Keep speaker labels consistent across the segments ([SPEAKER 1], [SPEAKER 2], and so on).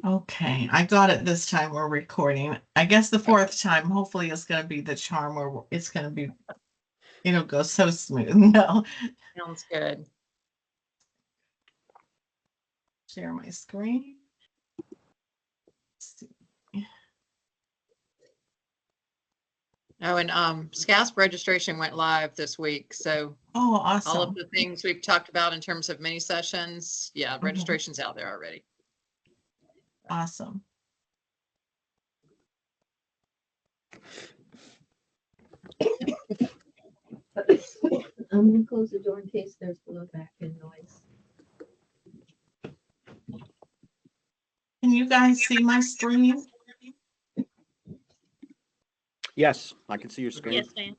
[SPEAKER 1] Okay, I got it this time. We're recording. I guess the fourth time, hopefully, is going to be the charm where it's going to be, it'll go so smooth. No,
[SPEAKER 2] Sounds good.
[SPEAKER 1] share my screen. Let's see.
[SPEAKER 2] Oh, and SCASP registration went live this week. So
[SPEAKER 1] Oh,
[SPEAKER 2] all of
[SPEAKER 1] awesome.
[SPEAKER 2] the things we've talked about in terms of mini sessions, yeah,
[SPEAKER 1] Mhm.
[SPEAKER 2] registration's out there already.
[SPEAKER 1] Awesome.
[SPEAKER 3] I'm gonna close the door in case there's a little background noise.
[SPEAKER 1] Can you guys see my screen?
[SPEAKER 4] Yes, I can see your screen.
[SPEAKER 3] Yes, ma'am.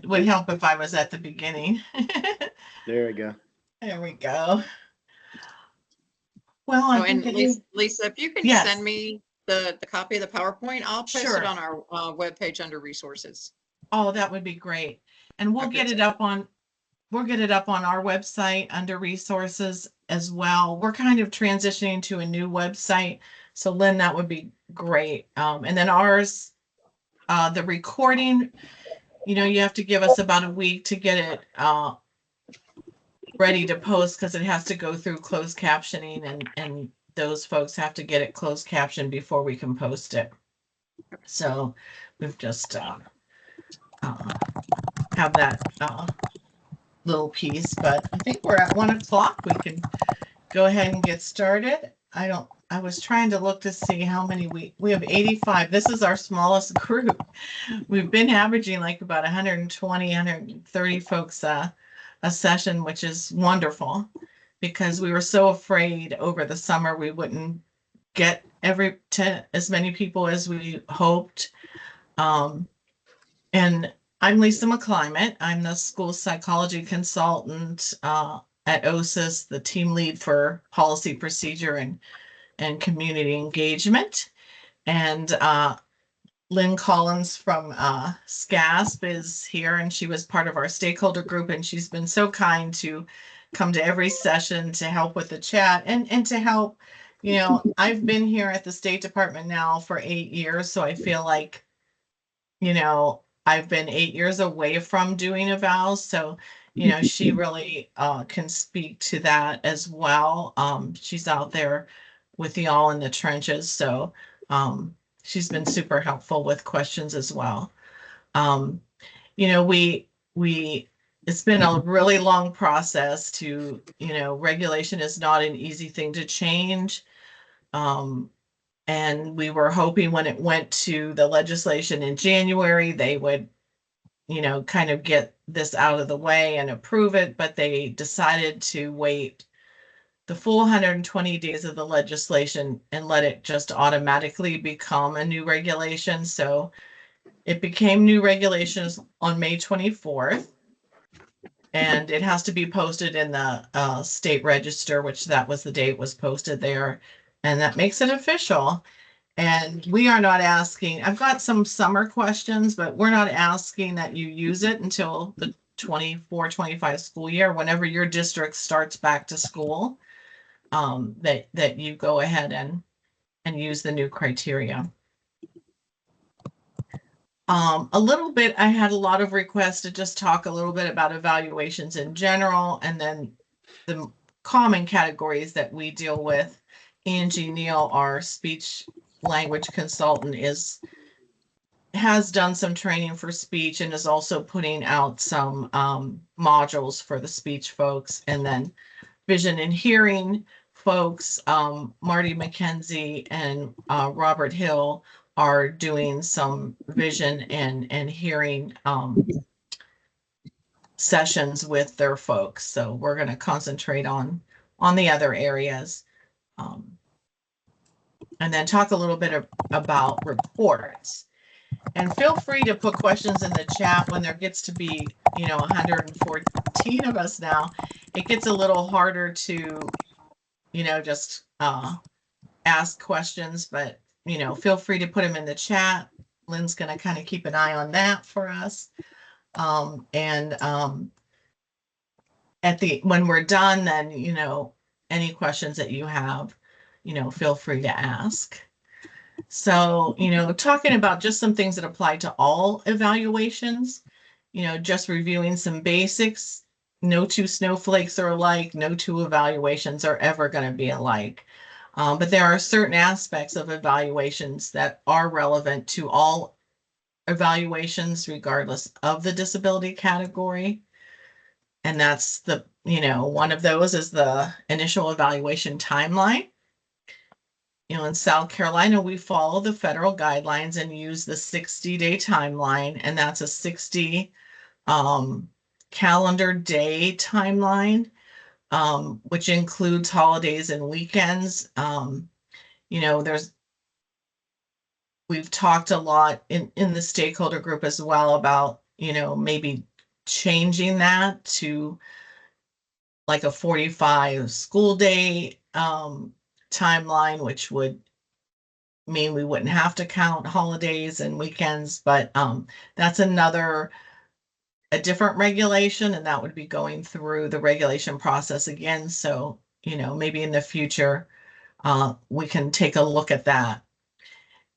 [SPEAKER 1] It would help if I was at the beginning.
[SPEAKER 4] There we go.
[SPEAKER 1] There we go. Well, I
[SPEAKER 2] Oh, and
[SPEAKER 1] think it is.
[SPEAKER 2] Lisa, if you can
[SPEAKER 1] Yes.
[SPEAKER 2] send me the copy of the PowerPoint, I'll post
[SPEAKER 1] Sure.
[SPEAKER 2] it on our webpage under resources.
[SPEAKER 1] Oh, that would be great. And we'll
[SPEAKER 2] Okay,
[SPEAKER 1] get it
[SPEAKER 2] so-
[SPEAKER 1] up on, our website under resources as well. We're kind of transitioning to a new website. So Lynn, that would be great. And then ours, the recording, you have to give us about a week to get it ready to post because it has to go through closed captioning and those folks have to get it closed captioned before we can post it. So we've just have that little piece, but I think we're at 1 o'clock. We can go ahead and get started. I was trying to look to see how many we have 85. This is our smallest group. We've been averaging like about 120, 130 folks a session, which is wonderful because we were so afraid over the summer we wouldn't get as many people as we hoped. And I'm Lisa McClimate. I'm the school psychology consultant at OSIS, the team lead for policy procedure and community engagement. And Lynn Collins from SCASP is here, and she was part of our stakeholder group, and she's been so kind to come to every session to help with the chat and to help. I've been here at the State Department now for 8 years, so I feel like, I've been 8 years away from doing evals, so she really can speak to that as well. She's out there with y'all in the trenches, so she's been super helpful with questions as well. It's been a really long process to, regulation is not an easy thing to change. And we were hoping when it went to the legislation in January, they would, kind of get this out of the way and approve it, but they decided to wait the full 120 days of the legislation and let it just automatically become a new regulation. So it became new regulations on May 24th. And it has to be posted in the state register, which that was the date it was posted there. And that makes it official. And we are not asking, I've got some summer questions, but we're not asking that you use it until the 24-25 school year, whenever your district starts back to school, that you go ahead and use the new criteria. A little bit, I had a lot of requests to just talk a little bit about evaluations in general, and then the common categories that we deal with. Angie Neal, our speech language consultant, has done some training for speech and is also putting out some modules for the speech folks. And then vision and hearing folks, Marty McKenzie and Robert Hill are doing some vision and hearing sessions with their folks. So we're going to concentrate on the other areas. And then talk a little bit about reports. And feel free to put questions in the chat when there gets to be, 114 of us now. It gets a little harder to, just ask questions, but, feel free to put them in the chat. Lynn's going to kind of keep an eye on that for us. when we're done, then, any questions that you have, feel free to ask. So, talking about just some things that apply to all evaluations, just reviewing some basics. No two snowflakes are alike. No two evaluations are ever going to be alike. But there are certain aspects of evaluations that are relevant to all evaluations, regardless of the disability category. And that's one of those is the initial evaluation timeline. In South Carolina, we follow the federal guidelines and use the 60-day timeline, and that's a 60 calendar day timeline, which includes holidays and weekends. We've talked a lot in the stakeholder group as well about, maybe changing that to like a 45 school day timeline, which would mean we wouldn't have to count holidays and weekends, but that's a different regulation, and that would be going through the regulation process again. So, maybe in the future, we can take a look at that.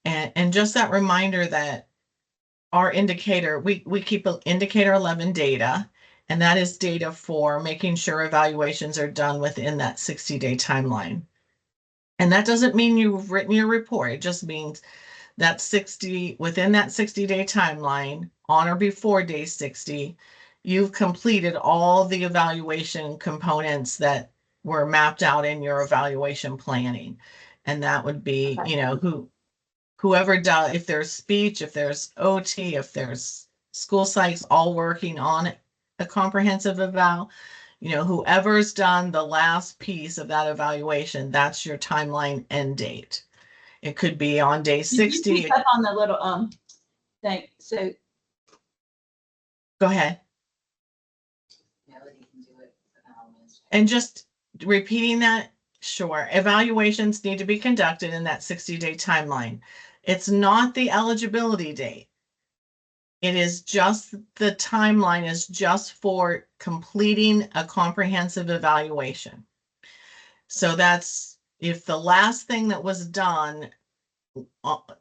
[SPEAKER 1] And just that reminder that our indicator, we keep indicator 11 data, and that is data for making sure evaluations are done within that 60-day timeline. And that doesn't mean you've written your report. It just means that within that 60-day timeline, on or before day 60, you've completed all the evaluation components that were mapped out in your evaluation planning. And that would be, whoever does, if there's speech, if there's OT, if there's school psychs all working on a comprehensive eval, whoever's done the last piece of that evaluation, that's your timeline end date. It could be on day 60.
[SPEAKER 5] You pick up on the little thing. So
[SPEAKER 1] Go ahead. And just repeating that, sure. Evaluations need to be conducted in that 60-day timeline. It's not the eligibility date. It is just the timeline is just for completing a comprehensive evaluation. So that's if the last thing that was done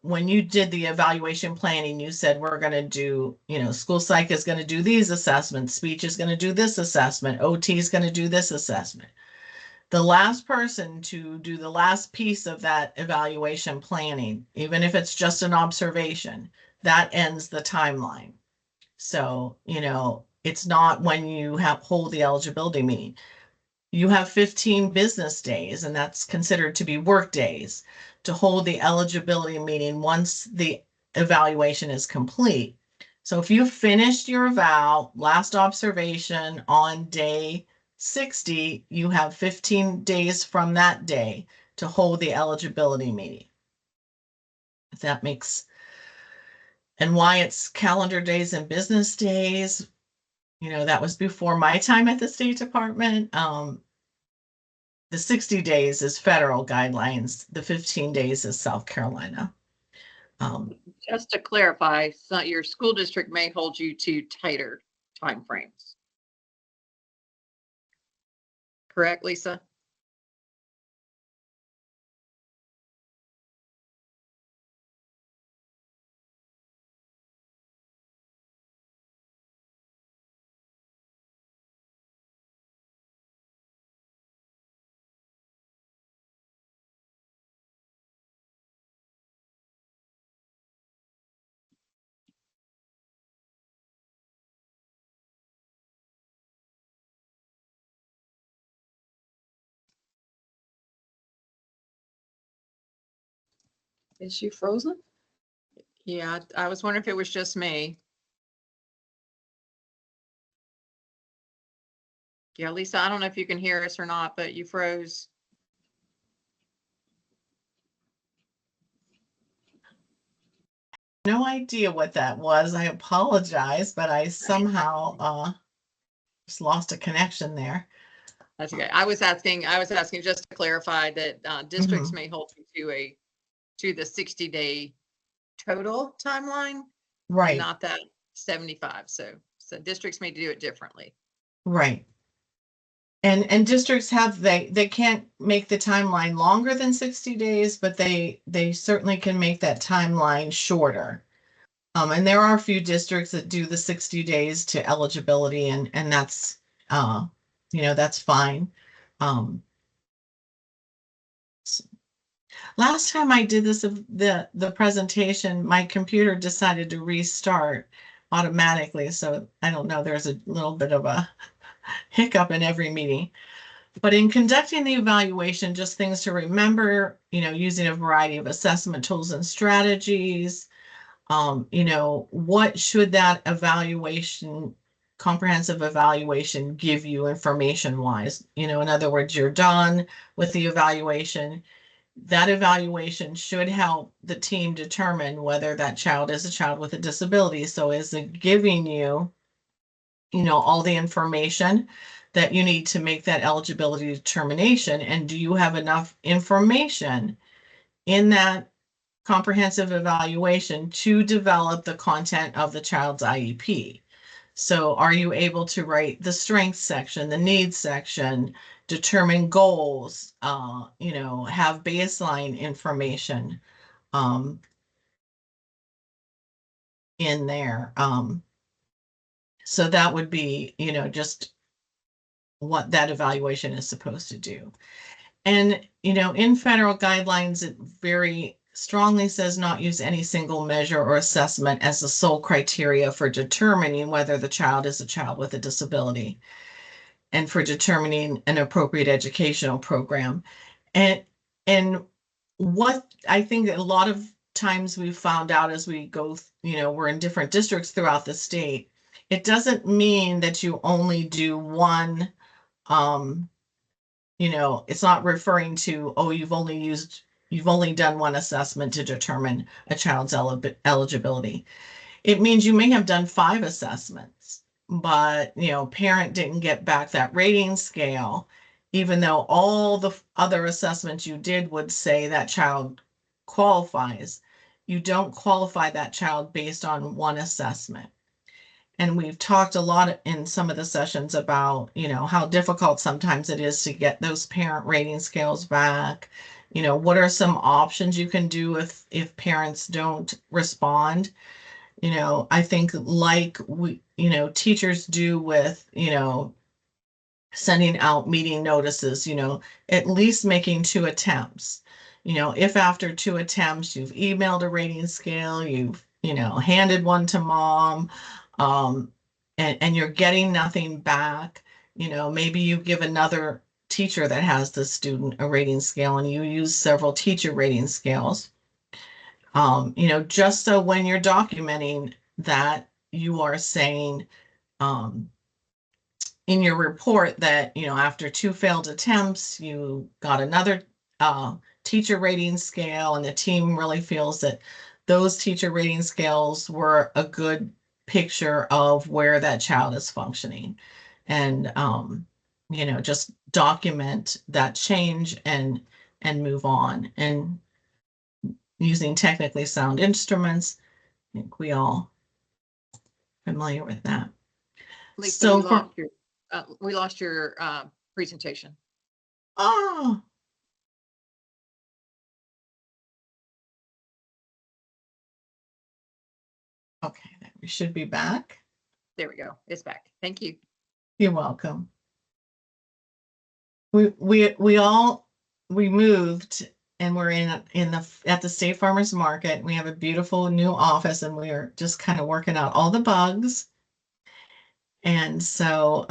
[SPEAKER 1] when you did the evaluation planning, you said we're going to do, school psych is going to do these assessments, speech is going to do this assessment, OT is going to do this assessment. The last person to do the last piece of that evaluation planning, even if it's just an observation, that ends the timeline. So, it's not when you hold the eligibility meeting. You have 15 business days, and that's considered to be work days, to hold the eligibility meeting once the evaluation is complete. So if you finished your eval, last observation on day 60, you have 15 days from that day to hold the eligibility meeting. If that makes, and why it's calendar days and business days, that was before my time at the State Department. The 60 days is federal guidelines. The 15 days is South Carolina.
[SPEAKER 2] Just to clarify, your school district may hold you to tighter timeframes. Correct, Lisa?
[SPEAKER 5] is she frozen?
[SPEAKER 2] Yeah, I was wondering if it was just me. Yeah, Lisa, I don't know if you can hear us or not, but you froze.
[SPEAKER 1] No idea what that was. I apologize, but I somehow just lost a connection there.
[SPEAKER 2] That's okay. I was asking just to clarify that districts may hold you to the 60-day total timeline,
[SPEAKER 1] Right.
[SPEAKER 2] not that 75. So districts may do it differently.
[SPEAKER 1] Right. And districts have, they can't make the timeline longer than 60 days, but they certainly can make that timeline shorter. And there are a few districts that do the 60 days to eligibility, and that's, that's fine. Last time I did this, the presentation, my computer decided to restart automatically. So I don't know, there's a little bit of a hiccup in every meeting. But in conducting the evaluation, just things to remember, using a variety of assessment tools and strategies. What should that evaluation, comprehensive evaluation, give you information wise? In other words, you're done with the evaluation. That evaluation should help the team determine whether that child is a child with a disability. So is it giving you, all the information that you need to make that eligibility determination? And do you have enough information in that comprehensive evaluation to develop the content of the child's IEP? So are you able to write the strengths section, the needs section, determine goals, have baseline information in there? So that would be, just what that evaluation is supposed to do. And, in federal guidelines, it very strongly says not use any single measure or assessment as the sole criteria for determining whether the child is a child with a disability and for determining an appropriate educational program. And what I think a lot of times we've found out as we go, we're in different districts throughout the state, it doesn't mean that you only do one, it's not referring to, oh, you've only done one assessment to determine a child's eligibility. It means you may have done 5 assessments, but, parent didn't get back that rating scale, even though all the other assessments you did would say that child qualifies. You don't qualify that child based on one assessment. And we've talked a lot in some of the sessions about, how difficult sometimes it is to get those parent rating scales back. What are some options you can do if parents don't respond? I think like we, teachers do with, sending out meeting notices, at least making 2 attempts. If after 2 attempts you've emailed a rating scale, you've, handed one to mom, and you're getting nothing back, maybe you give another teacher that has the student a rating scale and you use several teacher rating scales. Just so when you're documenting that you are saying in your report that, after 2 failed attempts, you got another teacher rating scale, and the team really feels that those teacher rating scales were a good picture of where that child is functioning. And, just document that change and move on. And using technically sound instruments, I think we all familiar with that.
[SPEAKER 2] Lisa,
[SPEAKER 1] So
[SPEAKER 2] we lost your presentation.
[SPEAKER 1] Oh, okay, we should be back.
[SPEAKER 2] There we go. It's back. Thank you.
[SPEAKER 1] You're welcome. We moved and we're at the State Farmers Market. We have a beautiful new office and we're just kind of working out all the bugs. And so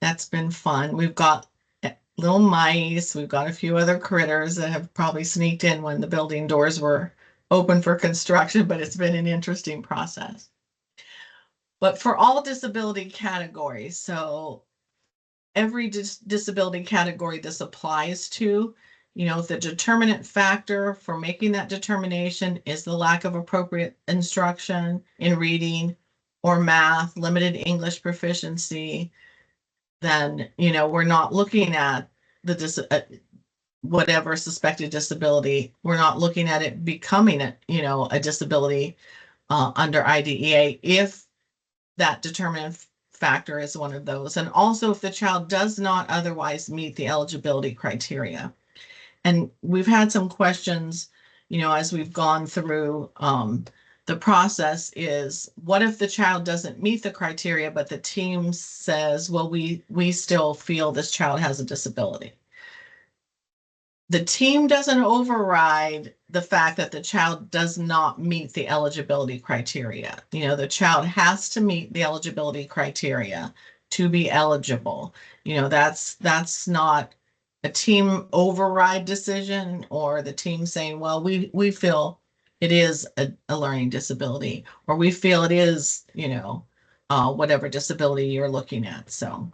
[SPEAKER 1] that's been fun. We've got little mice. We've got a few other critters that have probably sneaked in when the building doors were open for construction, but it's been an interesting process. But for all disability categories, so every disability category this applies to, the determinant factor for making that determination is the lack of appropriate instruction in reading or math, limited English proficiency, then, we're not looking at whatever suspected disability. We're not looking at it becoming a disability under IDEA if that determinant factor is one of those. And also if the child does not otherwise meet the eligibility criteria. And we've had some questions, as we've gone through the process is, what if the child doesn't meet the criteria, but the team says, well, we still feel this child has a disability. The team doesn't override the fact that the child does not meet the eligibility criteria. The child has to meet the eligibility criteria to be eligible. That's not a team override decision or the team saying, well, we feel it is a learning disability, or we feel it is, whatever disability you're looking at. So.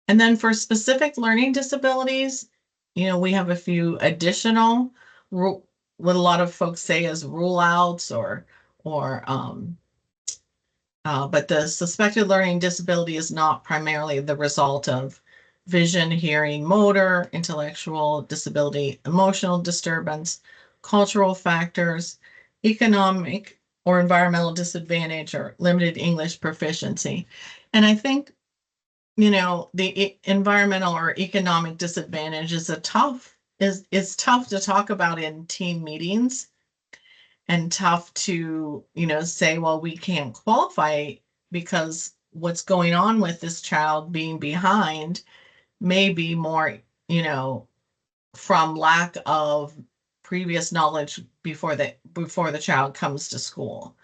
[SPEAKER 1] And then for specific learning disabilities, we have a few additional what a lot of folks say is rule outs but the suspected learning disability is not primarily the result of vision, hearing, motor, intellectual disability, emotional disturbance, cultural factors, economic or environmental disadvantage, or limited English proficiency. And I think the environmental or economic disadvantage is tough to talk about in team meetings, and tough to, say, well, we can't qualify because what's going on with this child being behind may be more, from lack of previous knowledge before the child comes to school.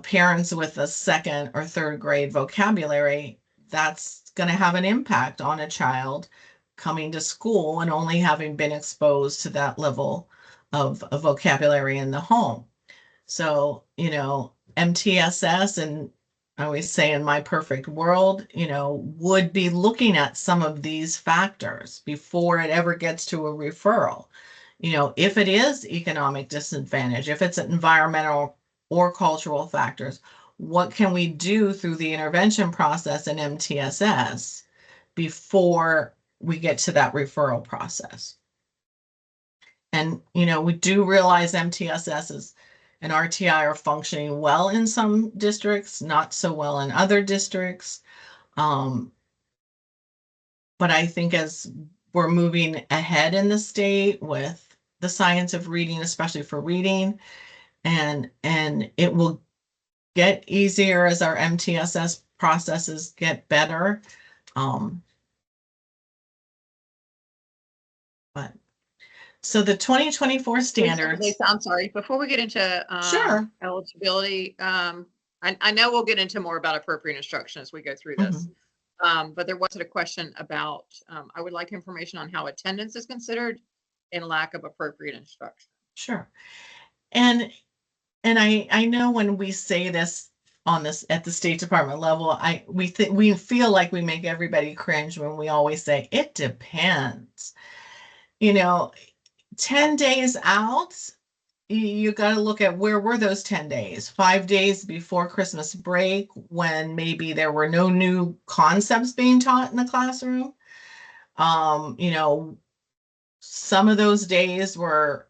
[SPEAKER 1] Parents with a second or third grade vocabulary, that's going to have an impact on a child coming to school and only having been exposed to that level of vocabulary in the home. So, MTSS, and I always say in my perfect world, would be looking at some of these factors before it ever gets to a referral. If it is economic disadvantage, if it's environmental or cultural factors, what can we do through the intervention process in MTSS before we get to that referral process? And, we do realize MTSS and RTI are functioning well in some districts, not so well in other districts. But I think as we're moving ahead in the state with the science of reading, especially for reading, and it will get easier as our MTSS processes get better. But so the 2024 standards.
[SPEAKER 2] Lisa, I'm sorry, before we get into
[SPEAKER 1] Sure.
[SPEAKER 2] eligibility, I know we'll get into more about appropriate instruction as we go through this. But there wasn't a question about, I would like information on how attendance is considered in lack of appropriate instruction.
[SPEAKER 1] Sure. And I know when we say this at the State Department level, we feel like we make everybody cringe when we always say it depends. 10 days out, you got to look at where were those 10 days, 5 days before Christmas break, when maybe there were no new concepts being taught in the classroom. Some of those days were,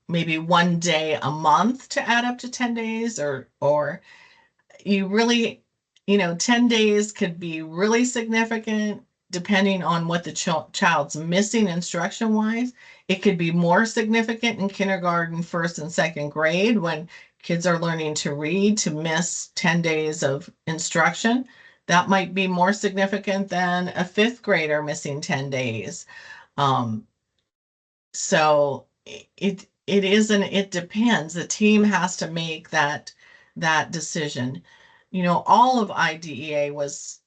[SPEAKER 1] maybe one day a month to add up to 10 days, or you really, 10 days could be really significant depending on what the child's missing instruction wise. It could be more significant in kindergarten, first and second grade, when kids are learning to read, to miss 10 days of instruction. That might be more significant than a fifth grader missing 10 days. So it depends. The team has to make that decision. All of IDEA was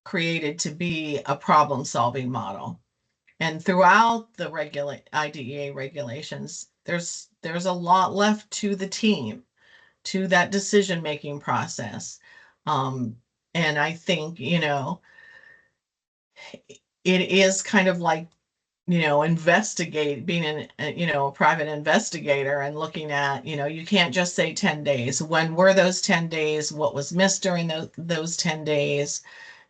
[SPEAKER 1] created to be a problem-solving model. And throughout the IDEA regulations, there's a lot left to the team, to that decision-making process. And I think, it is kind of like, being a private investigator and looking at, you can't just say 10 days. When were those 10 days? What was missed during those 10 days?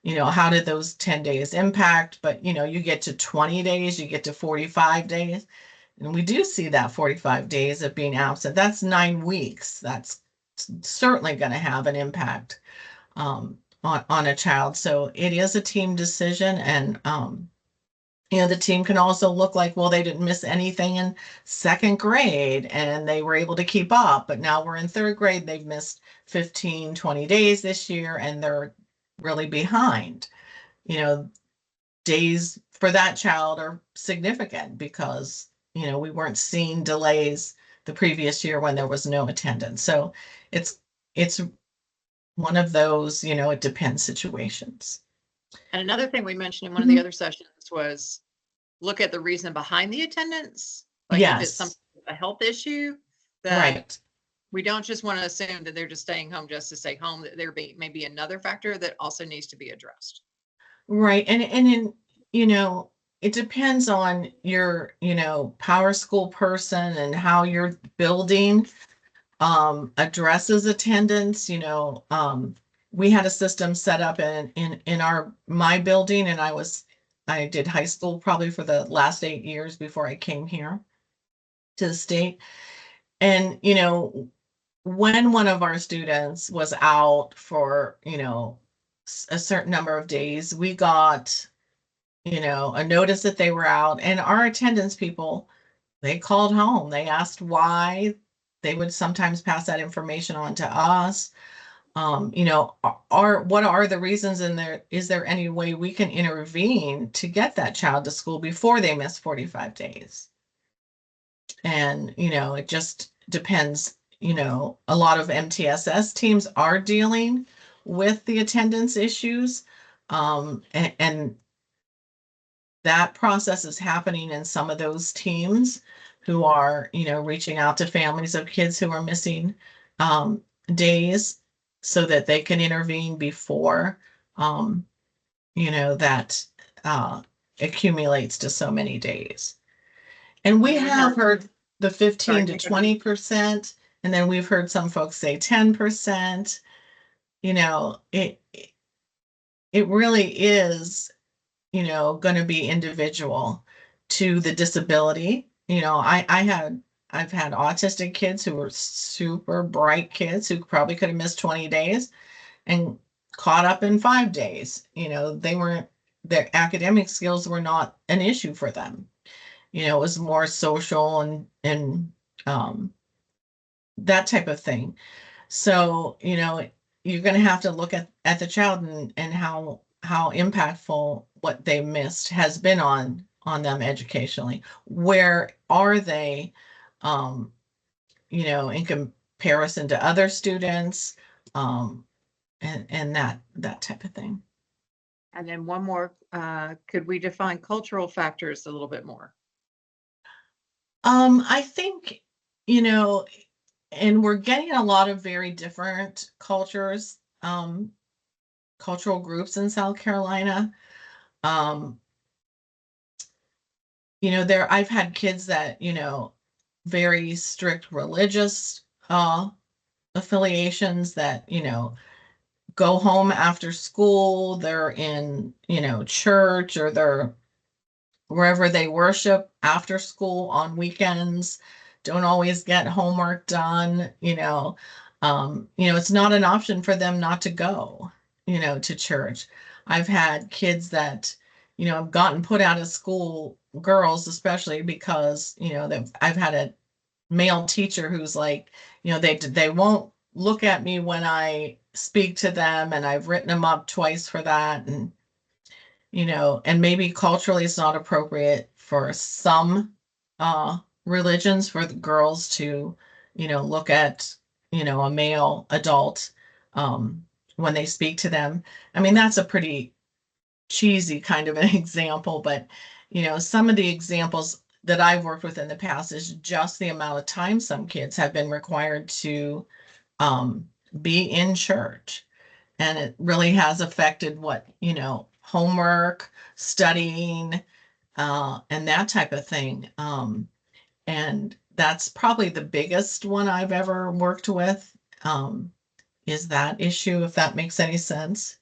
[SPEAKER 1] How did those 10 days impact? But, you get to 20 days, you get to 45 days. And we do see that 45 days of being absent. That's 9 weeks. That's certainly going to have an impact on a child. So it is a team decision. And, the team can also look like, well, they didn't miss anything in second grade and they were able to keep up. But now we're in third grade. They've missed 15, 20 days this year and they're really behind. Days for that child are significant because, we weren't seeing delays the previous year when there was no attendance. So it's one of those, it depends situations.
[SPEAKER 2] And another thing we mentioned in one of the
[SPEAKER 1] Mhm.
[SPEAKER 2] other sessions was look at the reason behind the attendance. Like if it's
[SPEAKER 1] Yes,
[SPEAKER 2] a health issue, that
[SPEAKER 1] right.
[SPEAKER 2] we don't just want to assume that they're just staying home just to stay home, that there may be another factor that also needs to be addressed.
[SPEAKER 1] Right. And in, it depends on your, power school person and how your building addresses attendance. We had a system set up in my building, and I did high school probably for the last 8 years before I came here to the state. And, when one of our students was out for, a certain number of days, we got, a notice that they were out, and our attendance people, they called home. They asked why. They would sometimes pass that information on to us. What are the reasons, and is there any way we can intervene to get that child to school before they miss 45 days? And, it just depends. A lot of MTSS teams are dealing with the attendance issues. And that process is happening in some of those teams who are, reaching out to families of kids who are missing days so that they can intervene before, that accumulates to so many days. And we
[SPEAKER 2] And we
[SPEAKER 1] have heard the 15 to
[SPEAKER 2] Sorry.
[SPEAKER 1] 20%, and then we've heard some folks say 10%. It really is, going to be individual to the disability. I've had autistic kids who were super bright kids who probably could have missed 20 days and caught up in 5 days. Their academic skills were not an issue for them. It was more social and that type of thing. So, you're going to have to look at the child and how impactful what they missed has been on them educationally. Where are they, in comparison to other students, and that type of thing.
[SPEAKER 2] And then one more, could we define cultural factors a little bit more?
[SPEAKER 1] I think, and we're getting a lot of very different cultures, cultural groups in South Carolina. I've had kids that, very strict religious affiliations that, go home after school, they're in, church, or they're wherever they worship after school on weekends, don't always get homework done. It's not an option for them not to go, to church. I've had kids that, have gotten put out of school, girls especially, because, I've had a male teacher who's like, they won't look at me when I speak to them, and I've written them up twice for that. And maybe culturally it's not appropriate for some religions for the girls to, look at, a male adult when they speak to them. I mean, that's a pretty cheesy kind of an example, but, some of the examples that I've worked with in the past is just the amount of time some kids have been required to be in church. And it really has affected what, homework, studying, and that type of thing. And that's probably the biggest one I've ever worked with, is that issue, if that makes any sense.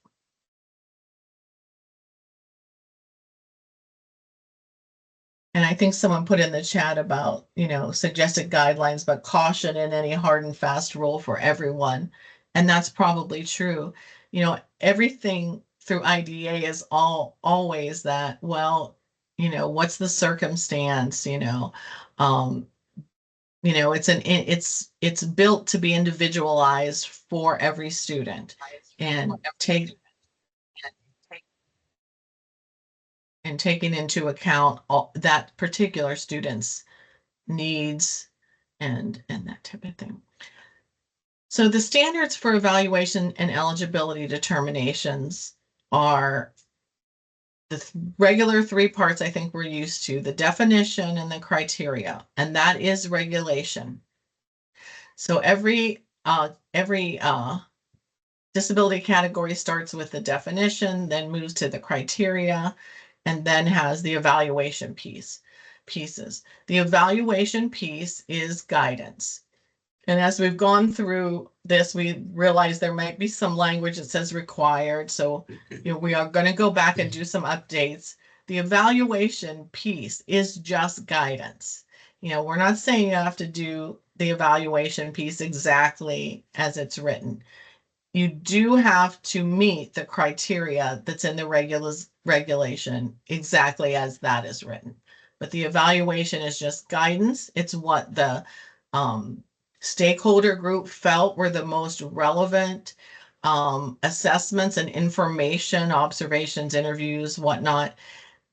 [SPEAKER 1] And I think someone put in the chat about, suggested guidelines, but caution in any hard and fast rule for everyone. And that's probably true. Everything through IDA is always that, well, what's the circumstance, um, it's built to be individualized for every student and taking into account that particular student's needs and that type of thing. So the standards for evaluation and eligibility determinations are the regular 3 parts I think we're used to: the definition and the criteria, and that is regulation. So every disability category starts with the definition, then moves to the criteria, and then has the evaluation pieces. The evaluation piece is guidance. And as we've gone through this, we realize there might be some language that says required. So, we are going to go back and do some updates. The evaluation piece is just guidance. We're not saying you have to do the evaluation piece exactly as it's written. You do have to meet the criteria that's in the regulation exactly as that is written. But the evaluation is just guidance. It's what the stakeholder group felt were the most relevant assessments and information, observations, interviews, whatnot,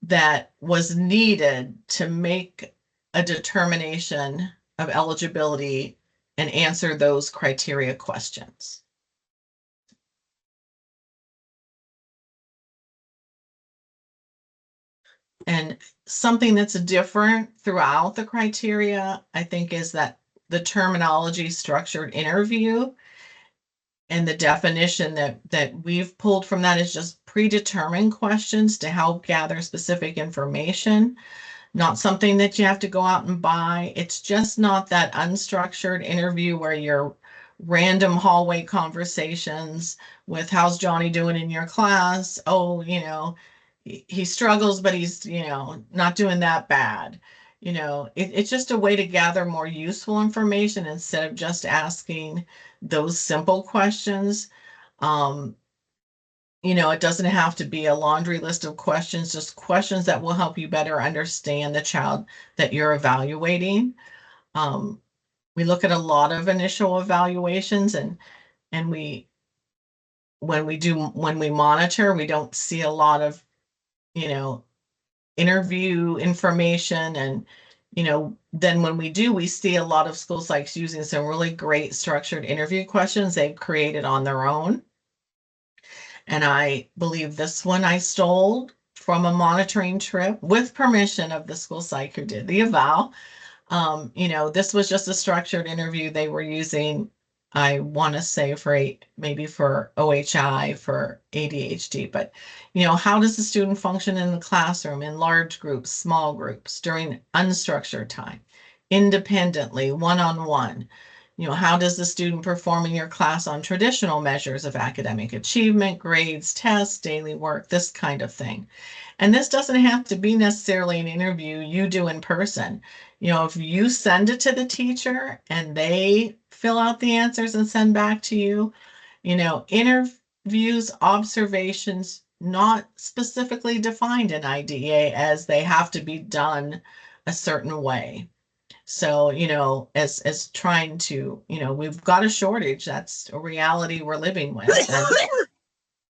[SPEAKER 1] that was needed to make a determination of eligibility and answer those criteria questions. And something that's different throughout the criteria, I think, is that the terminology structured interview and the definition that we've pulled from that is just predetermined questions to help gather specific information, not something that you have to go out and buy. It's just not that unstructured interview where you're random hallway conversations with how's Johnny doing in your class? Oh, he struggles, but he's, not doing that bad. It's just a way to gather more useful information instead of just asking those simple questions. It doesn't have to be a laundry list of questions, just questions that will help you better understand the child that you're evaluating. We look at a lot of initial evaluations and when we monitor, we don't see a lot of, interview information. And, then when we do, we see a lot of school psychs using some really great structured interview questions they've created on their own. And I believe this one I stole from a monitoring trip with permission of the school psych who did the eval. This was just a structured interview they were using, I want to say maybe for OHI, for ADHD, but, how does the student function in the classroom, in large groups, small groups, during unstructured time, independently, one-on-one? How does the student perform in your class on traditional measures of academic achievement, grades, tests, daily work, this kind of thing. And this doesn't have to be necessarily an interview you do in person. If you send it to the teacher and they fill out the answers and send back to you, interviews, observations, not specifically defined in IDEA as they have to be done a certain way. So, as trying to, we've got a shortage. That's a reality we're living with.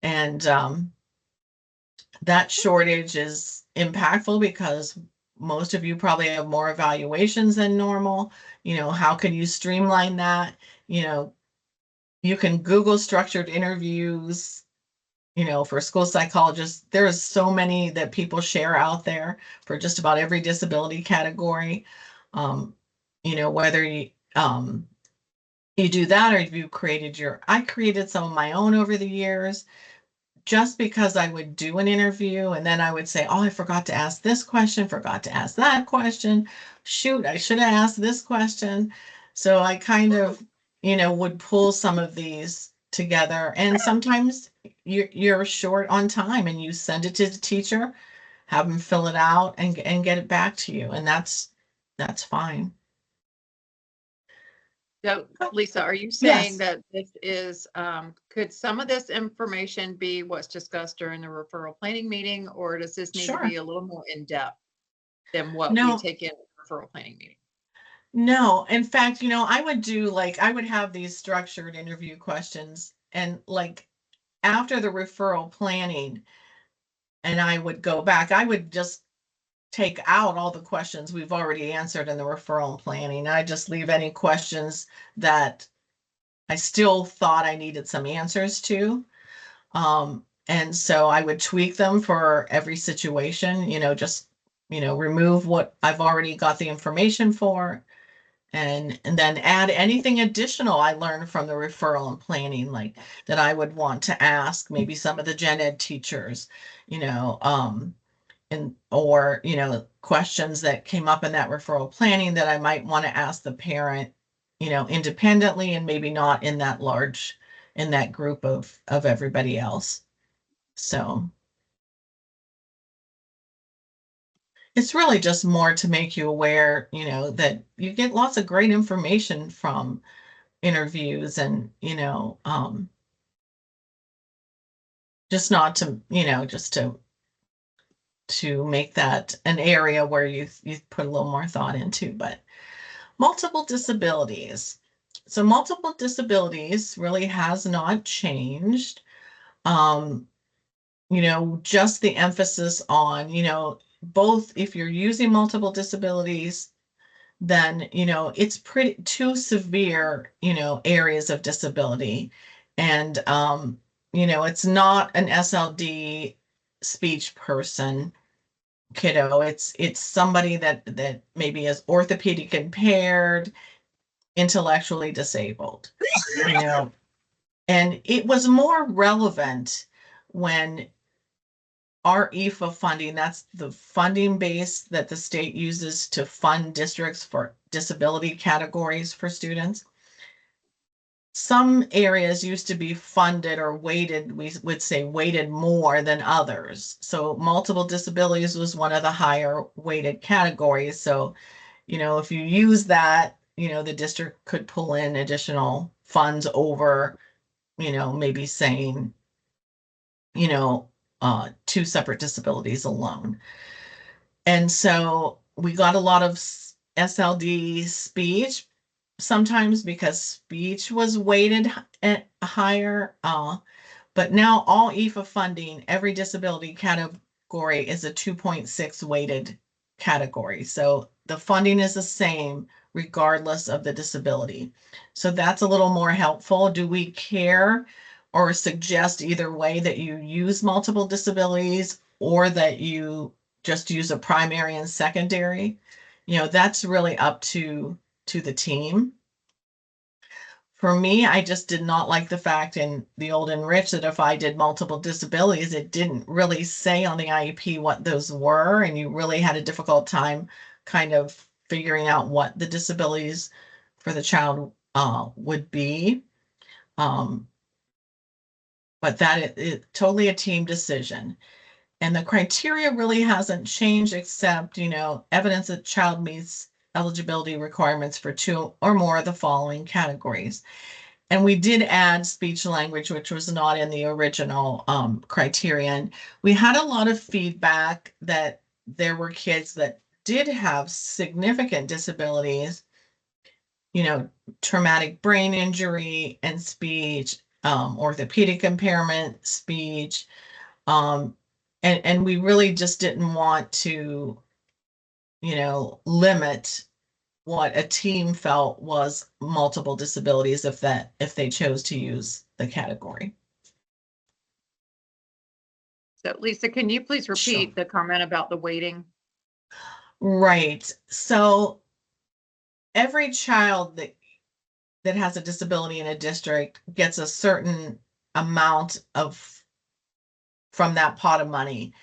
[SPEAKER 1] And that shortage is impactful because most of you probably have more evaluations than normal. How can you streamline that? You can Google structured interviews, for school psychologists. There's so many that people share out there for just about every disability category. Whether you do that or if you I created some of my own over the years, just because I would do an interview and then I would say, oh, I forgot to ask this question, forgot to ask that question. Shoot, I should have asked this question. So I kind of, would pull some of these together. And sometimes you're short on time and you send it to the teacher. have them fill it out and get it back to you. And that's fine.
[SPEAKER 2] So Lisa, are you
[SPEAKER 1] Yes.
[SPEAKER 2] saying that this is, could some of this information be what's discussed during the referral planning meeting, or does this need to
[SPEAKER 1] Sure.
[SPEAKER 2] be a little more in depth than what we
[SPEAKER 1] No.
[SPEAKER 2] take in the referral planning meeting?
[SPEAKER 1] No, in fact, I would do I would have these structured interview questions, and after the referral planning, and I would go back, I would just take out all the questions we've already answered in the referral and planning. I just leave any questions that I still thought I needed some answers to. And so I would tweak them for every situation, just, remove what I've already got the information for, and then add anything additional I learned from the referral and planning, like that I would want to ask maybe some of the gen ed teachers, or questions that came up in that referral planning that I might want to ask the parent, independently, and maybe not in that group of everybody else. So it's really just more to make you aware, that you get lots of great information from interviews, and just not to, just to make that an area where you put a little more thought into. But multiple disabilities. So multiple disabilities really has not changed. Just the emphasis on, both if you're using multiple disabilities, then, it's pretty too severe, areas of disability. And, it's not an SLD speech person kiddo. It's somebody that maybe is orthopedic impaired, intellectually disabled, and it was more relevant when our EFA funding, that's the funding base that the state uses to fund districts for disability categories for students. Some areas used to be funded or weighted, we would say weighted more than others. So multiple disabilities was one of the higher weighted categories. So, if you use that, the district could pull in additional funds over, maybe saying, two separate disabilities alone. And so we got a lot of SLD speech, sometimes because speech was weighted at higher. But now all EFA funding, every disability category is a 2.6 weighted category. So the funding is the same regardless of the disability. So that's a little more helpful. Do we care or suggest either way that you use multiple disabilities, or that you just use a primary and secondary? That's really up to the team. For me, I just did not like the fact in the old Enrich that if I did multiple disabilities, it didn't really say on the IEP what those were, and you really had a difficult time kind of figuring out what the disabilities for the child would be. But that is totally a team decision. And the criteria really hasn't changed, except, evidence that child meets eligibility requirements for two or more of the following categories. And we did add speech language, which was not in the original criterion. We had a lot of feedback that there were kids that did have significant disabilities, traumatic brain injury and speech, orthopedic impairment, speech. And we really just didn't want to, limit what a team felt was multiple disabilities if they chose to use the category.
[SPEAKER 2] So Lisa, can you please repeat the comment about the weighting?
[SPEAKER 1] Right. So every child that has a disability in a district gets a certain amount from that pot of money.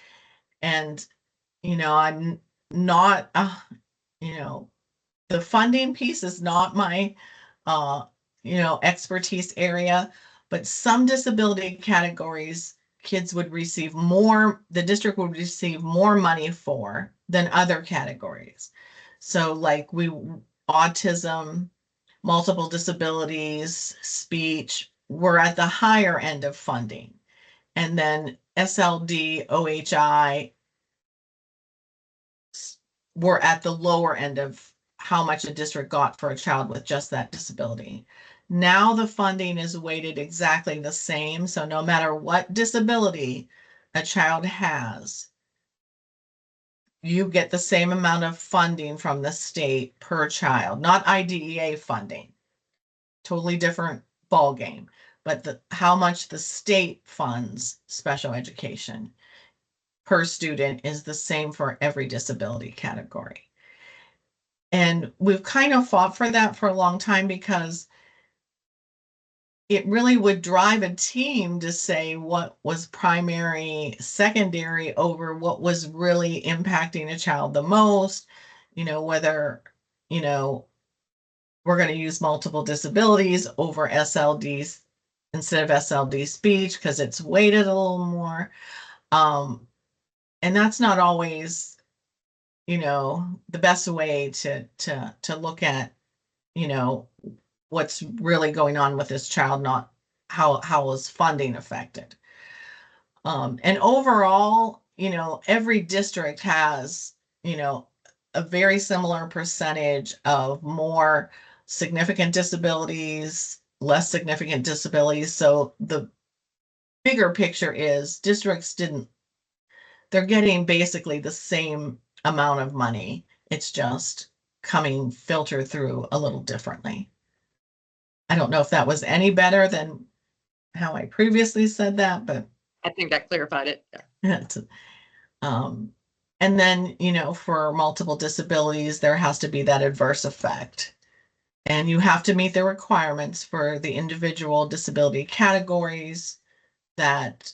[SPEAKER 1] And, I'm not, the funding piece is not my, expertise area, but some disability categories kids would receive more, the district would receive more money for than other categories. So like autism, multiple disabilities, speech, were at the higher end of funding. And then SLD, OHI were at the lower end of how much a district got for a child with just that disability. Now the funding is weighted exactly the same. So no matter what disability a child has, you get the same amount of funding from the state per child, not IDEA funding. Totally different ball game, but how much the state funds special education per student is the same for every disability category. And we've kind of fought for that for a long time because it really would drive a team to say what was primary, secondary over what was really impacting a child the most, whether, we're going to use multiple disabilities over SLDs instead of SLD speech because it's weighted a little more. And that's not always, the best way to look at, what's really going on with this child, not how is funding affected. And overall, every district has, a very similar percentage of more significant disabilities, less significant disabilities. So the bigger picture is they're getting basically the same amount of money. It's just coming filtered through a little differently. I don't know if that was any better than how I previously said that, but
[SPEAKER 2] I think that clarified it.
[SPEAKER 1] it's, and then, for multiple disabilities, there has to be that adverse effect. And you have to meet the requirements for the individual disability categories that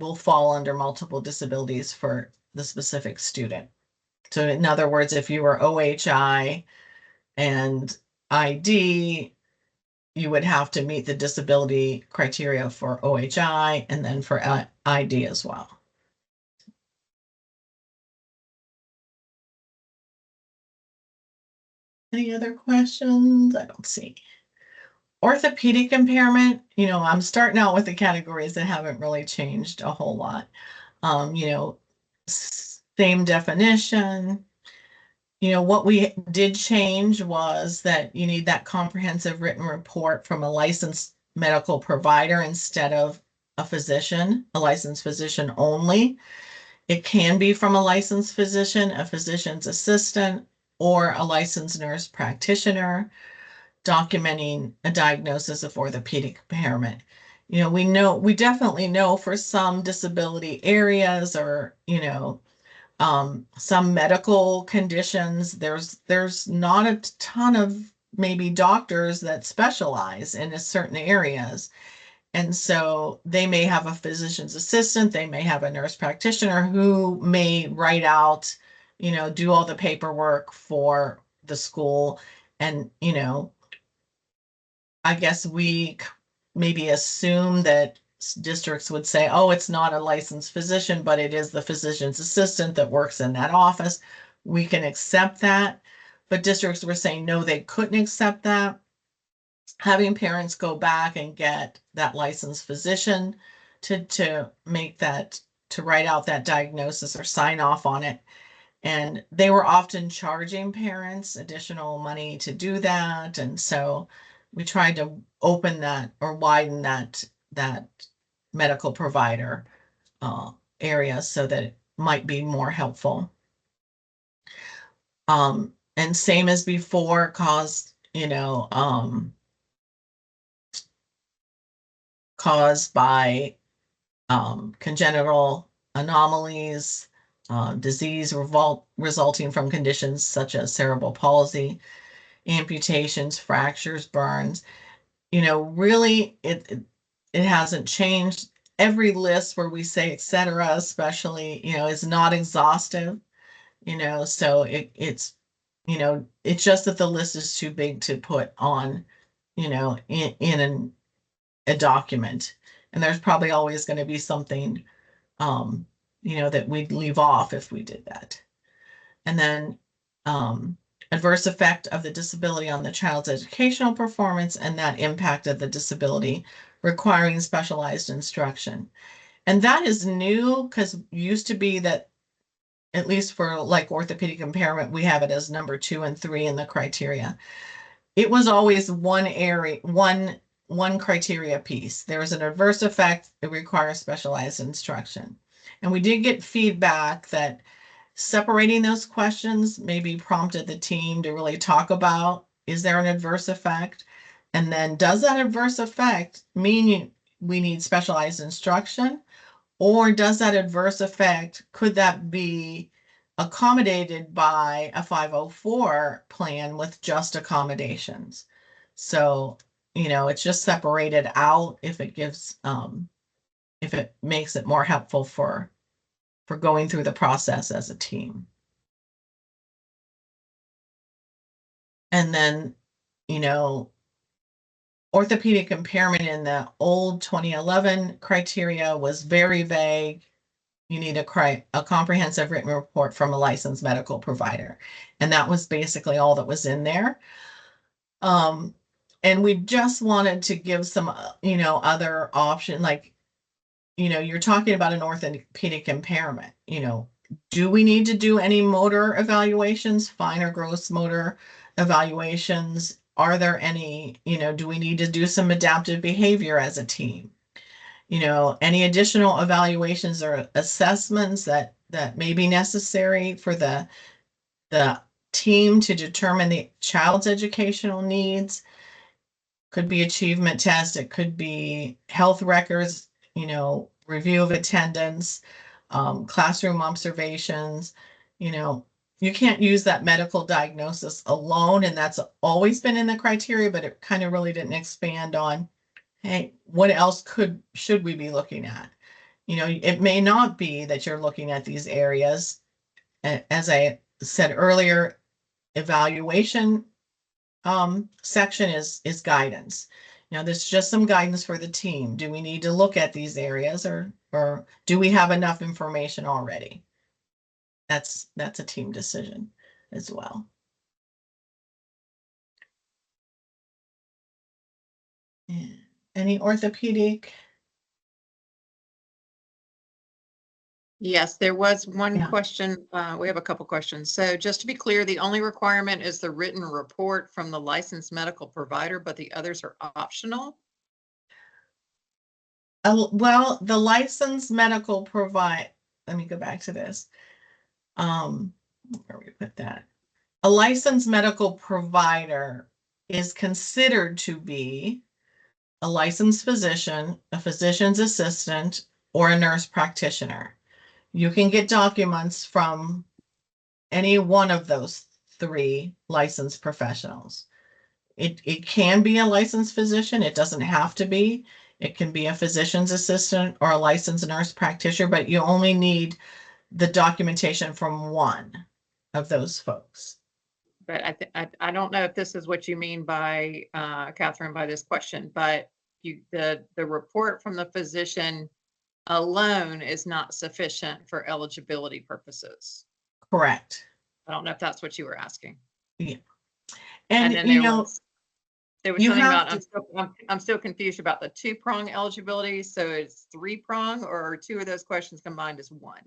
[SPEAKER 1] will fall under multiple disabilities for the specific student. So in other words, if you were OHI and ID, you would have to meet the disability criteria for OHI and then for ID as well. Any other questions? I don't see. Orthopedic impairment, I'm starting out with the categories that haven't really changed a whole lot. Same definition. What we did change was that you need that comprehensive written report from a licensed medical provider instead of a physician, a licensed physician only. It can be from a licensed physician, a physician's assistant, or a licensed nurse practitioner documenting a diagnosis of orthopedic impairment. We definitely know for some disability areas or, some medical conditions, there's not a ton of maybe doctors that specialize in certain areas. And so they may have a physician's assistant, they may have a nurse practitioner who may write out, do all the paperwork for the school. And, I guess we maybe assume that districts would say, oh, it's not a licensed physician, but it is the physician's assistant that works in that office. We can accept that. But districts were saying, no, they couldn't accept that. Having parents go back and get that licensed physician to make that, to write out that diagnosis or sign off on it. And they were often charging parents additional money to do that. And so we tried to open that or widen that medical provider area so that it might be more helpful. And same as before, caused by congenital anomalies, disease resulting from conditions such as cerebral palsy, amputations, fractures, burns. Really it hasn't changed. Every list where we say et cetera, especially, is not exhaustive, so it's just that the list is too big to put on, in a document. And there's probably always going to be something, that we'd leave off if we did that. And then adverse effect of the disability on the child's educational performance and that impact of the disability requiring specialized instruction. And that is new because used to be that, at least for like orthopedic impairment, we have it as number 2 and 3 in the criteria. It was always one area, one criteria piece. There was an adverse effect, it requires specialized instruction. And we did get feedback that separating those questions maybe prompted the team to really talk about, is there an adverse effect? And then does that adverse effect mean we need specialized instruction? Or does that adverse effect, could that be accommodated by a 504 plan with just accommodations? So, it's just separated out if it gives, if it makes it more helpful for going through the process as a team. And then, orthopedic impairment in the old 2011 criteria was very vague. You need a comprehensive written report from a licensed medical provider. And that was basically all that was in there. And we just wanted to give some, other option, like, you're talking about an orthopedic impairment, do we need to do any motor evaluations, fine or gross motor evaluations? Are there any, do we need to do some adaptive behavior as a team? Any additional evaluations or assessments that may be necessary for the team to determine the child's educational needs? Could be achievement test, it could be health records, review of attendance, classroom observations. You can't use that medical diagnosis alone, and that's always been in the criteria, but it kind of really didn't expand on, hey, what else should we be looking at? It may not be that you're looking at these areas. As I said earlier, evaluation section is guidance. There's just some guidance for the team. Do we need to look at these areas or do we have enough information already? That's a team decision as well. Any orthopedic?
[SPEAKER 2] Yes, there was one
[SPEAKER 1] Yeah.
[SPEAKER 2] question. We have a couple questions. So just to be clear, the only requirement is the written report from the licensed medical provider, but the others are optional.
[SPEAKER 1] Well, the licensed medical let me go back to this. Where we put that? A licensed medical provider is considered to be a licensed physician, a physician's assistant, or a nurse practitioner. You can get documents from any one of those 3 licensed professionals. It can be a licensed physician. It doesn't have to be. It can be a physician's assistant or a licensed nurse practitioner, but you only need the documentation from one of those folks.
[SPEAKER 2] But I don't know if this is what you mean by, Catherine, by this question, but the report from the physician alone is not sufficient for eligibility purposes.
[SPEAKER 1] Correct.
[SPEAKER 2] I don't know if that's what you were asking.
[SPEAKER 1] And
[SPEAKER 2] And then there was
[SPEAKER 1] you
[SPEAKER 2] something
[SPEAKER 1] have
[SPEAKER 2] about, I'm still confused about the 2-prong eligibility. So it's 3-prong or 2 of those questions combined as 1?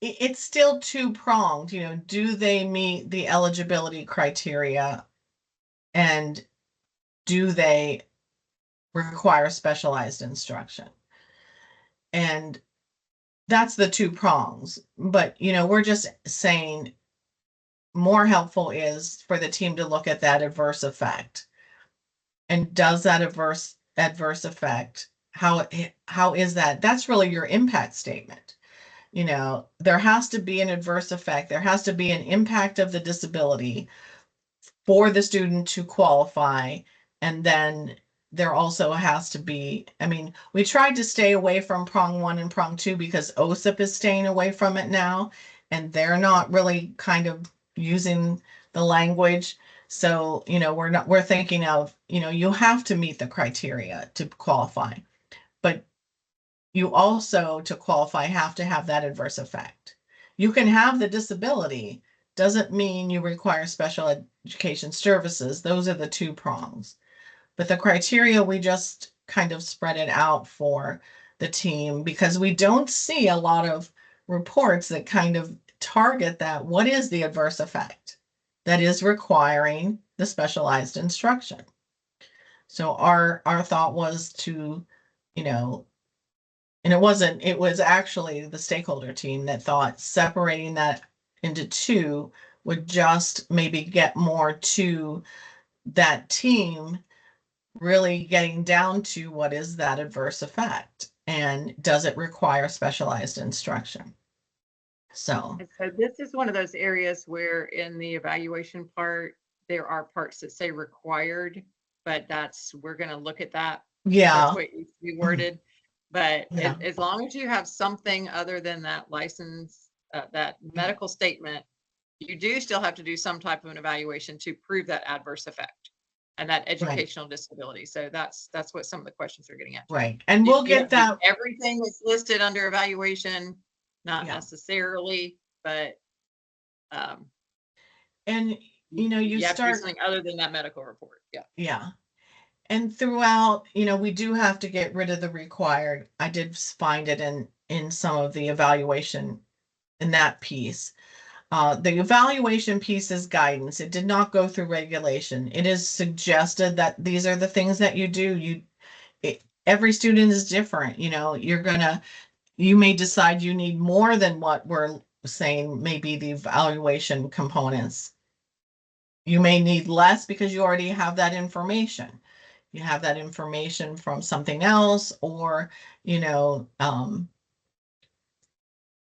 [SPEAKER 1] It's still 2-pronged. Do they meet the eligibility criteria and do they require specialized instruction? And that's the 2 prongs. But, we're just saying more helpful is for the team to look at that adverse effect. And does that adverse effect, how is that? That's really your impact statement. There has to be an adverse effect. There has to be an impact of the disability for the student to qualify. And then there also has to be, we tried to stay away from prong 1 and prong 2 because OSIP is staying away from it now. And they're not really kind of using the language. So, we're thinking of, you have to meet the criteria to qualify, but you also, to qualify, have to have that adverse effect. You can have the disability, doesn't mean you require special education services. Those are the two prongs. But the criteria, we just kind of spread it out for the team because we don't see a lot of reports that kind of target that. What is the adverse effect that is requiring the specialized instruction? So our thought was to, you know, and it was actually the stakeholder team that thought separating that into two would just maybe get more to that team really getting down to what is that adverse effect and does it require specialized instruction? So,
[SPEAKER 2] And so this is one of those areas where in the evaluation part, there are parts that say required, but we're going to look at that. That's
[SPEAKER 1] yeah,
[SPEAKER 2] the way it needs to be worded. But
[SPEAKER 1] Yeah.
[SPEAKER 2] as long as you have something other than that license, that medical statement, you do still have to do some type of an evaluation to prove that adverse effect and that educational disability. So that's what some of the questions are getting at.
[SPEAKER 1] right. And
[SPEAKER 2] You-
[SPEAKER 1] we'll
[SPEAKER 2] you
[SPEAKER 1] get
[SPEAKER 2] have to do
[SPEAKER 1] that.
[SPEAKER 2] Everything that's listed under evaluation, not
[SPEAKER 1] Yeah.
[SPEAKER 2] necessarily, but
[SPEAKER 1] And, you
[SPEAKER 2] you
[SPEAKER 1] have to
[SPEAKER 2] do
[SPEAKER 1] start,
[SPEAKER 2] something other than that medical report. Yeah.
[SPEAKER 1] yeah. And throughout, we do have to get rid of the required. I did find it in some of the evaluation in that piece. The evaluation piece is guidance. It did not go through regulation. It is suggested that these are the things that you do. Every student is different. You may decide you need more than what we're saying, maybe the evaluation components. You may need less because you already have that information. You have that information from something else, or,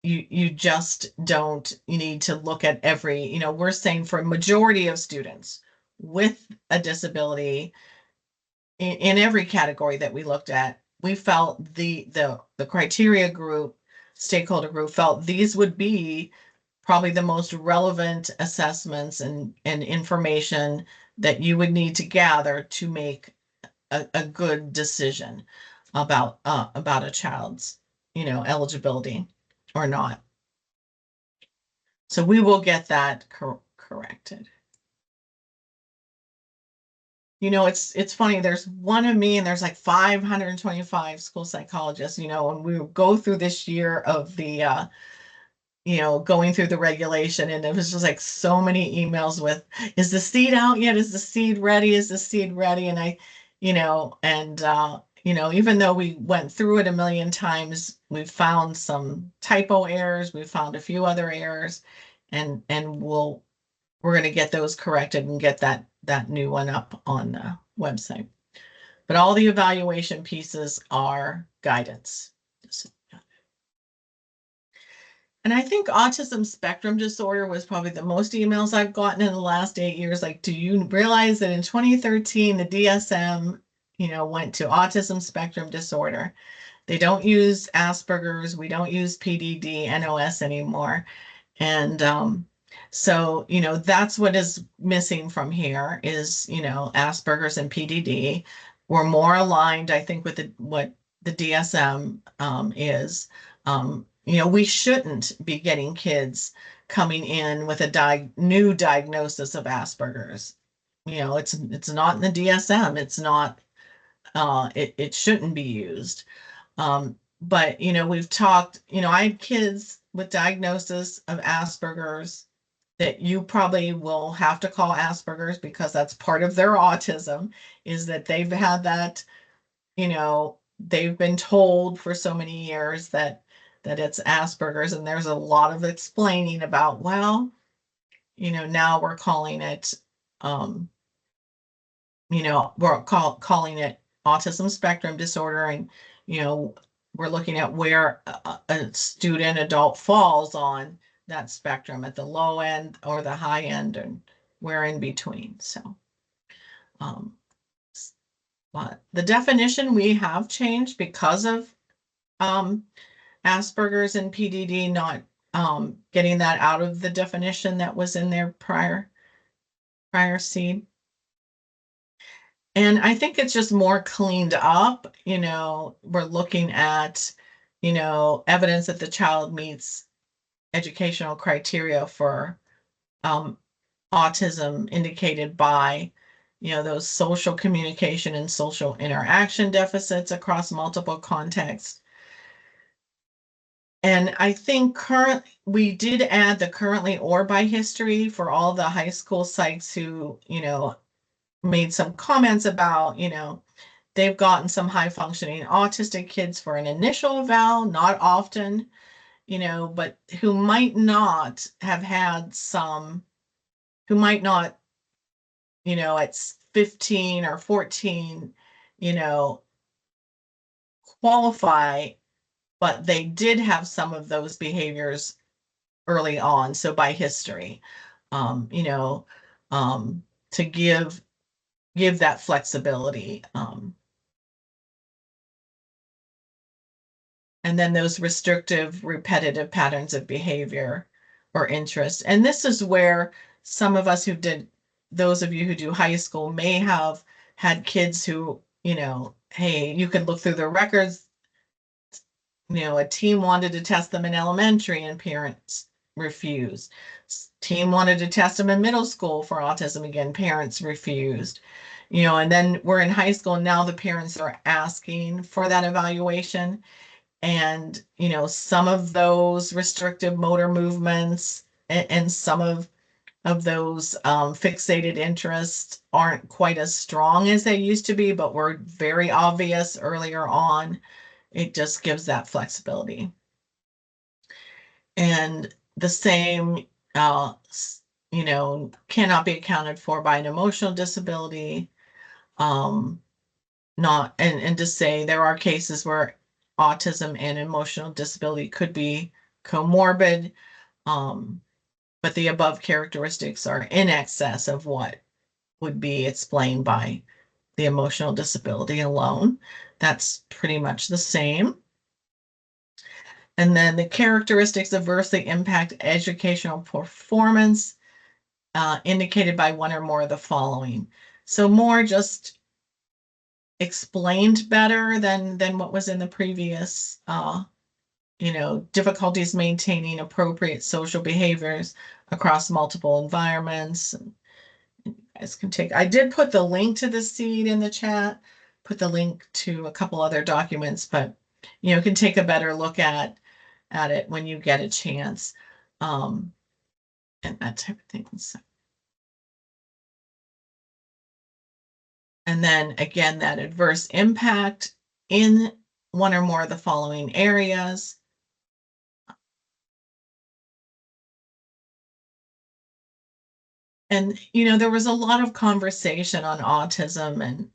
[SPEAKER 1] you just don't need to look at every, we're saying for a majority of students with a disability in every category that we looked at, we felt the criteria group, stakeholder group felt these would be probably the most relevant assessments and information that you would need to gather to make a good decision about a child's, eligibility or not. So we will get that corrected. It's funny. There's one of me, and there's like 525 school psychologists. And we go through this year of the, going through the regulation, and it was just like so many emails with, "Is the seed out yet? Is the seed ready? Is the seed ready?" And even though we went through it a million times, we found some typo errors. We found a few other errors, and we're going to get those corrected and get that new one up on the website. But all the evaluation pieces are guidance. And I think autism spectrum disorder was probably the most emails I've gotten in the last 8 years. Like, do you realize that in 2013, the DSM, went to autism spectrum disorder? They don't use Asperger's. We don't use PDD, NOS anymore. And so, that's what is missing from here is, Asperger's and PDD. We're more aligned, I think, with what the DSM is. We shouldn't be getting kids coming in with a new diagnosis of Asperger's. It's not in the DSM. It's not, it shouldn't be used. But, we've talked, I had kids with diagnosis of Asperger's that you probably will have to call Asperger's because that's part of their autism, is that they've had that, they've been told for so many years that it's Asperger's, and there's a lot of explaining about, well, now we're calling it, we're calling it autism spectrum disorder, and, we're looking at where a student adult falls on that spectrum, at the low end or the high end, and where in between. So, but the definition we have changed because of Asperger's and PDD, not getting that out of the definition that was in there prior prior seed. And I think it's just more cleaned up, we're looking at, evidence that the child meets educational criteria for autism indicated by, those social communication and social interaction deficits across multiple contexts. And I think we did add the currently or by history for all the high school sites who, made some comments about, they've gotten some high functioning autistic kids for an initial eval, not often, but who might not have had who might not, at 15 or 14, qualify, but they did have some of those behaviors early on. So by history, to give that flexibility. And then those restrictive, repetitive patterns of behavior or interest. And this is where some of us those of you who do high school may have had kids who, hey, you could look through their records. A team wanted to test them in elementary and parents refused. Team wanted to test them in middle school for autism. Again, parents refused. And then we're in high school and now the parents are asking for that evaluation. And, some of those restrictive motor movements and some of those fixated interests aren't quite as strong as they used to be, but were very obvious earlier on. It just gives that flexibility. And the same, cannot be accounted for by an emotional disability. Not, and to say there are cases where autism and emotional disability could be comorbid, but the above characteristics are in excess of what would be explained by the emotional disability alone. That's pretty much the same. And then the characteristics adversely impact educational performance, indicated by one or more of the following. So more just explained better than what was in the previous, difficulties maintaining appropriate social behaviors across multiple environments. You guys can I did put the link to the seed in the chat, put the link to a couple other documents, but can take a better look at it when you get a chance, and that type of thing. So. And then again, that adverse impact in one or more of the following areas. And, there was a lot of conversation on autism and,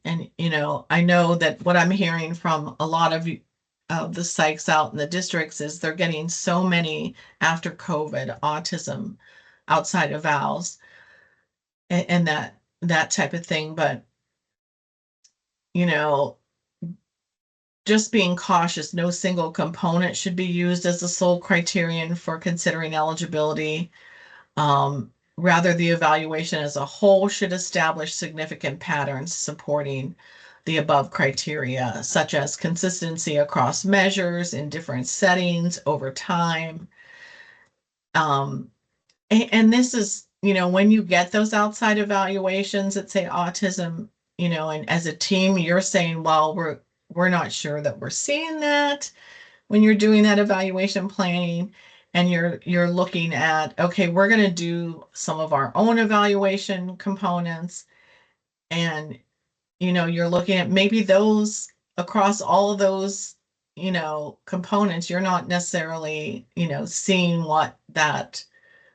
[SPEAKER 1] I know that what I'm hearing from a lot of the psychs out in the districts is they're getting so many after COVID autism outside of evals and that type of thing. But, just being cautious, no single component should be used as the sole criterion for considering eligibility. Rather, the evaluation as a whole should establish significant patterns supporting the above criteria, such as consistency across measures in different settings over time. And this is, when you get those outside evaluations that say autism, and as a team, you're saying, well, we're not sure that we're seeing that when you're doing that evaluation planning. And you're looking at, okay, we're going to do some of our own evaluation components. And, you're looking at maybe those across all of those, components, you're not necessarily, seeing what that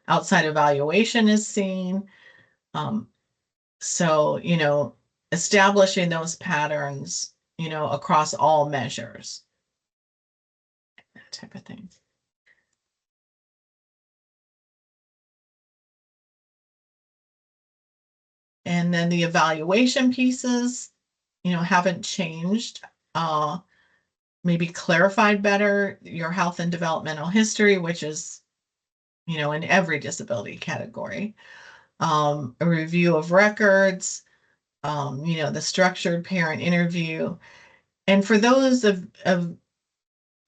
[SPEAKER 1] outside evaluation is seeing. So, establishing those patterns, across all measures, that type of thing. And then the evaluation pieces, haven't changed. Maybe clarified better your health and developmental history, which is, in every disability category. a review of records, the structured parent interview. And for those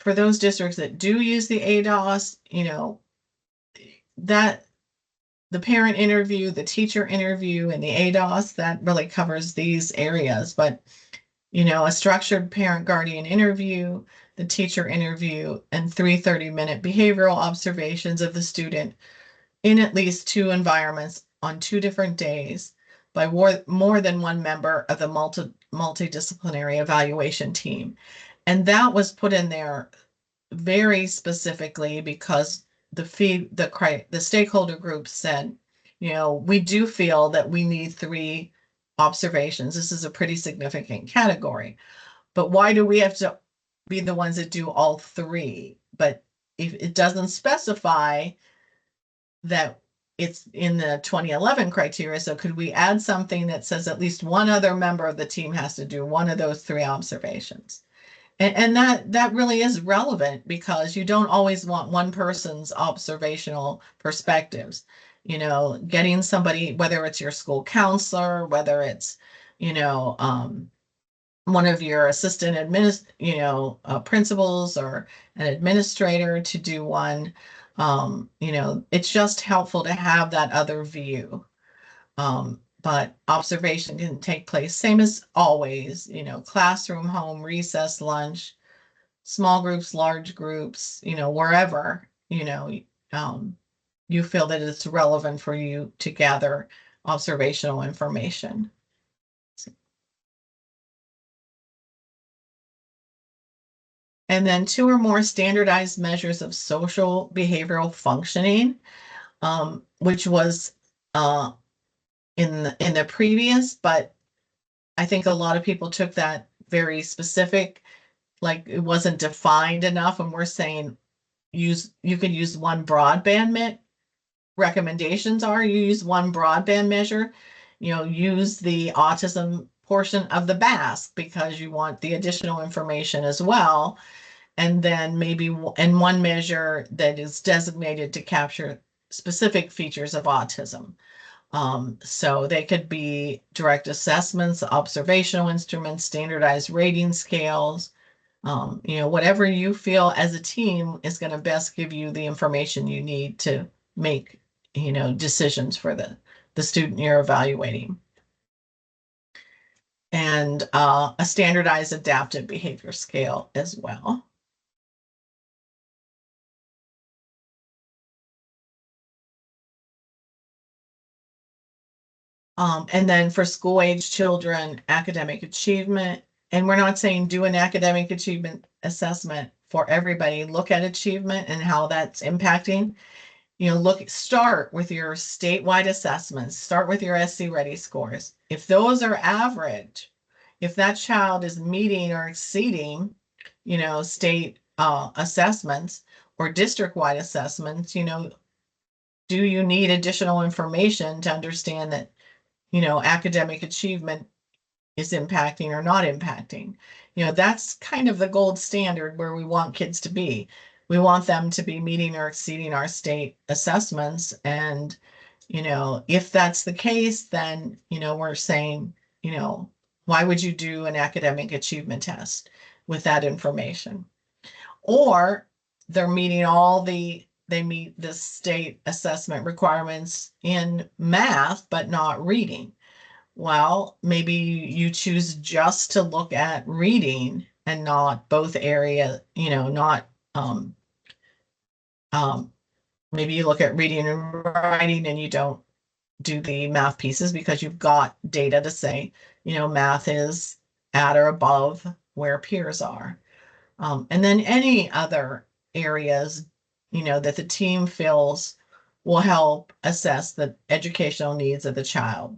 [SPEAKER 1] for those districts that do use the ADOS, that the parent interview, the teacher interview, and the ADOS, that really covers these areas. But, a structured parent guardian interview, the teacher interview, and 3 30-minute behavioral observations of the student in at least 2 environments on 2 different days by more than one member of the multidisciplinary evaluation team. And that was put in there very specifically because the stakeholder group said, we do feel that we need 3 observations. This is a pretty significant category. But why do we have to be the ones that do all 3? But if it doesn't specify that it's in the 2011 criteria, so could we add something that says at least one other member of the team has to do one of those 3 observations? And that really is relevant because you don't always want one person's observational perspectives. Getting somebody, whether it's your school counselor, whether it's, one of your assistant principals or an administrator to do one. It's just helpful to have that other view. But observation can take place, same as always, classroom, home, recess, lunch, small groups, large groups, wherever, you feel that it's relevant for you to gather observational information. And then 2 or more standardized measures of social behavioral functioning, which was in the previous, but I think a lot of people took that very specific, like it wasn't defined enough, and we're saying you could use one broadband recommendations are you use one broadband measure, use the autism portion of the BASC because you want the additional information as well. And then maybe in one measure that is designated to capture specific features of autism. So they could be direct assessments, observational instruments, standardized rating scales, whatever you feel as a team is going to best give you the information you need to make, decisions for the student you're evaluating. And a standardized adaptive behavior scale as well. And then for school age children, academic achievement, and we're not saying do an academic achievement assessment for everybody. Look at achievement and how that's impacting. Start with your statewide assessments, start with your SC Ready scores. If those are average, if that child is meeting or exceeding, state assessments or district-wide assessments, do you need additional information to understand that academic achievement is impacting or not impacting? That's kind of the gold standard where we want kids to be. We want them to be meeting or exceeding our state assessments. And, if that's the case, then, we're saying, why would you do an academic achievement test with that information? Or they're meeting they meet the state assessment requirements in math, but not reading. Well, maybe you choose just to look at reading and not both areas, not, maybe you look at reading and writing and you don't do the math pieces because you've got data to say, math is at or above where peers are. And then any other areas, that the team feels will help assess the educational needs of the child.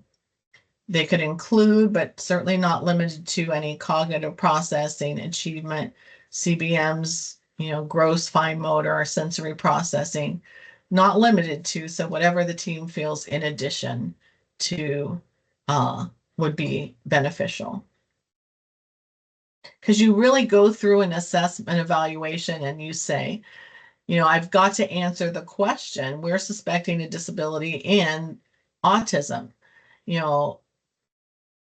[SPEAKER 1] They could include, but certainly not limited to, any cognitive processing, achievement, CBMs, gross fine motor or sensory processing, not limited to. So whatever the team feels in addition to would be beneficial. Because you really go through an assessment evaluation and you say, I've got to answer the question, we're suspecting a disability in autism. You know,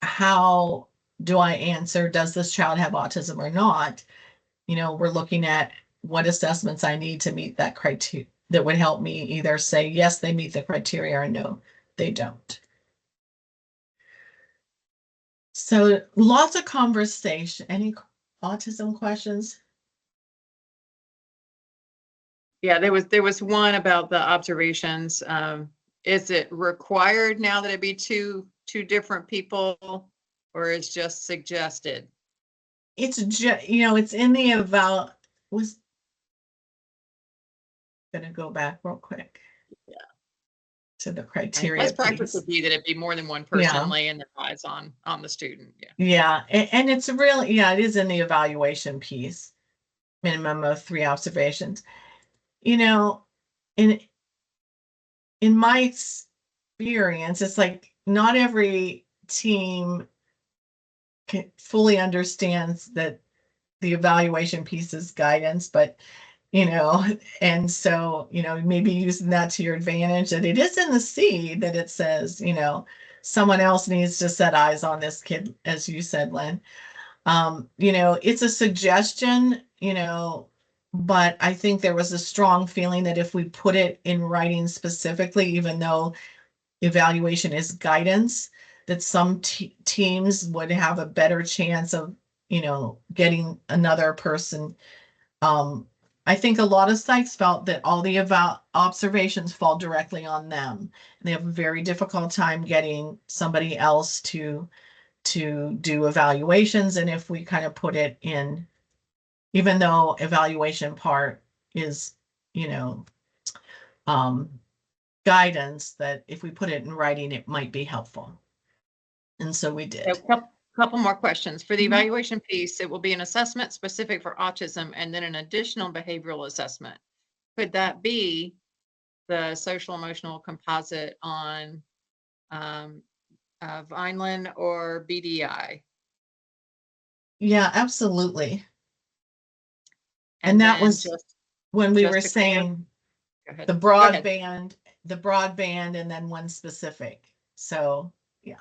[SPEAKER 1] how do I answer, does this child have autism or not? You know, we're looking at what assessments I need to meet that criteria that would help me either say, yes, they meet the criteria, or no, they don't. So lots of conversation. Any autism questions?
[SPEAKER 2] Yeah, there was one about the observations. Is it required now that it be two different people, or is just suggested?
[SPEAKER 1] It's just, you know, it's in the was gonna go back real quick.
[SPEAKER 2] Yeah.
[SPEAKER 1] To the
[SPEAKER 2] I mean,
[SPEAKER 1] criteria
[SPEAKER 2] best practice
[SPEAKER 1] piece.
[SPEAKER 2] would be that it be more than one
[SPEAKER 1] Yeah.
[SPEAKER 2] person laying their eyes on the student. Yeah.
[SPEAKER 1] Yeah, and it's really, yeah, it is in the evaluation piece. Minimum of 3 observations. You know, in my experience, it's like not every team fully understands that the evaluation piece is guidance, but you know, and so, you know, maybe using that to your advantage, that it is in the C that it says, you know, someone else needs to set eyes on this kid, as you said, Lynn. You know, it's a suggestion, you know, but I think there was a strong feeling that if we put it in writing specifically, even though evaluation is guidance, that some teams would have a better chance of, you know, getting another person. I think a lot of sites felt that all the observations fall directly on them. They have a very difficult time getting somebody else to do evaluations. And if we kind of put it in, even though evaluation part is, you know, guidance, that if we put it in writing, it might be helpful. And so we
[SPEAKER 2] So
[SPEAKER 1] did.
[SPEAKER 2] couple more questions. For the
[SPEAKER 1] Mhm.
[SPEAKER 2] evaluation piece, it will be an assessment specific for autism and then an additional behavioral assessment. Could that be the social emotional composite on Vineland or BDI?
[SPEAKER 1] Yeah, absolutely. And that
[SPEAKER 2] then
[SPEAKER 1] was
[SPEAKER 2] just
[SPEAKER 1] when we
[SPEAKER 2] just
[SPEAKER 1] were
[SPEAKER 2] to clear-
[SPEAKER 1] saying
[SPEAKER 2] go ahead.
[SPEAKER 1] the
[SPEAKER 2] Go ahead.
[SPEAKER 1] broadband, and then one specific. So, yeah.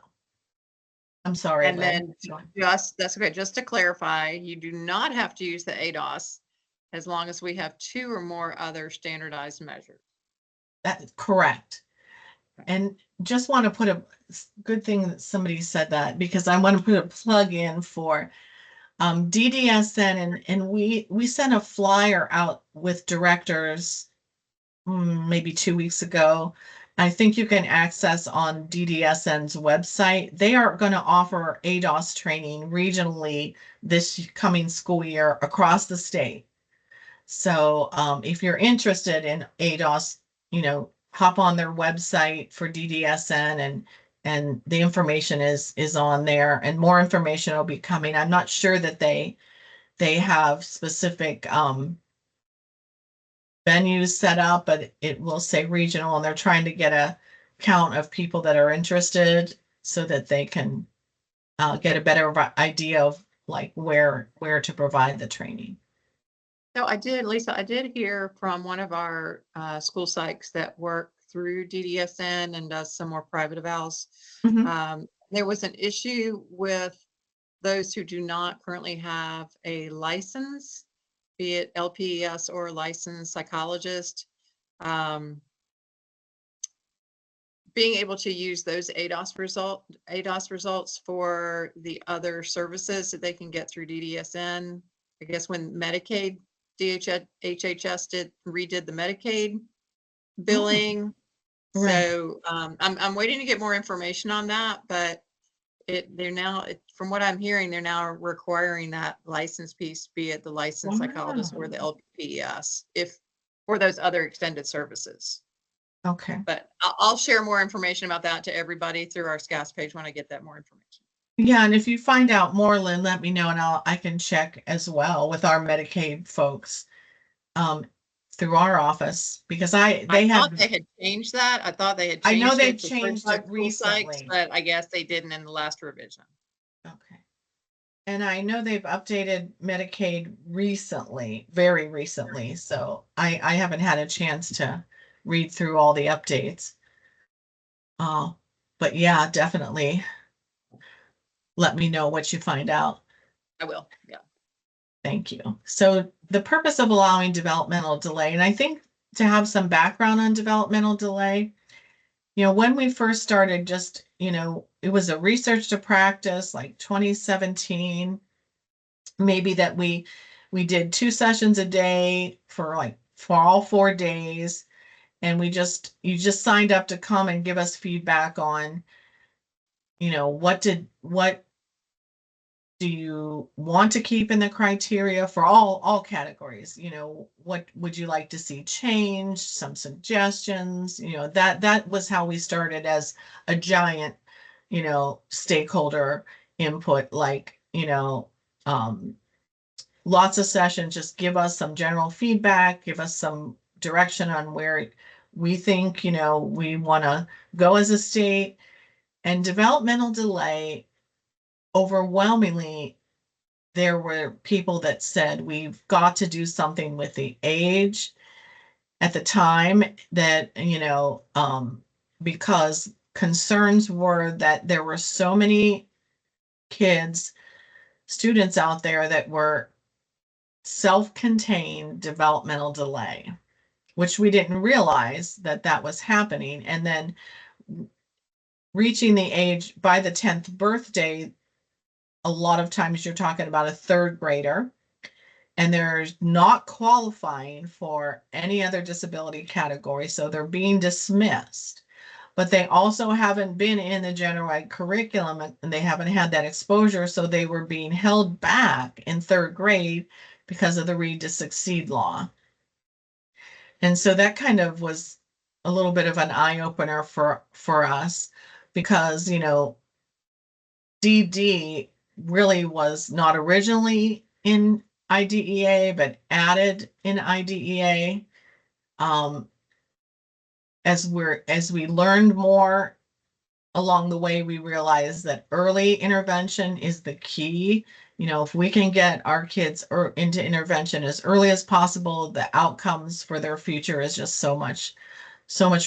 [SPEAKER 1] I'm sorry,
[SPEAKER 2] And
[SPEAKER 1] Lynn.
[SPEAKER 2] then that's okay. Just to clarify, you do not have to use the ADOS as long as we have 2 or more other standardized measures.
[SPEAKER 1] That's correct. And just want to put good thing that somebody said that, because I want to put a plug in for DDSN, and we sent a flyer out with directors maybe 2 weeks ago. I think you can access on DDSN's website. They are going to offer ADOS training regionally this coming school year across the state. So if you're interested in ADOS, you know, hop on their website for DDSN, and the information is on there, and more information will be coming. I'm not sure that they have specific venues set up, but it will say regional, and they're trying to get a count of people that are interested so that they can get a better idea of like where to provide the training.
[SPEAKER 2] So Lisa, I did hear from one of our school psychs that work through DDSN and does some more private evals.
[SPEAKER 1] Mhm.
[SPEAKER 2] There was an issue with those who do not currently have a license, be it LPES or a licensed psychologist, being able to use those ADOS results for the other services that they can get through DDSN. I guess when Medicaid, HHS redid the Medicaid billing.
[SPEAKER 1] Right.
[SPEAKER 2] So I'm waiting to get more information on that, but from what I'm hearing, they're now requiring that license piece, be it the licensed psychologist or the LPES, if for those other extended services.
[SPEAKER 1] Okay.
[SPEAKER 2] But I'll share more information about that to everybody through our SCAS page when I get that more information.
[SPEAKER 1] Yeah, and if you find out more, Lynn, let me know, and I can check as well with our Medicaid folks through our office, because
[SPEAKER 2] I thought they had changed that. I thought they had
[SPEAKER 1] I know
[SPEAKER 2] changed
[SPEAKER 1] they've
[SPEAKER 2] it to
[SPEAKER 1] changed
[SPEAKER 2] certified
[SPEAKER 1] it
[SPEAKER 2] school psychs,
[SPEAKER 1] recently.
[SPEAKER 2] but I guess they didn't in the last revision.
[SPEAKER 1] Okay. And I know they've updated Medicaid recently, very recently, so I haven't had a chance to read through all the updates. but yeah, definitely let me know what you find out.
[SPEAKER 2] I will, yeah.
[SPEAKER 1] Thank you. So the purpose of allowing developmental delay, and I think to have some background on developmental delay, when we first started, just, it was a research to practice, like 2017, maybe that we did 2 sessions a day for all 4 days. And you just signed up to come and give us feedback on, what do you want to keep in the criteria for all categories? What would you like to see change? Some suggestions, that was how we started as a giant, stakeholder input, like, lots of sessions, just give us some general feedback, give us some direction on where we think, we want to go as a state. And developmental delay, overwhelmingly, there were people that said we've got to do something with the age at the time, that, because concerns were that there were so many students out there that were self-contained developmental delay, which we didn't realize that was happening. And then reaching the age by the 10th birthday, a lot of times you're talking about a third grader, and they're not qualifying for any other disability category, so they're being dismissed. But they also haven't been in the general ed curriculum, and they haven't had that exposure, so they were being held back in third grade because of the Read to Succeed law. And so that kind of was a little bit of an eye-opener for us, because, DD really was not originally in IDEA, but added in IDEA. As we learned more along the way, we realized that early intervention is the key. If we can get our kids into intervention as early as possible, the outcomes for their future is just so much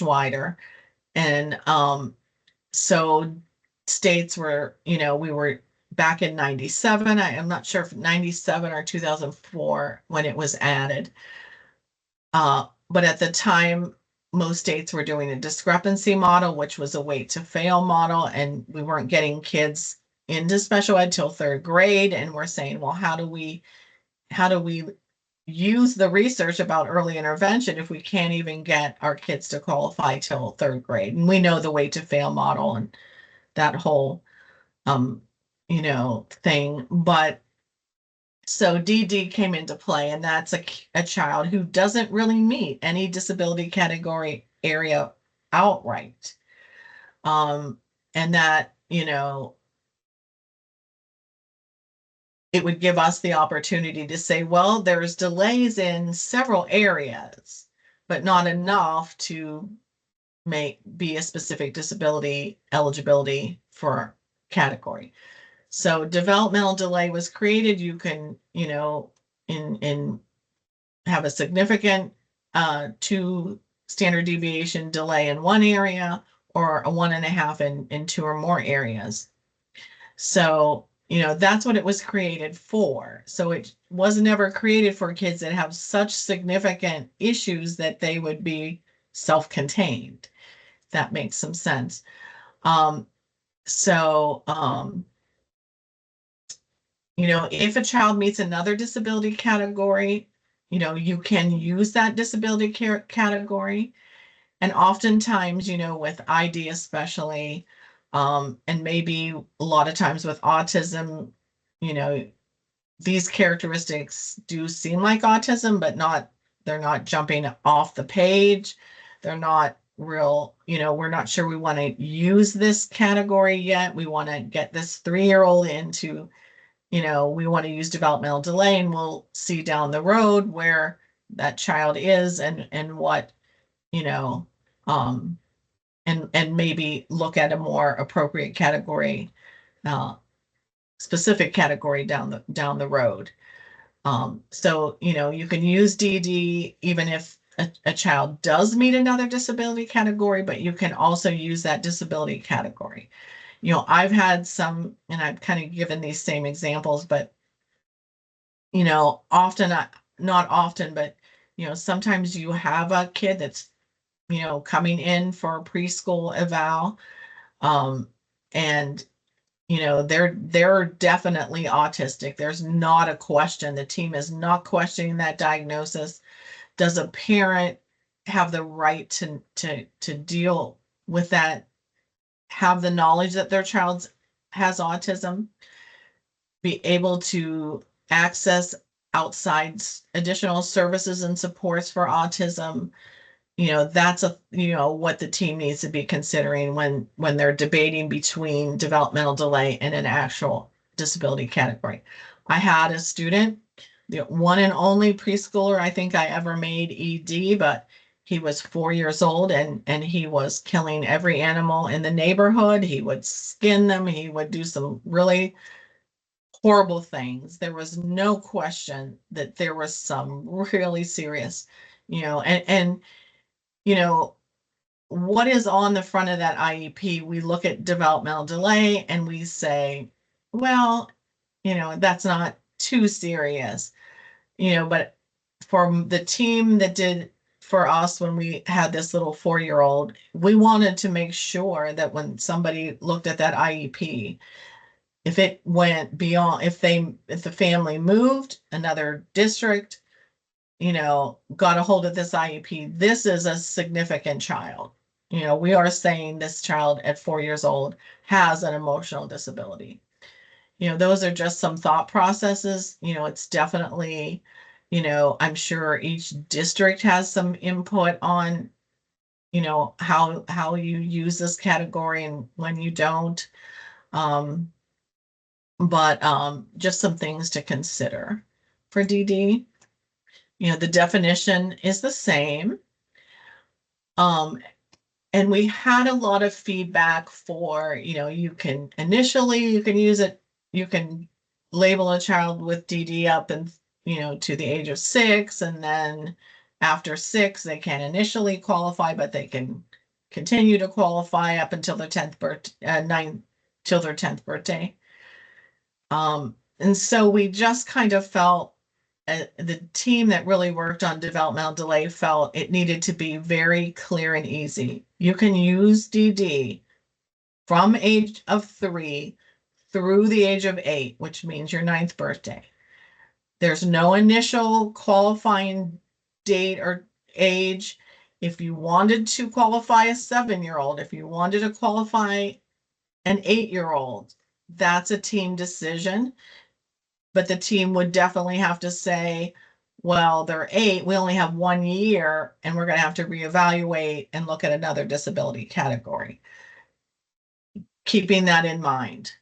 [SPEAKER 1] wider. And so states were, we were back in 97. I'm not sure if 97 or 2004 when it was added. But at the time, most states were doing a discrepancy model, which was a wait to fail model, and we weren't getting kids into special ed till third grade. And we're saying, well, how do we use the research about early intervention if we can't even get our kids to qualify till third grade? And we know the wait to fail model and that whole thing. But so DD came into play, and that's a child who doesn't really meet any disability category area outright. And that, it would give us the opportunity to say, well, there's delays in several areas, but not enough to be a specific disability eligibility for category. So developmental delay was created. You can, have a significant 2 standard deviation delay in one area, or a 1.5 in 2 or more areas. So, that's what it was created for. So it was never created for kids that have such significant issues that they would be self-contained. That makes some sense. If a child meets another disability category, you can use that disability category. And oftentimes, with ID especially, and maybe a lot of times with autism, these characteristics do seem like autism, but they're not jumping off the page. They're not real, we're not sure we want to use this category yet. We want to get this 3-year-old into, we want to use developmental delay, and we'll see down the road where that child is and what, and maybe look at a more appropriate category, specific category down the road. So, you can use DD even if a child does meet another disability category, but you can also use that disability category. You know, I've had some, and I've kind of given these same examples, but you know, often, not often, but you know, sometimes you have a kid that's, you know, coming in for a preschool eval, and you know, they're definitely autistic. There's not a question. The team is not questioning that diagnosis. Does a parent have the right to deal with that, have the knowledge that their child has autism, be able to access outside additional services and supports for autism? You know, that's you know, what the team needs to be considering when they're debating between developmental delay and an actual disability category. I had a student, the one and only preschooler I think I ever made ED, but he was 4 years old, and he was killing every animal in the neighborhood. He would skin them. He would do some really horrible things. There was no question that there was some really serious, you know, and you know, what is on the front of that IEP, we look at developmental delay and we say, well, you know, that's not too serious, you know, but for the team that did for us when we had this little 4-year-old, we wanted to make sure that when somebody looked at that IEP, if it went beyond, if the family moved another district, you know, got a hold of this IEP, this is a significant child. You know, we are saying this child at 4 years old has an emotional disability. You know, those are just some thought processes. You know, it's definitely, you know, I'm sure each district has some input on, you know, how you use this category and when you don't. Um, but just some things to consider for DD. You know, the definition is the same. And we had a lot of feedback for, you know, you can use it, you can label a child with DD up and, you know, to the age of 6, and then after 6, they can initially qualify, but they can continue to qualify up until their 10th birthday, 9 till their 10th birthday. And so we just kind of felt the team that really worked on developmental delay felt it needed to be very clear and easy. You can use DD from age of 3 through the age of 8, which means your 9th birthday. There's no initial qualifying date or age. If you wanted to qualify a 7-year-old, if you wanted to qualify an 8-year-old, that's a team decision. But the team would definitely have to say, well, they're 8, we only have 1 year, and we're going to have to reevaluate and look at another disability category. Keeping that in mind.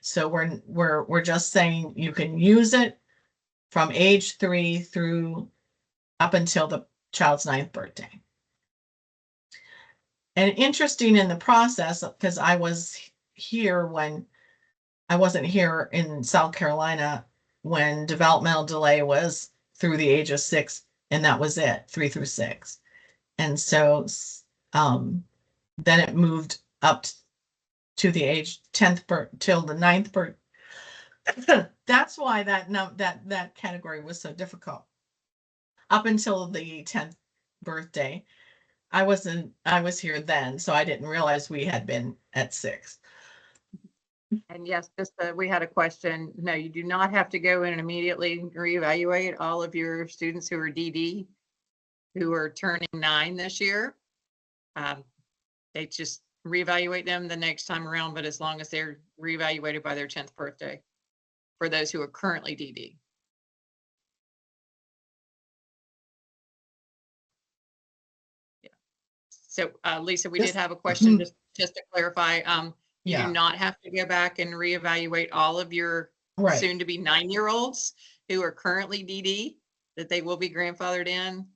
[SPEAKER 1] So we're just saying you can use it from age 3 through up until the child's 9th birthday. And interesting in the process, because I was here when I wasn't here in South Carolina when developmental delay was through the age of 6, and that was it, 3 through 6. And so then it moved up to the age 10th till the 9th birth. That's why that category was so difficult. Up until the 10th birthday, I was here then, so I didn't realize we had been at 6.
[SPEAKER 2] And yes, just we had a question. No, you do not have to go in and immediately reevaluate all of your students who are DD, who are turning 9 this year. They just reevaluate them the next time around, but as long as they're reevaluated by their 10th birthday for those who are currently DD. Yeah. So Lisa, we did have a question just to clarify. You do not have to go back and reevaluate all of your soon to be 9-year-olds who are currently DD, that they will be grandfathered in.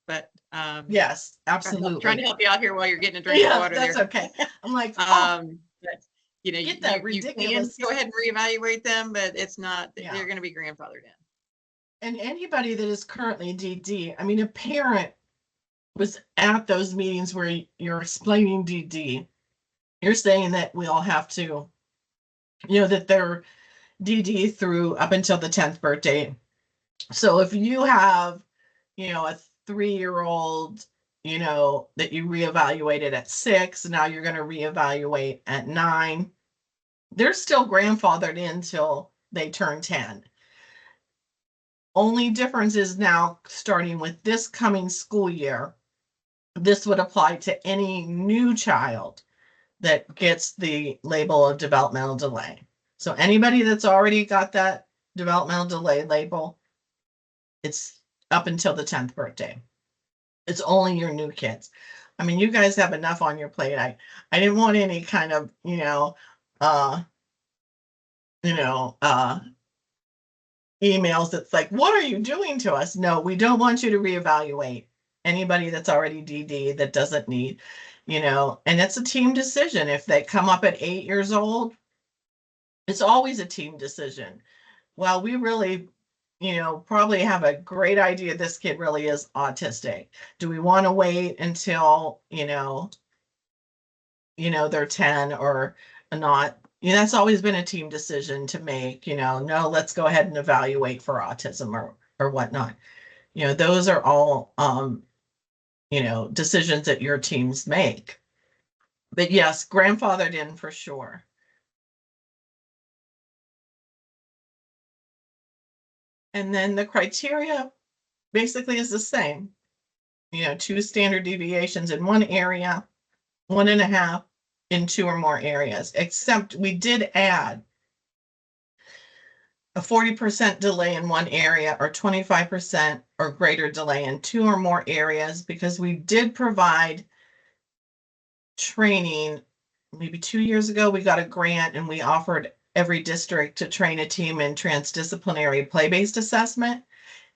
[SPEAKER 2] But
[SPEAKER 1] yes, absolutely.
[SPEAKER 2] I'm trying to help you out here while you're getting a drink of water.
[SPEAKER 1] That's
[SPEAKER 2] there.
[SPEAKER 1] Okay. I'm like,
[SPEAKER 2] but, you know,
[SPEAKER 1] get that
[SPEAKER 2] you can go ahead and reevaluate them, but it's not, they're going to be grandfathered in.
[SPEAKER 1] And anybody that is currently DD, I mean, a parent was at those meetings where you're explaining DD, you're saying that we all have to, that they're DD through up until the 10th birthday. So if you have, a 3-year-old, that you reevaluated at 6, now you're going to reevaluate at 9, they're still grandfathered in till they turn 10. Only difference is now, starting with this coming school year, this would apply to any new child that gets the label of developmental delay. So anybody that's already got that developmental delay label, it's up until the 10th birthday. It's only your new kids. I mean, you guys have enough on your plate. I didn't want any kind of, emails that's like, what are you doing to us? No, we don't want you to reevaluate anybody that's already DD that doesn't need, and it's a team decision. If they come up at 8 years old, it's always a team decision. Well, we really, probably have a great idea this kid really is autistic. Do we want to wait until, they're 10 or not? That's always been a team decision to make, no, let's go ahead and evaluate for autism or whatnot. Those are all, decisions that your teams make. But yes, grandfathered in for sure. And then the criteria basically is the same. 2 standard deviations in one area, 1.5 in 2 or more areas, except we did add a 40% delay in one area or 25% or greater delay in 2 or more areas, because we did provide training. Maybe 2 years ago, we got a grant and we offered every district to train a team in transdisciplinary play-based assessment.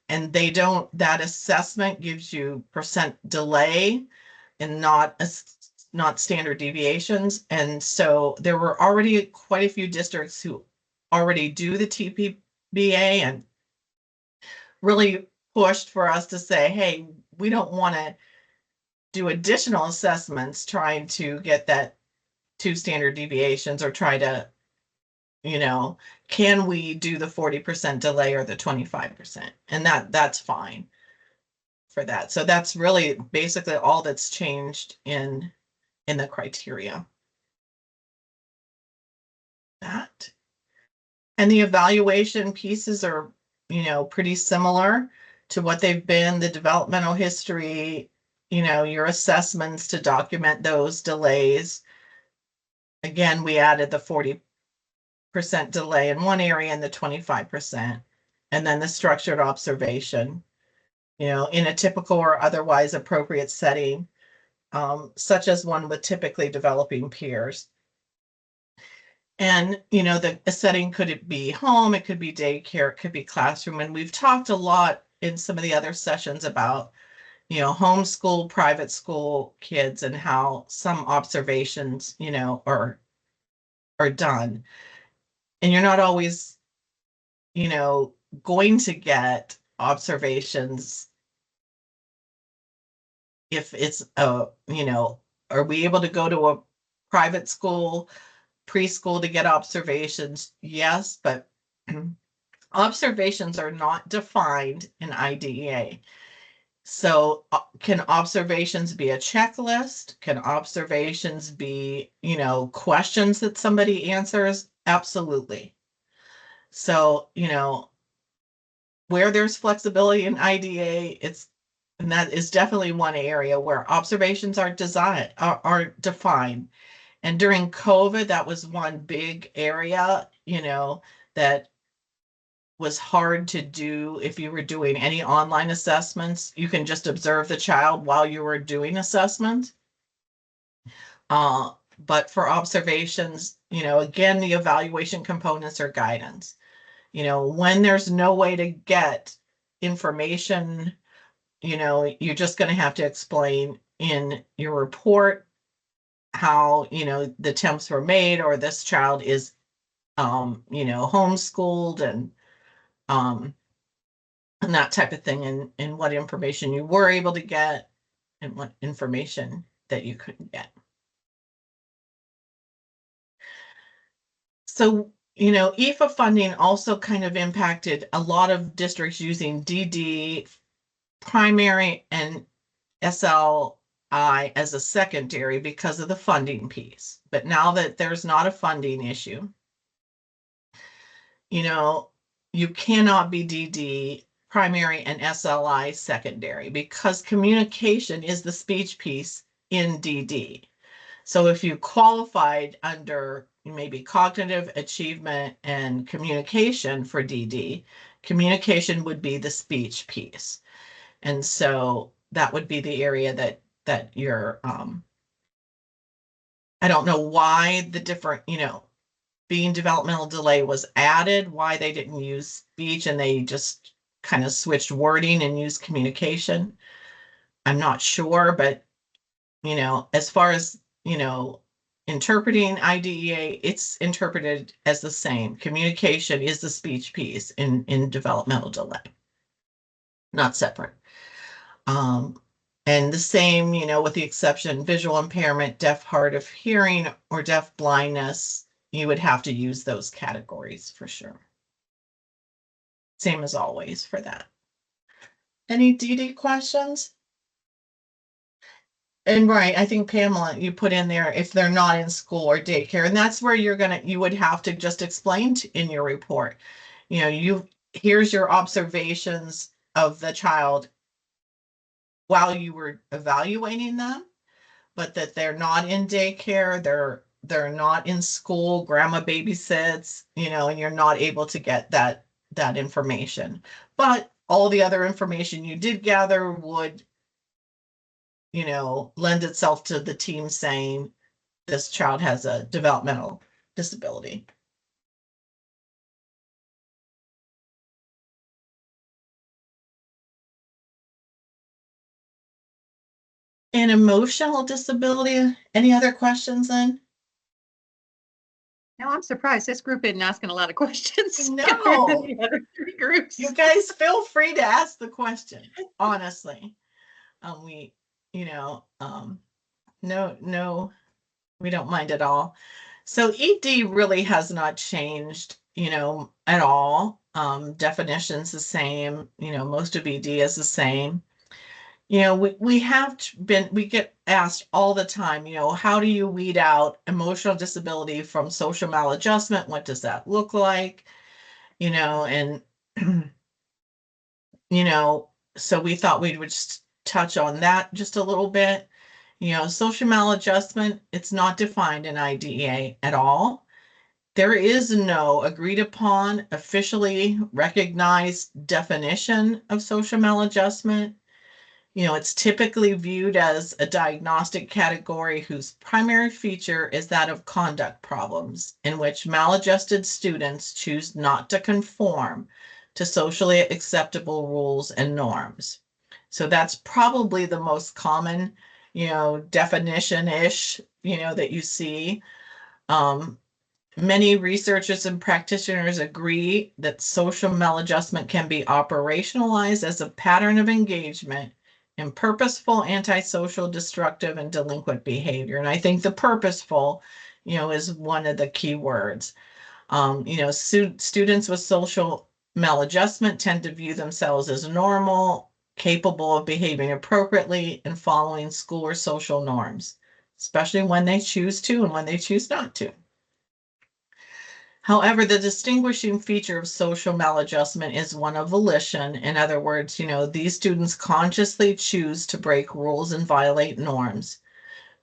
[SPEAKER 1] And that assessment gives you percent delay and not standard deviations. And so there were already quite a few districts who already do the TPBA and really pushed for us to say, hey, we don't want to do additional assessments trying to get that 2 standard deviations, or try to, can we do the 40% delay or the 25%? And that's fine for that. So that's really basically all that's changed in the criteria. That. And the evaluation pieces are, pretty similar to what they've been. The developmental history, your assessments to document those delays. Again, we added the 40% delay in one area and the 25%, and then the structured observation, in a typical or otherwise appropriate setting, such as one with typically developing peers. And, the setting, could it be home? It could be daycare, it could be classroom. And we've talked a lot in some of the other sessions about, homeschool, private school kids, and how some observations, are done. And you're not always, going to get observations if it's are we able to go to a private school, preschool to get observations? Yes, but observations are not defined in IDEA. So can observations be a checklist? Can observations be, questions that somebody answers? Absolutely. So, where there's flexibility in IDEA, and that is definitely one area where observations are defined. And during COVID, that was one big area, that was hard to do. If you were doing any online assessments, you can just observe the child while you were doing assessment. But for observations, again, the evaluation components are guidance. When there's no way to get information, you're just going to have to explain in your report how, the attempts were made, or this child is, homeschooled, and that type of thing, and what information you were able to get. and what information that you couldn't get. So, EFA funding also kind of impacted a lot of districts using DD primary and SLI as a secondary because of the funding piece. But now that there's not a funding issue, you cannot be DD primary and SLI secondary because communication is the speech piece in DD. So if you qualified under maybe cognitive achievement and communication for DD, communication would be the speech piece. And so that would be the area that you're, I don't know why the different, being developmental delay was added, why they didn't use speech and they just kind of switched wording and used communication. I'm not sure, but, as far as, interpreting IDEA, it's interpreted as the same. Communication is the speech piece in developmental delay, not separate. And the same, with the exception, visual impairment, deaf, hard of hearing, or deaf blindness, you would have to use those categories for sure. Same as always for that. Any DD questions? And right, I think Pamela, you put in there if they're not in school or daycare, and that's where you would have to just explain in your report. Here's your observations of the child while you were evaluating them, but that they're not in daycare, they're not in school, grandma babysits, and you're not able to get that information. But all the other information you did gather would, lend itself to the team saying this child has a developmental disability. And emotional disability, any other questions then?
[SPEAKER 2] No, I'm surprised. This group isn't asking a lot of questions.
[SPEAKER 1] No.
[SPEAKER 2] compared to the other three groups.
[SPEAKER 1] You guys feel free to ask the question, honestly. No, we don't mind at all. So ED really has not changed, at all. Definition's the same, most of ED is the same. We get asked all the time, how do you weed out emotional disability from social maladjustment? What does that look like? And, so we thought we would just touch on that just a little bit. Social maladjustment, it's not defined in IDEA at all. There is no agreed upon, officially recognized definition of social maladjustment. It's typically viewed as a diagnostic category whose primary feature is that of conduct problems, in which maladjusted students choose not to conform to socially acceptable rules and norms. So that's probably the most common, definition-ish, that you see. Many researchers and practitioners agree that social maladjustment can be operationalized as a pattern of engagement in purposeful, antisocial, destructive, and delinquent behavior. And I think the purposeful, is one of the key words. Students with social maladjustment tend to view themselves as normal, capable of behaving appropriately and following school or social norms, especially when they choose to and when they choose not to. However, the distinguishing feature of social maladjustment is one of volition. In other words, these students consciously choose to break rules and violate norms,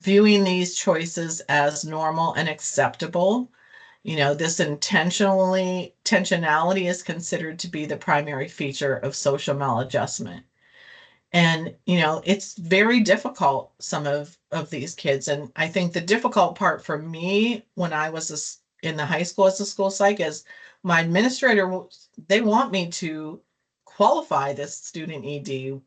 [SPEAKER 1] viewing these choices as normal and acceptable. This intentionality is considered to be the primary feature of social maladjustment. And, it's very difficult, some of these kids. And I think the difficult part for me when I was in the high school as a school psych is my administrator, they want me to qualify this student ED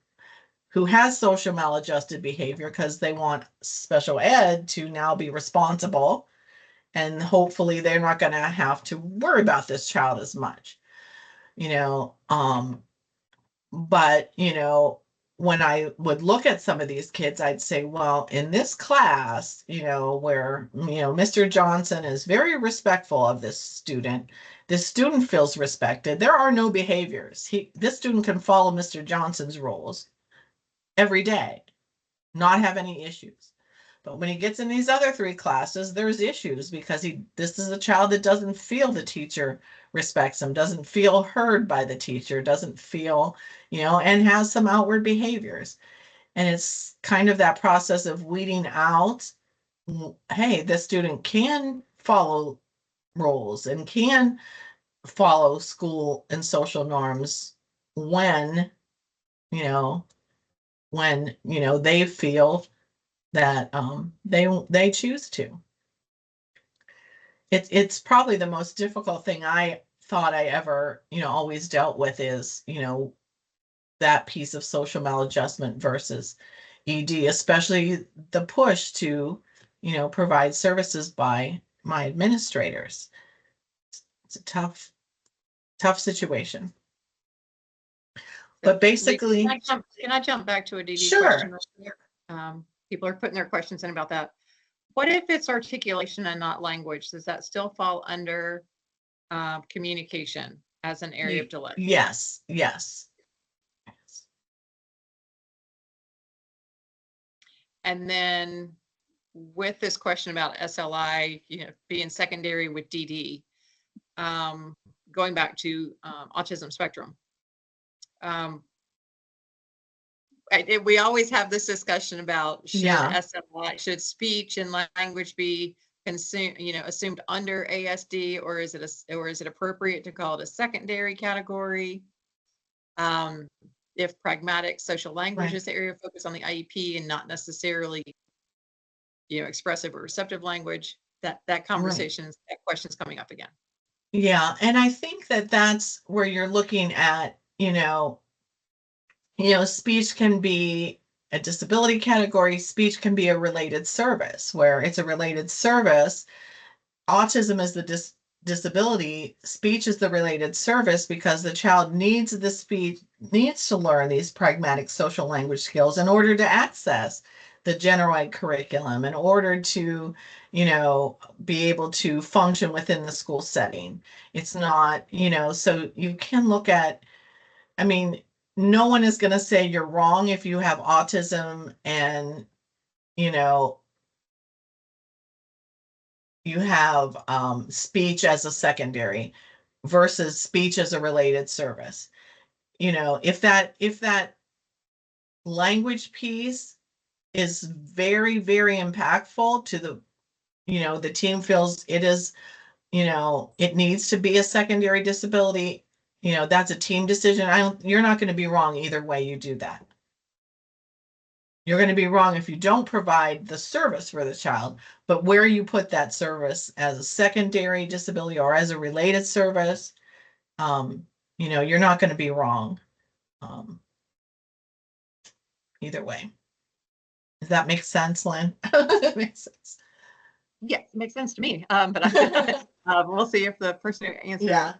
[SPEAKER 1] who has social maladjusted behavior because they want special ed to now be responsible. And hopefully they're not going to have to worry about this child as much, but, when I would look at some of these kids, I'd say, well, in this class, where, Mr. Johnson is very respectful of this student feels respected. There are no behaviors. This student can follow Mr. Johnson's rules every day, not have any issues. But when he gets in these other three classes, there's issues because this is a child that doesn't feel the teacher respects him, doesn't feel heard by the teacher, doesn't feel, and has some outward behaviors. And it's kind of that process of weeding out, hey, this student can follow rules and can follow school and social norms when, they feel that they choose to. It's probably the most difficult thing I thought I ever, always dealt with is, that piece of social maladjustment versus ED, especially the push to, provide services by my administrators. It's a tough situation. But basically,
[SPEAKER 2] Can I jump back to a DD
[SPEAKER 1] Sure.
[SPEAKER 2] question? real quick? People are putting their questions in about that. What if it's articulation and not language? Does that still fall under communication as an area of delay?
[SPEAKER 1] yes.
[SPEAKER 2] And then with this question about SLI, being secondary with DD, going back to autism spectrum. We always have this discussion about should speech and language be assumed under ASD, or is it appropriate to call it a secondary category? If pragmatic social language
[SPEAKER 1] Right.
[SPEAKER 2] is the area of focus on the IEP and not necessarily, expressive or receptive language, that conversation, that question's coming up again.
[SPEAKER 1] Yeah, and I think that's where you're looking at, speech can be a disability category, speech can be a related service, where it's a related service. Autism is the disability, speech is the related service because the child needs to learn these pragmatic social language skills in order to access the general ed curriculum, in order to, be able to function within the school setting. It's not, so you can look at, no one is going to say you're wrong if you have autism and, you have speech as a secondary versus speech as a related service. If that language piece is very, very impactful to the team feels it is, it needs to be a secondary disability, that's a team decision. You're not going to be wrong either way you do that. You're going to be wrong if you don't provide the service for the child, but where you put that service as a secondary disability or as a related service, you're not going to be wrong either way. Does that make sense, Lynn? It makes sense.
[SPEAKER 2] Yeah, it makes sense to me. But we'll see if the person who answered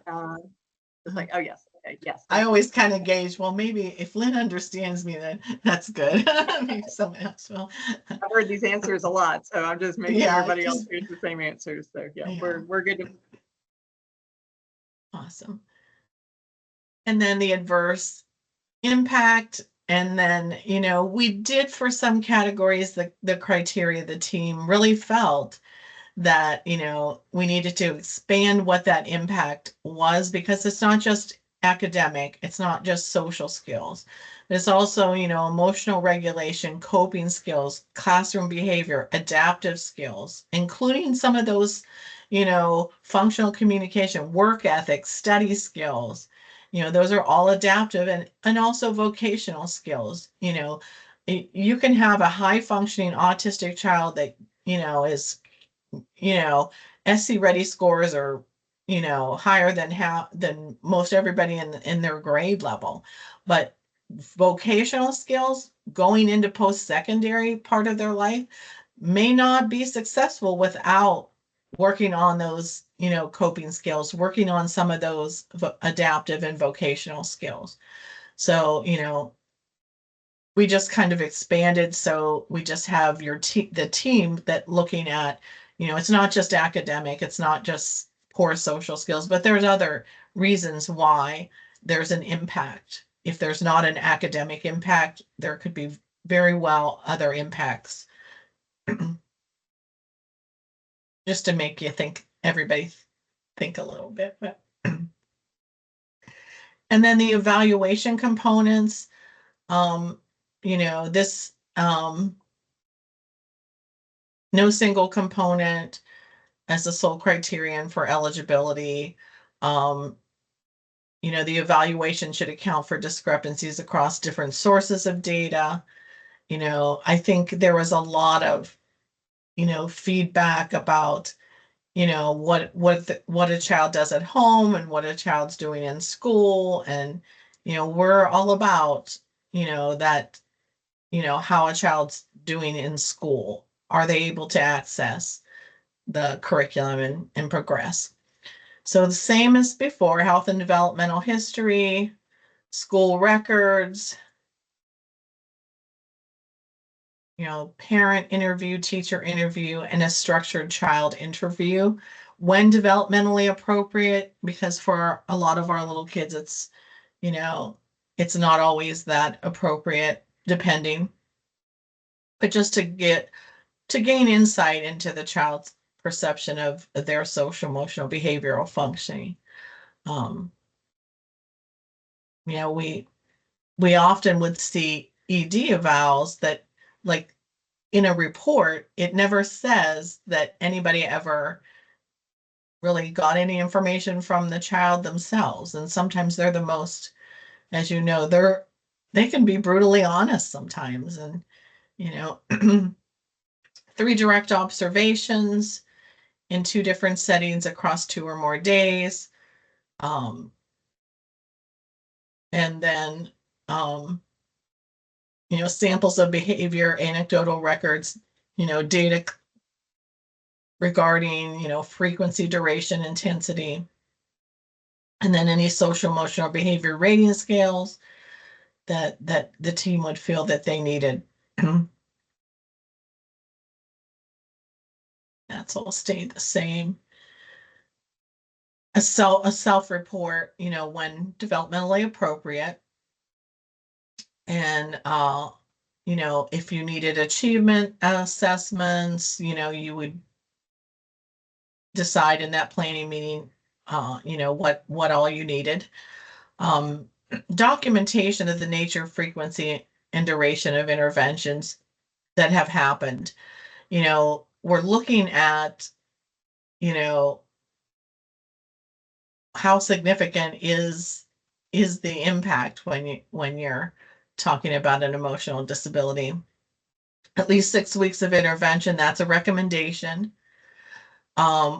[SPEAKER 2] is like, oh, yes. Okay, yes.
[SPEAKER 1] I always kind of gauge, well, maybe if Lynn understands me, then that's good. Maybe someone else will.
[SPEAKER 2] I've heard these answers a lot, so I'm just making
[SPEAKER 1] Yeah,
[SPEAKER 2] everybody else hears the same answers. So
[SPEAKER 1] Yeah.
[SPEAKER 2] we're good to.
[SPEAKER 1] Awesome. And then the adverse impact. And then, we did for some categories, the criteria, the team really felt that, we needed to expand what that impact was, because it's not just academic, it's not just social skills. There's also, emotional regulation, coping skills, classroom behavior, adaptive skills, including some of those, functional communication, work ethic, study skills. Those are all adaptive and also vocational skills. You can have a high functioning autistic child that, is, SC ready scores are, higher than most everybody in their grade level. But vocational skills going into post-secondary part of their life may not be successful without working on those, coping skills, working on some of those adaptive and vocational skills. So, we just kind of expanded. So we just have the team that looking at, it's not just academic, it's not just poor social skills, but there's other reasons why there's an impact. If there's not an academic impact, there could be very well other impacts. Just to make you think, everybody think a little bit. But and then the evaluation components, this no single component as the sole criterion for eligibility. The evaluation should account for discrepancies across different sources of data. I think there was a lot of, feedback about, what a child does at home and what a child's doing in school. And, we're all about, that, how a child's doing in school. Are they able to access the curriculum and progress? So the same as before, health and developmental history, school records, parent interview, teacher interview, and a structured child interview when developmentally appropriate, because for a lot of our little kids, it's not always that appropriate, depending. But just to gain insight into the child's perception of their social, emotional, behavioral functioning. We often would see ED evals that, like, in a report, it never says that anybody ever really got any information from the child themselves. And sometimes they're the most, as you know, they can be brutally honest sometimes. And, 3 direct observations in 2 different settings across 2 or more days. And then, samples of behavior, anecdotal records, data regarding, frequency, duration, intensity, and then any social, emotional, behavior rating scales that the team would feel that they needed. That's all stayed the same. A self-report, when developmentally appropriate. And, if you needed achievement assessments, you would decide in that planning meeting, what all you needed. Documentation of the nature, frequency, and duration of interventions that have happened. We're looking at, how significant is the impact when you're talking about an emotional disability. At least 6 weeks of intervention, that's a recommendation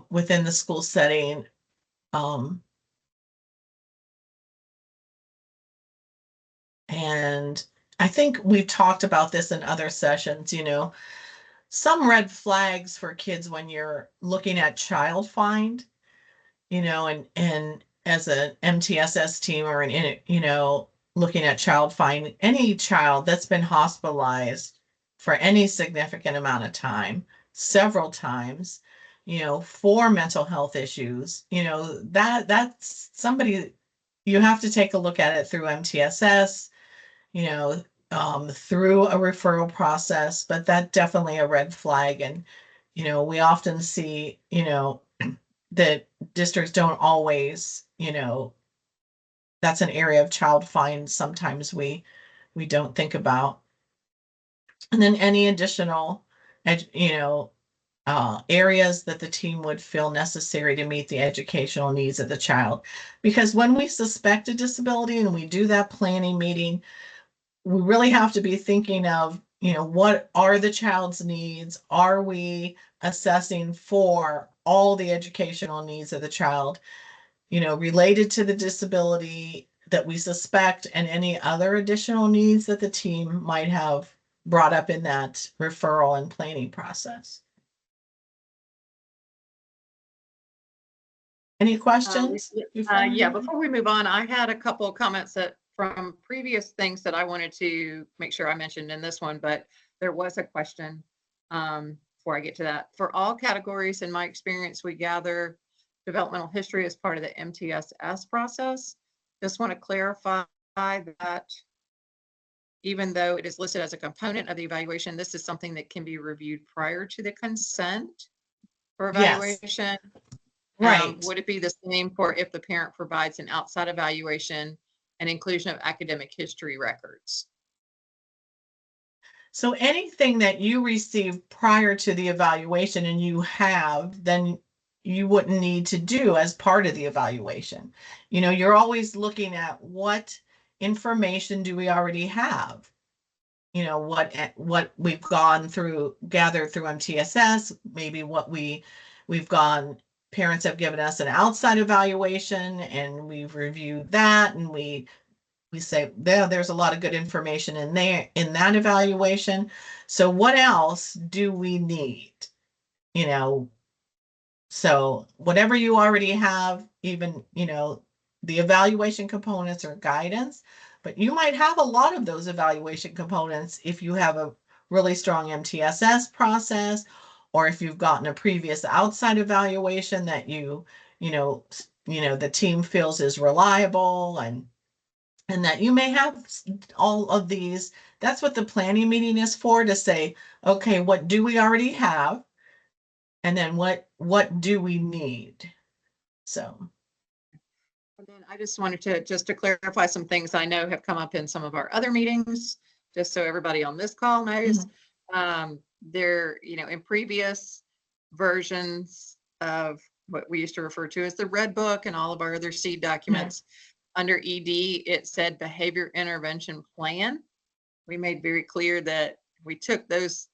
[SPEAKER 1] within the school setting. And I think we've talked about this in other sessions, some red flags for kids when you're looking at child find, and as an MTSS team or looking at child find, any child that's been hospitalized for any significant amount of time, several times, for mental health issues, that's somebody you have to take a look at it through MTSS, through a referral process, but that's definitely a red flag. And, we often see, that districts don't always, that's an area of child find sometimes we don't think about. And then any additional, areas that the team would feel necessary to meet the educational needs of the child. Because when we suspect a disability and we do that planning meeting, we really have to be thinking of, what are the child's needs? Are we assessing for all the educational needs of the child, related to the disability that we suspect, and any other additional needs that the team might have brought up in that referral and planning process. Any questions?
[SPEAKER 2] Yeah, before we move on, I had a couple of comments that from previous things that I wanted to make sure I mentioned in this one, but there was a question before I get to that. For all categories, in my experience, we gather developmental history as part of the MTSS process. Just want to clarify that even though it is listed as a component of the evaluation, this is something that can be reviewed prior to the consent for
[SPEAKER 1] Yes.
[SPEAKER 2] evaluation.
[SPEAKER 1] Right.
[SPEAKER 2] Would it be the same for if the parent provides an outside evaluation and inclusion of academic history records?
[SPEAKER 1] So anything that you receive prior to the evaluation and you have, then you wouldn't need to do as part of the evaluation. You know, you're always looking at what information do we already have? You know, what we've gone through, gathered through MTSS, maybe what we've gone, parents have given us an outside evaluation and we've reviewed that, and we say there's a lot of good information in there in that evaluation. So what else do we need? You know, so whatever you already have, even, you know, the evaluation components or guidance, but you might have a lot of those evaluation components if you have a really strong MTSS process, or if you've gotten a previous outside evaluation that the team feels is reliable, and that you may have all of these. That's what the planning meeting is for, to say, okay, what do we already have? And then what do we need? So,
[SPEAKER 2] And then I just wanted to clarify some things I know have come up in some of our other meetings, just so everybody on this call knows. There, in previous versions of what we used to refer to as the Red Book and all of our other seed documents, under ED, it said behavior intervention plan. We made very clear that we took those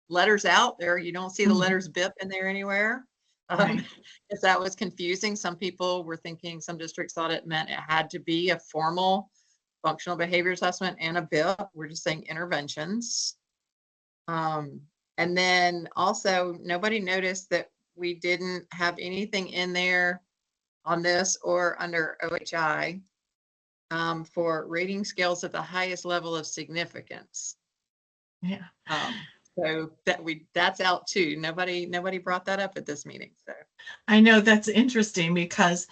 [SPEAKER 2] letters out there. You don't see the letters BIP in there anywhere.
[SPEAKER 1] Right.
[SPEAKER 2] If that was confusing, some people were thinking, some districts thought it meant it had to be a formal functional behavior assessment and a BIP. We're just saying interventions. And then also, nobody noticed that we didn't have anything in there on this or under OHI for rating scales at the highest level of significance.
[SPEAKER 1] Yeah.
[SPEAKER 2] So that's out too. Nobody brought that up at this meeting. So
[SPEAKER 1] I know that's interesting because,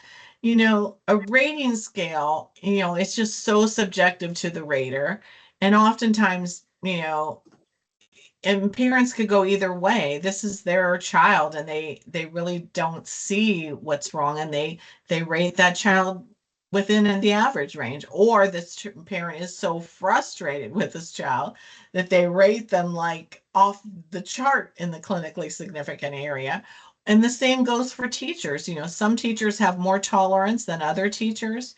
[SPEAKER 1] a rating scale, it's just so subjective to the rater. And oftentimes, and parents could go either way. This is their child and they really don't see what's wrong, and they rate that child within the average range, or this parent is so frustrated with this child that they rate them like off the chart in the clinically significant area. And the same goes for teachers. Some teachers have more tolerance than other teachers,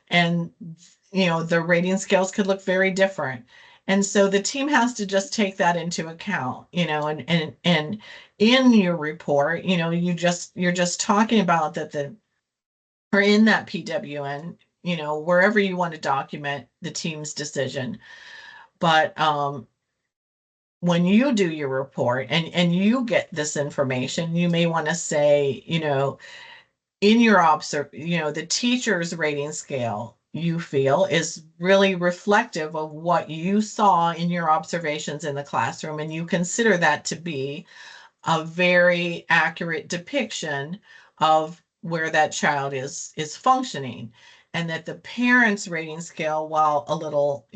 [SPEAKER 1] and the rating scales could look very different. And so the team has to just take that into account, and in your report, you're just talking about that or in that PWN, wherever you want to document the team's decision. But when you do your report and you get this information, you may want to say, in your the teacher's rating scale you feel is really reflective of what you saw in your observations in the classroom, and you consider that to be a very accurate depiction of where that child is functioning, and that the parents' rating scale, while a little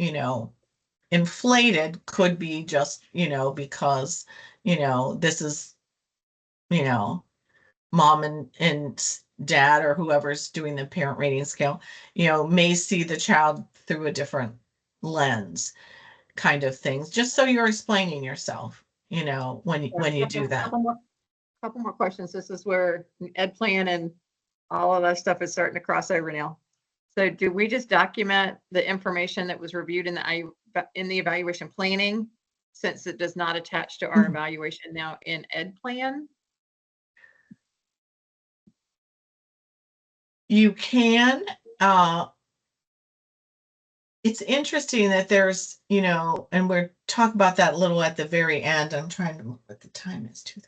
[SPEAKER 1] inflated, could be just because this is mom and dad or whoever's doing the parent rating scale, may see the child through a different lens, kind of things, just so you're explaining yourself, when you do that.
[SPEAKER 2] Couple more questions. This is where ed plan and all of that stuff is starting to cross over now. So do we just document the information that was reviewed in the evaluation planning, since it does not attach to our evaluation now in ed plan?
[SPEAKER 1] You can. It's interesting that there's, and we're talking about that a little at the very end. I'm trying to look at the time. It's 2:30.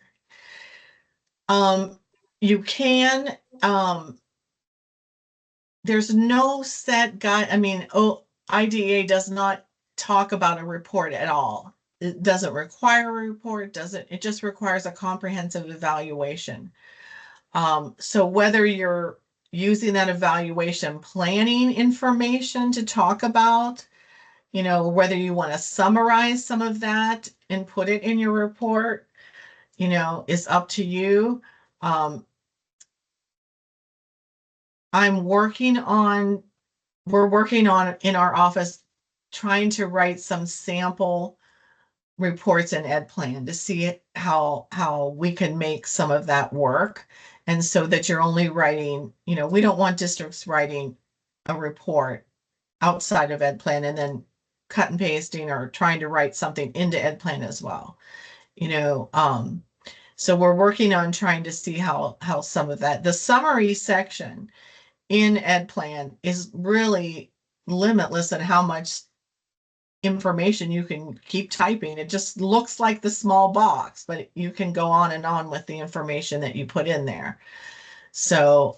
[SPEAKER 1] You can, there's no set guide. I mean, IDEA does not talk about a report at all. It doesn't require a report, it just requires a comprehensive evaluation. So whether you're using that evaluation planning information to talk about, whether you want to summarize some of that and put it in your report, is up to you. We're working on in our office, trying to write some sample reports in Ed Plan to see how we can make some of that work. And so that you're only writing, we don't want districts writing a report outside of Ed Plan and then cut and pasting or trying to write something into Ed Plan as well. So we're working on trying to see how some of that, the summary section in Ed Plan is really limitless in how much information you can keep typing. It just looks like the small box, but you can go on and on with the information that you put in there. So,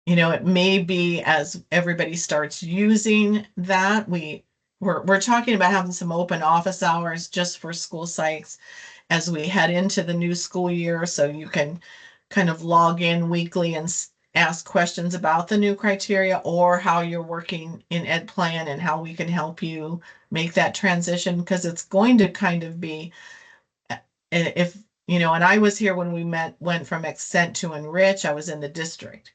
[SPEAKER 1] it may be as everybody starts using that, we're talking about having some open office hours just for school sites as we head into the new school year, so you can kind of log in weekly and ask questions about the new criteria or how you're working in Ed Plan and how we can help you make that transition, because it's going to kind of be, if, and I was here when we went from Accent to Enrich, I was in the district.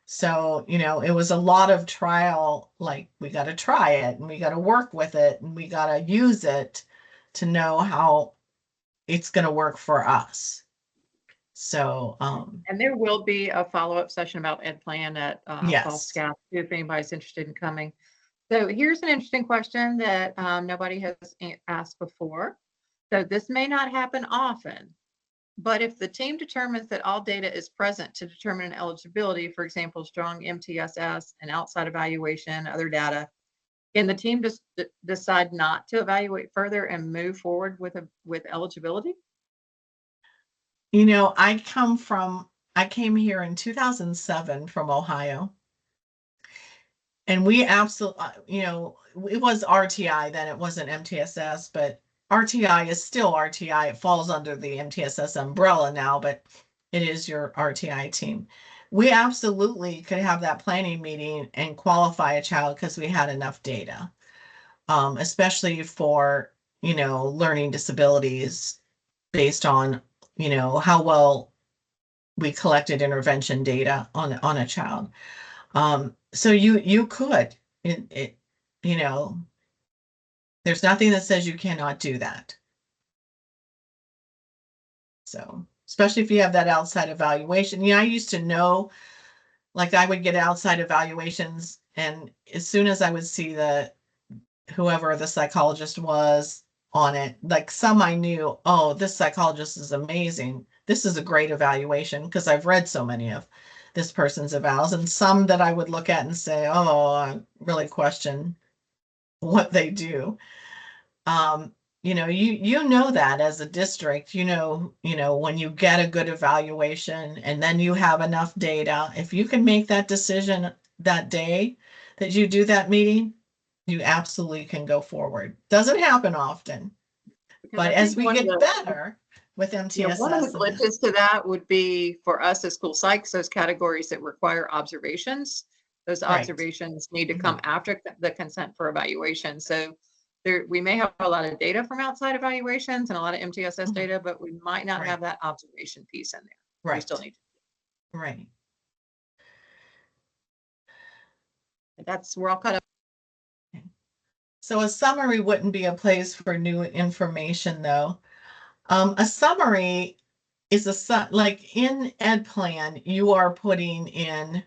[SPEAKER 1] So, it was a lot of trial, like we got to try it and we got to work with it and we got to use it to know how it's going to work for us. So,
[SPEAKER 2] And there will be a follow-up session about Ed Plan at Fall
[SPEAKER 1] yes.
[SPEAKER 2] Scout, if anybody's interested in coming. So here's an interesting question that nobody has asked before. So this may not happen often, but if the team determines that all data is present to determine an eligibility, for example, strong MTSS and outside evaluation, other data, can the team just decide not to evaluate further and move forward with eligibility?
[SPEAKER 1] I came here in 2007 from Ohio. And we absolutely, it was RTI then, it wasn't MTSS, but RTI is still RTI. It falls under the MTSS umbrella now, but it is your RTI team. We absolutely could have that planning meeting and qualify a child because we had enough data, especially for, learning disabilities based on, how well we collected intervention data on a child. So you could, there's nothing that says you cannot do that. So, especially if you have that outside evaluation, I used to know, like I would get outside evaluations, and as soon as I would see whoever the psychologist was on it, like some I knew, oh, this psychologist is amazing. This is a great evaluation because I've read so many of this person's evals, and some that I would look at and say, oh, I really question what they do. You know that as a district, when you get a good evaluation and then you have enough data, if you can make that decision that day that you do that meeting, you absolutely can go forward. Doesn't happen often, but as we get better with MTSS.
[SPEAKER 2] One of the glitches to that would be for us as school psychs, those categories that require observations. Those observations need to come after the consent for evaluation. So we may have a lot of data from outside evaluations and a lot of MTSS data, but we might not have that observation piece in there.
[SPEAKER 1] Right.
[SPEAKER 2] We still need to.
[SPEAKER 1] Right.
[SPEAKER 2] We're all caught up.
[SPEAKER 1] So a summary wouldn't be a place for new information though. A summary is like in Ed Plan, you are putting in,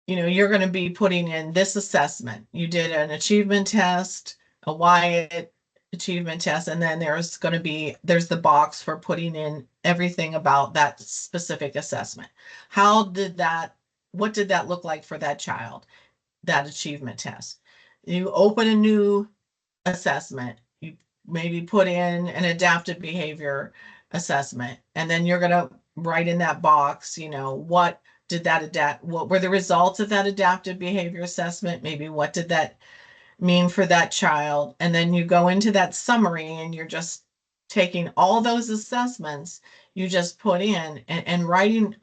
[SPEAKER 1] you're going to be putting in this assessment. You did an achievement test, a Wyatt achievement test, and then there's the box for putting in everything about that specific assessment. What did that look like for that child, that achievement test? You open a new assessment, you maybe put in an adaptive behavior assessment, and then you're going to write in that box, what did that adapt? What were the results of that adaptive behavior assessment? Maybe what did that mean for that child? And then you go into that summary and you're just taking all those assessments you just put in and writing,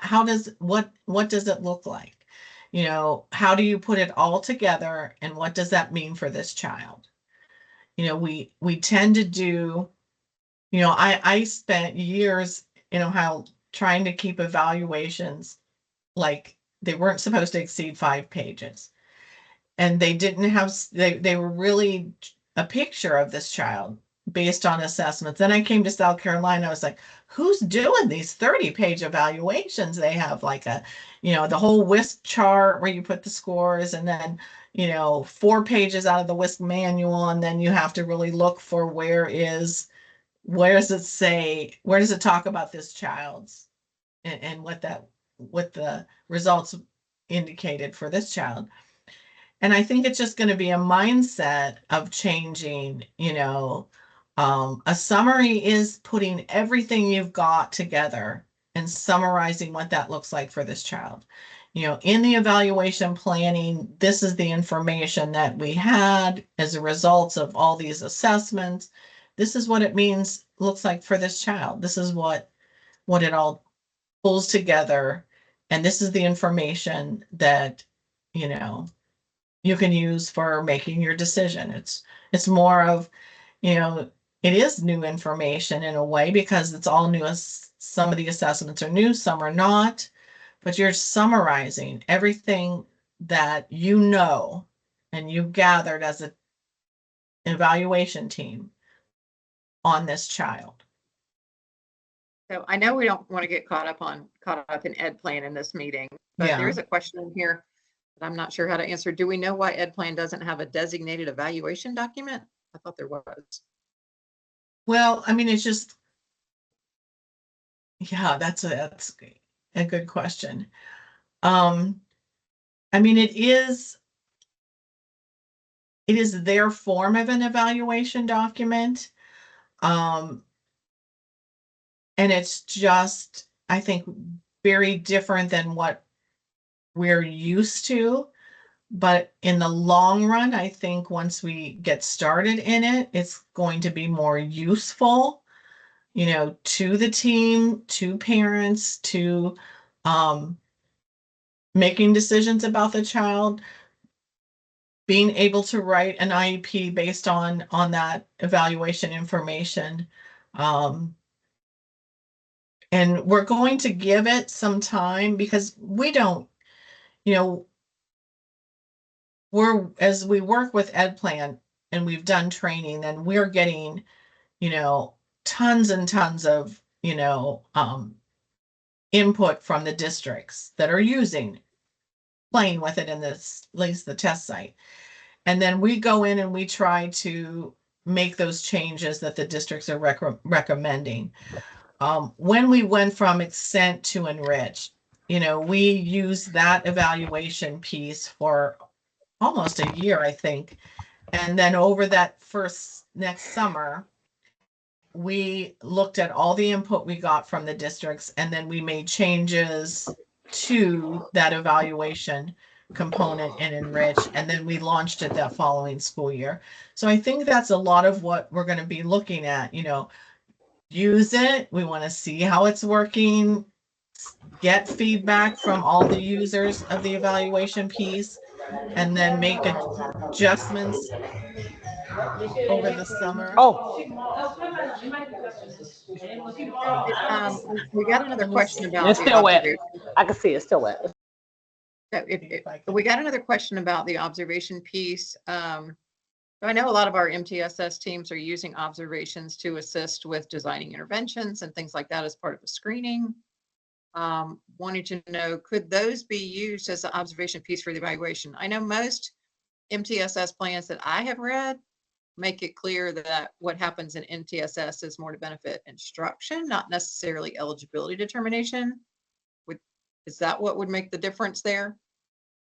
[SPEAKER 1] what does it look like? You know, how do you put it all together and what does that mean for this child? You know, we tend to do, you know, I spent years in Ohio trying to keep evaluations like they weren't supposed to exceed 5 pages. And they didn't have, they were really a picture of this child based on assessments. Then I came to South Carolina. I was like, who's doing these 30-page evaluations? They have like a, you know, the whole WISC chart where you put the scores and then, you know, 4 pages out of the WISC manual. And then you have to really look for where does it say, where does it talk about this child's and what the results indicated for this child. And I think it's just going to be a mindset of changing, you know, a summary is putting everything you've got together and summarizing what that looks like for this child. You know, in the evaluation planning, this is the information that we had as a result of all these assessments. This is what it means, looks like for this child. This is what it all pulls together. And this is the information that, you know, you can use for making your decision. It's more of, you know, it is new information in a way because it's all new. Some of the assessments are new, some are not, but you're summarizing everything that you know and you gathered as an evaluation team on this child.
[SPEAKER 2] So I know we don't want to get caught up in Ed Plan in this meeting, but
[SPEAKER 1] Yeah.
[SPEAKER 2] there is a question in here that I'm not sure how to answer. Do we know why Ed Plan doesn't have a designated evaluation document? I thought there was.
[SPEAKER 1] Well, I mean, it's just, yeah, that's a good question. I mean, it is their form of an evaluation document. And it's just, I think, very different than what we're used to. But in the long run, I think once we get started in it, it's going to be more useful, you know, to the team, to parents, to making decisions about the child, being able to write an IEP based on that evaluation information. And we're going to give it some time because we don't, you know, as we work with Ed Plan and we've done training, then we're getting, you know, tons and tons of, you know, input from the districts that are playing with it in this, at least the test site. And then we go in and we try to make those changes that the districts are recommending. When we went from Accent to Enrich, you know, we used that evaluation piece for almost a year, I think. And then over that next summer, we looked at all the input we got from the districts and then we made changes to that evaluation component in Enrich, and then we launched it that following school year. So I think that's a lot of what we're going to be looking at, you know, use it. We want to see how it's working, get feedback from all the users of the evaluation piece, and then make adjustments over the summer.
[SPEAKER 4] Oh,
[SPEAKER 2] We got another question about
[SPEAKER 6] It's
[SPEAKER 2] the
[SPEAKER 6] still wet.
[SPEAKER 2] observation.
[SPEAKER 6] I can see it's still wet.
[SPEAKER 2] So we got another question about the observation piece. I know a lot of our MTSS teams are using observations to assist with designing interventions and things like that as part of the screening. Wanted to know, could those be used as an observation piece for the evaluation? I know most MTSS plans that I have read make it clear that what happens in MTSS is more to benefit instruction, not necessarily eligibility determination. Is that what would make the difference there?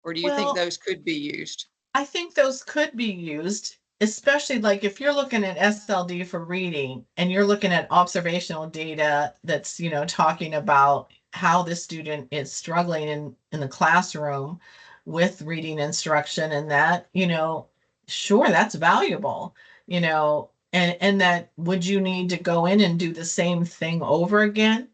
[SPEAKER 2] Or do you think those could be used?
[SPEAKER 1] I think those could be used, especially like if you're looking at SLD for reading and you're looking at observational data that's, you know, talking about, how the student is struggling in the classroom with reading instruction, and that, sure, that's valuable, and that, would you need to go in and do the same thing over again?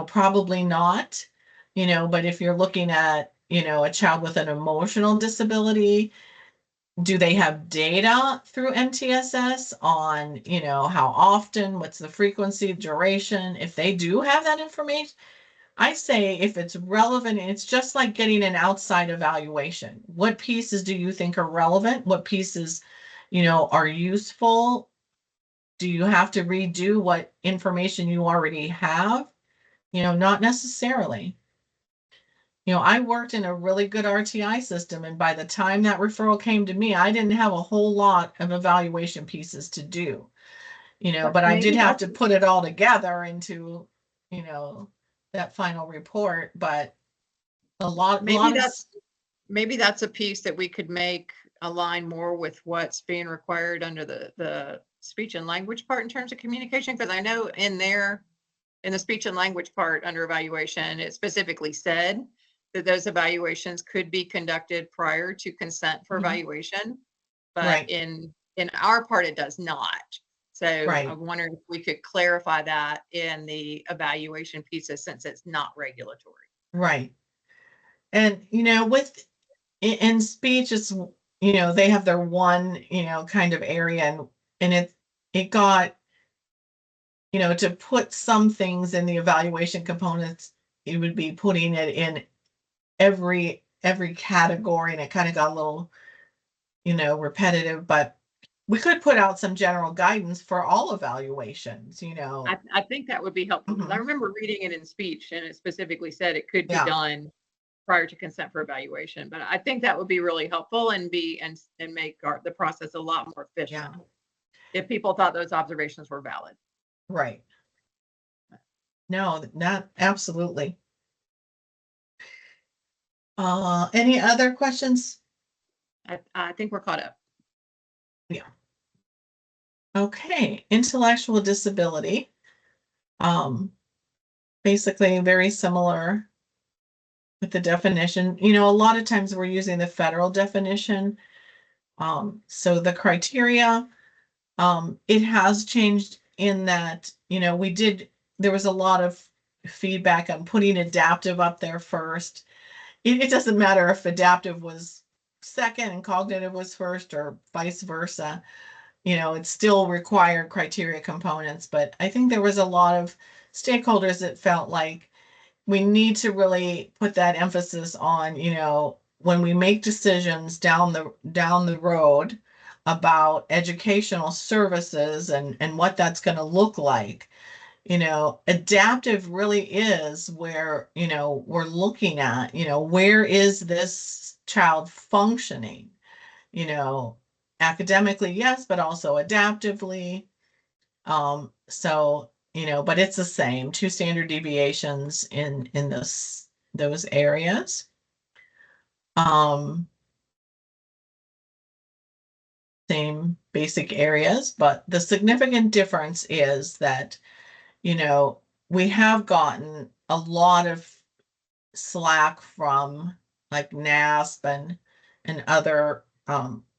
[SPEAKER 1] Probably not, but if you're looking at, a child with an emotional disability, do they have data through MTSS on, how often, what's the frequency, duration? If they do have that information, I say if it's relevant, it's just like getting an outside evaluation. What pieces do you think are relevant? What pieces, are useful? Do you have to redo what information you already have? Not necessarily. I worked in a really good RTI system, and by the time that referral came to me, I didn't have a whole lot of evaluation pieces to do, but I did
[SPEAKER 2] Maybe
[SPEAKER 1] have
[SPEAKER 2] that's-
[SPEAKER 1] to put it all together into, that final report, but a lot
[SPEAKER 2] Maybe
[SPEAKER 1] of,
[SPEAKER 2] maybe that's a piece that we could make align more with what's being required under the speech and language part in terms of communication. Because I know in the speech and language part under evaluation, it specifically said that those evaluations could be conducted prior to consent for
[SPEAKER 1] Mhm.
[SPEAKER 2] evaluation. But
[SPEAKER 1] Right.
[SPEAKER 2] in our part, it does not. So
[SPEAKER 1] Right.
[SPEAKER 2] I'm wondering if we could clarify that in the evaluation pieces since it's not regulatory.
[SPEAKER 1] Right. And, with, in speech, it's, they have their one, kind of area, and it got, to put some things in the evaluation components, it would be putting it in every category, and it kind of got a little, repetitive, but we could put out some general guidance for all evaluations,
[SPEAKER 2] I think that would be helpful because I
[SPEAKER 1] Mhm.
[SPEAKER 2] remember reading it in speech and it specifically said it could be
[SPEAKER 1] Yeah.
[SPEAKER 2] done prior to consent for evaluation. But I think that would be really helpful and make the process a lot more efficient
[SPEAKER 1] Yeah.
[SPEAKER 2] if people thought those observations were valid.
[SPEAKER 1] Right. No, not absolutely. Any other questions?
[SPEAKER 2] I think we're caught up.
[SPEAKER 1] Okay, intellectual disability. Basically very similar with the definition. A lot of times we're using the federal definition. So the criteria, it has changed in that, there was a lot of feedback on putting adaptive up there first. It doesn't matter if adaptive was second and cognitive was first or vice versa. It still required criteria components, but I think there was a lot of stakeholders that felt like we need to really put that emphasis on, when we make decisions down the road about educational services and what that's going to look like. Adaptive really is where, we're looking at, where is this child functioning, you know, academically, yes, but also adaptively. So, but it's the same, 2 standard deviations in those areas. Um, Same basic areas, but the significant difference is that, we have gotten a lot of slack from like NASP and other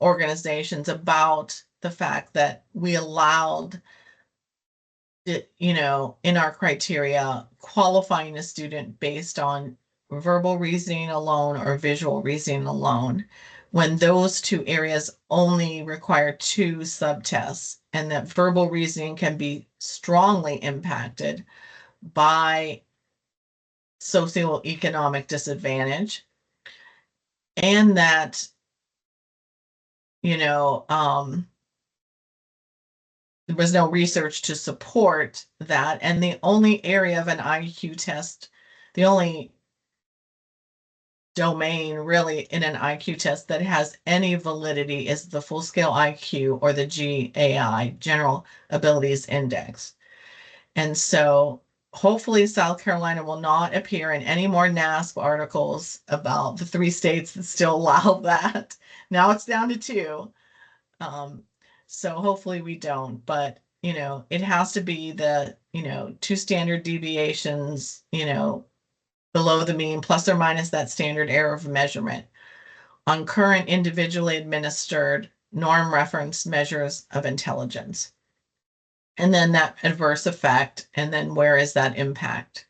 [SPEAKER 1] organizations about the fact that we allowed it, in our criteria, qualifying a student based on verbal reasoning alone or visual reasoning alone, when those two areas only require 2 subtests, and that verbal reasoning can be strongly impacted by socioeconomic disadvantage, and that, you know, there was no research to support that. And the only area of an IQ test, the only domain really in an IQ test that has any validity is the full scale IQ or the GAI, General Abilities Index. And so hopefully South Carolina will not appear in any more NASP articles about the 3 states that still allow that. Now it's down to 2. So hopefully we don't, but it has to be the, 2 standard deviations, below the mean, plus or minus that standard error of measurement on current individually administered norm reference measures of intelligence. And then that adverse effect, and then where is that impact?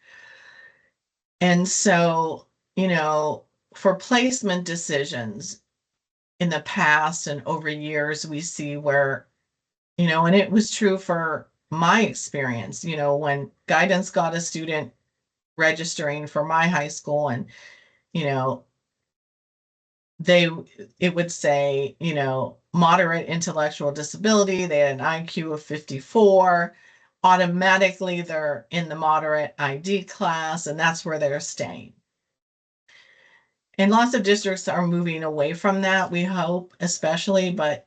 [SPEAKER 1] And so, for placement decisions in the past and over years, we see where, and it was true for my experience, when guidance got a student registering for my high school, and, it would say, moderate intellectual disability, they had an IQ of 54, automatically they're in the moderate ID class, and that's where they're staying. And lots of districts are moving away from that, we hope, especially, but,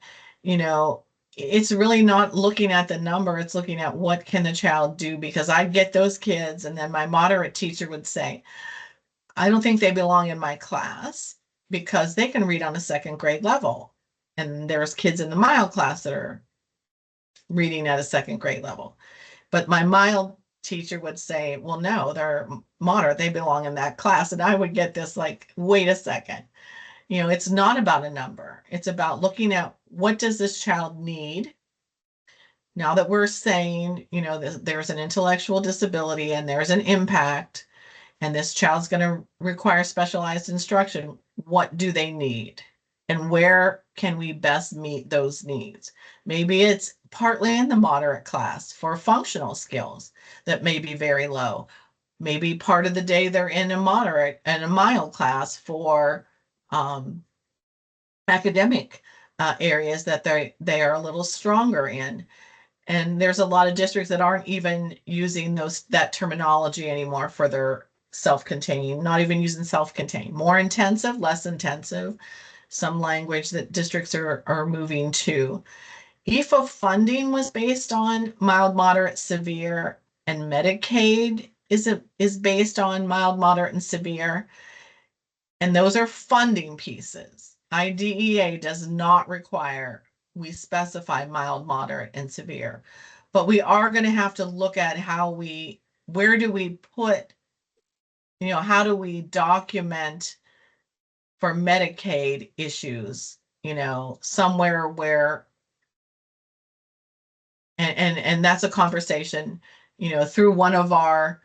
[SPEAKER 1] it's really not looking at the number, it's looking at what can the child do, because I get those kids, and then my moderate teacher would say, I don't think they belong in my class because they can read on a second grade level. And there's kids in the mild class that are reading at a second grade level. But my mild teacher would say, well, no, they're moderate, they belong in that class. And I would get this like, wait a second. It's not about a number. It's about looking at what does this child need? Now that we're saying, there's an intellectual disability and there's an impact, and this child's going to require specialized instruction, what do they need? And where can we best meet those needs? Maybe it's partly in the moderate class for functional skills that may be very low. Maybe part of the day they're in a moderate and a mild class for academic areas that they are a little stronger in. And there's a lot of districts that aren't even using that terminology anymore for their self-contained, not even using self-contained, more intensive, less intensive, some language that districts are moving to. EFA funding was based on mild, moderate, severe, and Medicaid is based on mild, moderate, and severe. And those are funding pieces. IDEA does not require we specify mild, moderate, and severe. But we are going to have to look at where do we put, how do we document for Medicaid issues, somewhere where, and that's a conversation, through one of our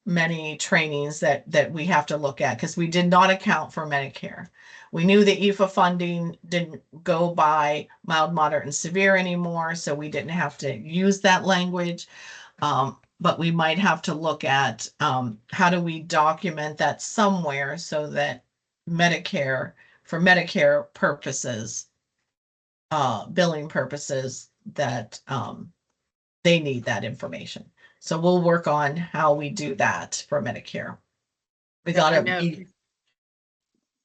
[SPEAKER 1] many trainings that we have to look at, because we did not account for Medicare. We knew the EFA funding didn't go by mild, moderate, and severe anymore, so we didn't have to use that language. But we might have to look at how do we document that somewhere so that for Medicare purposes, billing purposes, that they need that information. So we'll work on how we do that for Medicare. We got to.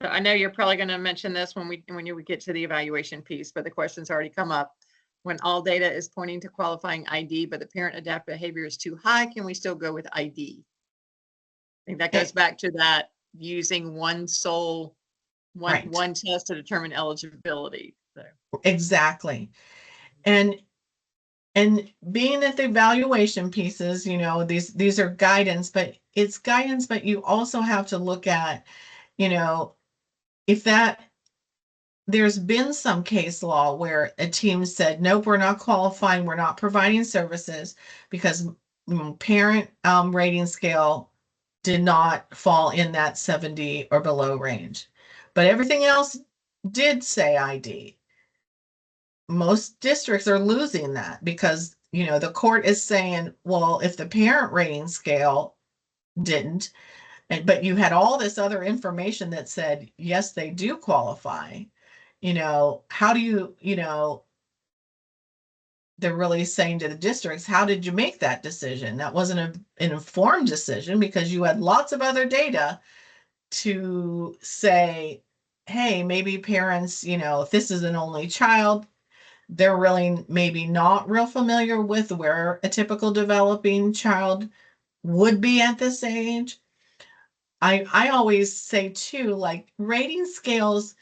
[SPEAKER 2] I know you're probably going to mention this when you get to the evaluation piece, but the question's already come up. When all data is pointing to qualifying ID, but the parent adaptive behavior is too high, can we still go with ID? I think that goes back to that using one test to determine eligibility. So.
[SPEAKER 1] Exactly. And being that the evaluation pieces, these are guidance, but it's guidance, but you also have to look at, if there's been some case law where a team said, nope, we're not qualifying, we're not providing services because parent rating scale did not fall in that 70 or below range. But everything else did say ID. Most districts are losing that because, the court is saying, well, if the parent rating scale didn't, but you had all this other information that said, yes, they do qualify, how do you, they're really saying to the districts, how did you make that decision? That wasn't an informed decision because you had lots of other data to say, hey, maybe parents, if this is an only child, they're really maybe not real familiar with where a typical developing child would be at this age. I always say too, like rating scales,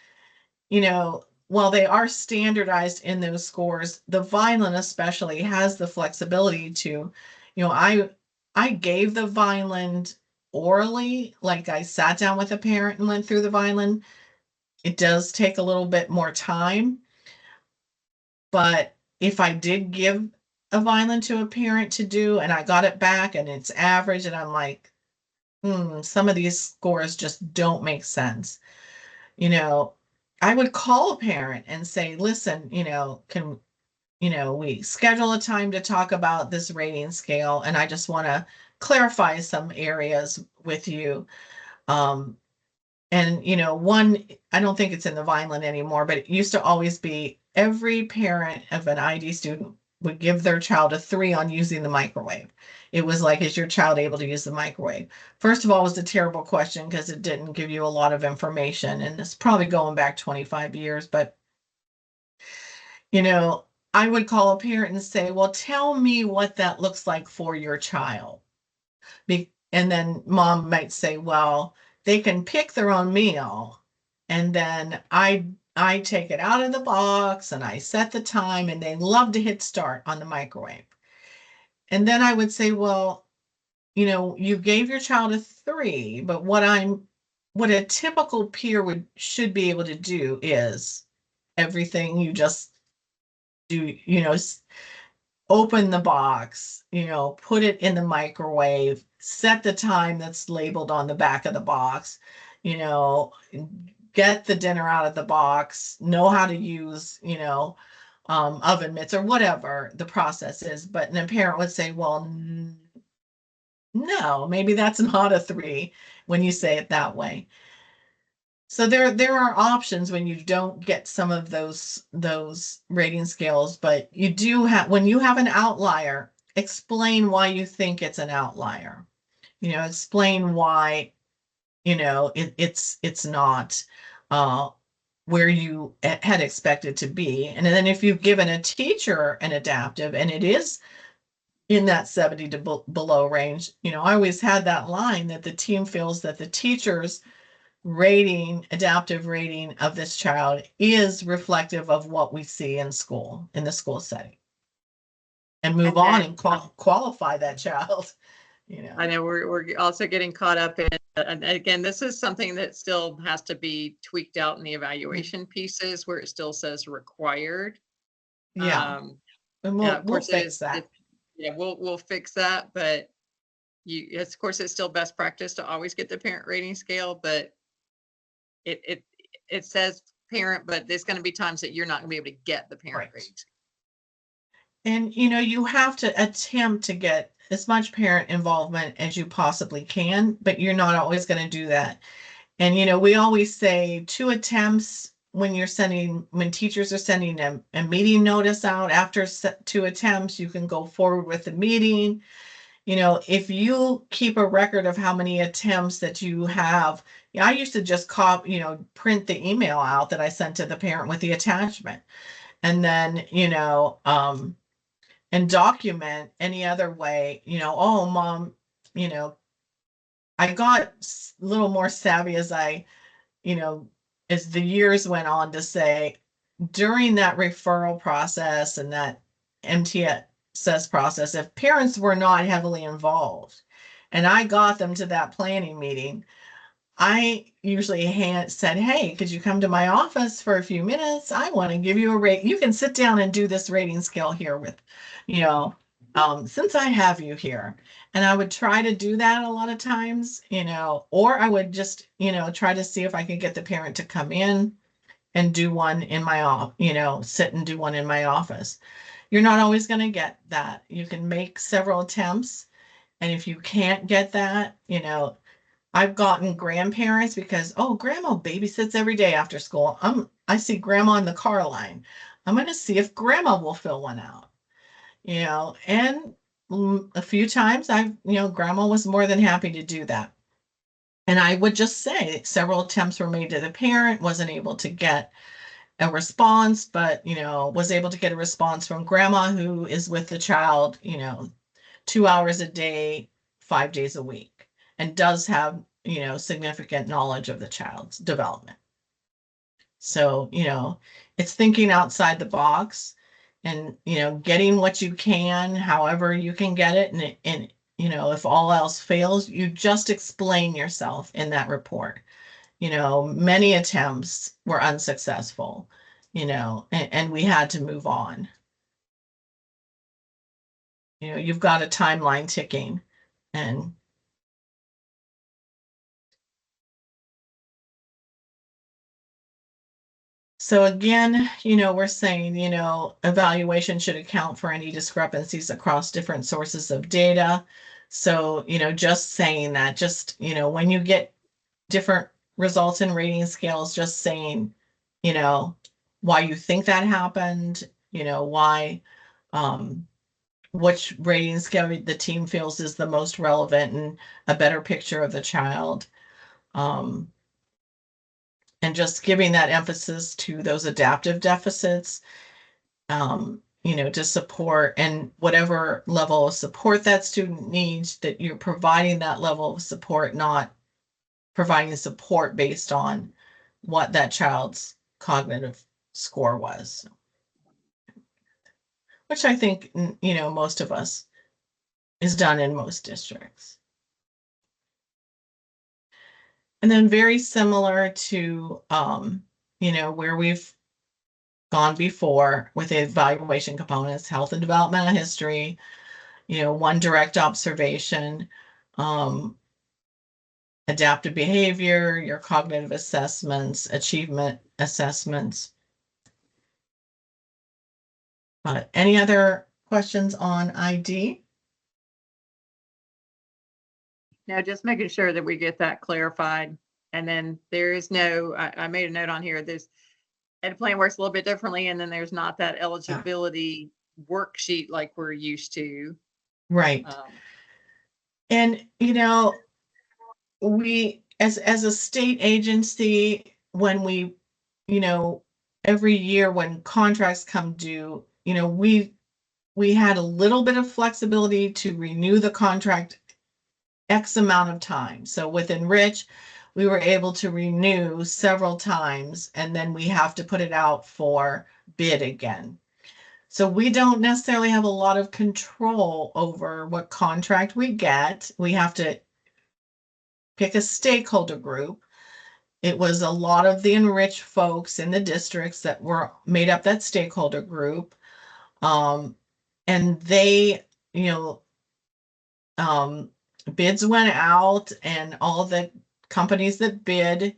[SPEAKER 1] while they are standardized in those scores, the Vineland especially has the flexibility to, I gave the Vineland orally, like I sat down with a parent and went through the Vineland. It does take a little bit more time, but if I did give a Vineland to a parent to do and I got it back and it's average and I'm like, some of these scores just don't make sense. I would call a parent and say, listen, can, we schedule a time to talk about this rating scale, and I just want to clarify some areas with you. And, one, I don't think it's in the Vineland anymore, but it used to always be every parent of an ID student would give their child a 3 on using the microwave. It was like, is your child able to use the microwave? First of all, it was a terrible question because it didn't give you a lot of information. And it's probably going back 25 years. But, I would call a parent and say, well, tell me what that looks like for your child. And then mom might say, well, they can pick their own meal. And then I take it out of the box and I set the time, and they love to hit start on the microwave. And then I would say, well, you gave your child a 3, but what a typical peer should be able to do is everything you just do, open the box, put it in the microwave, set the time that's labeled on the back of the box, get the dinner out of the box, know how to use, oven mitts or whatever the process is. But then a parent would say, well, no, maybe that's not a 3 when you say it that way. So there are options when you don't get some of those rating scales, but you do have, when you have an outlier, explain why you think it's an outlier. Explain why, it's not where you had expected to be. And then if you've given a teacher an adaptive and it is in that 70 to below range, I always had that line that the team feels that the teacher's adaptive rating of this child is reflective of what we see in school, in the school setting, and move
[SPEAKER 2] And
[SPEAKER 1] on
[SPEAKER 2] then-
[SPEAKER 1] and qualify that child.
[SPEAKER 2] I know we're also getting caught up in, and again, this is something that still has to be tweaked out in the evaluation pieces where it still says required.
[SPEAKER 1] Yeah, and
[SPEAKER 2] Yeah,
[SPEAKER 1] we'll
[SPEAKER 2] of course it
[SPEAKER 1] fix
[SPEAKER 2] is.
[SPEAKER 1] that.
[SPEAKER 2] Yeah, we'll fix that, but of course, it's still best practice to always get the parent rating scale, but it says parent, but there's going to be times that you're not going to be able to get the parent
[SPEAKER 1] Right.
[SPEAKER 2] rating scale.
[SPEAKER 1] And you have to attempt to get as much parent involvement as you possibly can, but you're not always going to do that. And we always say 2 attempts when teachers are sending a meeting notice out. After 2 attempts, you can go forward with the meeting. If you keep a record of how many attempts that you have, I used to just print the email out that I sent to the parent with the attachment, and then, and document any other way, oh, mom, I got a little more savvy as as the years went on, to say during that referral process and that MTSS process, if parents were not heavily involved and I got them to that planning meeting, I usually said, hey, could you come to my office for a few minutes? I want to give you a rate. You can sit down and do this rating scale here with, since I have you here. And I would try to do that a lot of times, or I would just, try to see if I could get the parent to come in and do one in my office, sit and do one in my office. You're not always going to get that. You can make several attempts. And if you can't get that, I've gotten grandparents because, oh, grandma babysits every day after school. I see grandma in the car line. I'm going to see if grandma will fill one out, and a few times grandma was more than happy to do that. And I would just say several attempts were made to the parent, wasn't able to get a response, but, was able to get a response from grandma who is with the child, 2 hours a day, 5 days a week, and does have, significant knowledge of the child's development. So, it's thinking outside the box and, getting what you can, however you can get it. And, if all else fails, you just explain yourself in that report. Many attempts were unsuccessful, and we had to move on. You've got a timeline ticking, and so again, we're saying, evaluation should account for any discrepancies across different sources of data. So, just saying that, just, when you get different results in rating scales, just saying, why you think that happened, why, which rating scale the team feels is the most relevant and a better picture of the child. And just giving that emphasis to those adaptive deficits, to support and whatever level of support that student needs, that you're providing that level of support, not providing support based on what that child's cognitive score was. Which I think, most of us is done in most districts. And then very similar to, where we've gone before with the evaluation components, health and developmental history, one direct observation, adaptive behavior, your cognitive assessments, achievement assessments. Any other questions on ID?
[SPEAKER 2] Now, just making sure that we get that clarified. And then there is no, I made a note on here, there's, Ed Plan works a little bit differently, and then there's not that eligibility worksheet like we're used to.
[SPEAKER 1] Right. And, we, as a state agency, when we, every year when contracts come due, we had a little bit of flexibility to renew the contract X amount of time. So with Enrich, we were able to renew several times, and then we have to put it out for bid again. So we don't necessarily have a lot of control over what contract we get. We have to pick a stakeholder group. It was a lot of the Enrich folks in the districts that were made up that stakeholder group. And they, bids went out, and all the companies that bid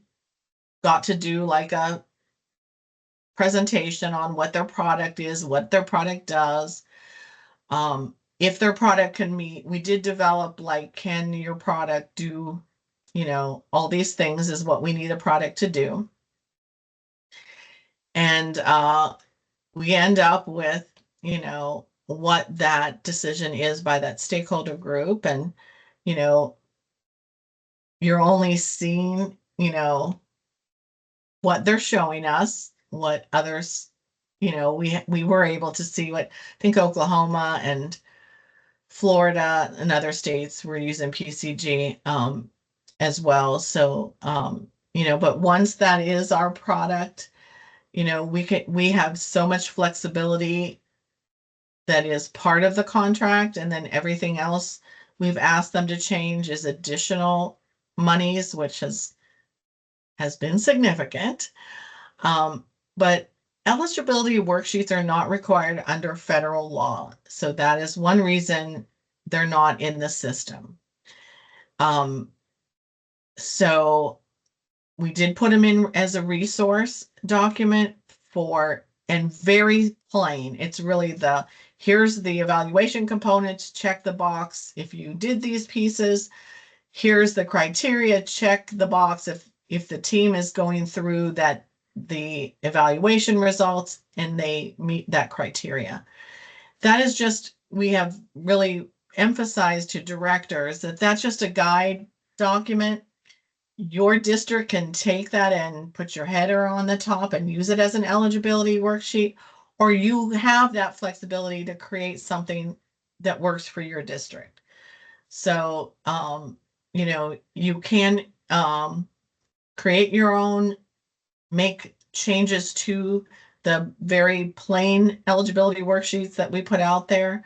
[SPEAKER 1] got to do like a presentation on what their product is, what their product does. If their product can meet, we did develop like, can your product do, all these things is what we need a product to do. And we end up with, what that decision is by that stakeholder group. And, you're only seeing, what they're showing us, what others, we were able to see what, I think Oklahoma and Florida and other states were using PCG as well. So, but once that is our product, we have so much flexibility that is part of the contract, and then everything else we've asked them to change is additional monies, which has been significant. But eligibility worksheets are not required under federal law. So that is one reason they're not in the system. So we did put them in as a resource document and very plain. It's really here's the evaluation components, check the box if you did these pieces. Here's the criteria, check the box if the team is going through the evaluation results and they meet that criteria. That is just, we have really emphasized to directors that that's just a guide document. Your district can take that and put your header on the top and use it as an eligibility worksheet, or you have that flexibility to create something that works for your district. So, you can create your own, make changes to the very plain eligibility worksheets that we put out there.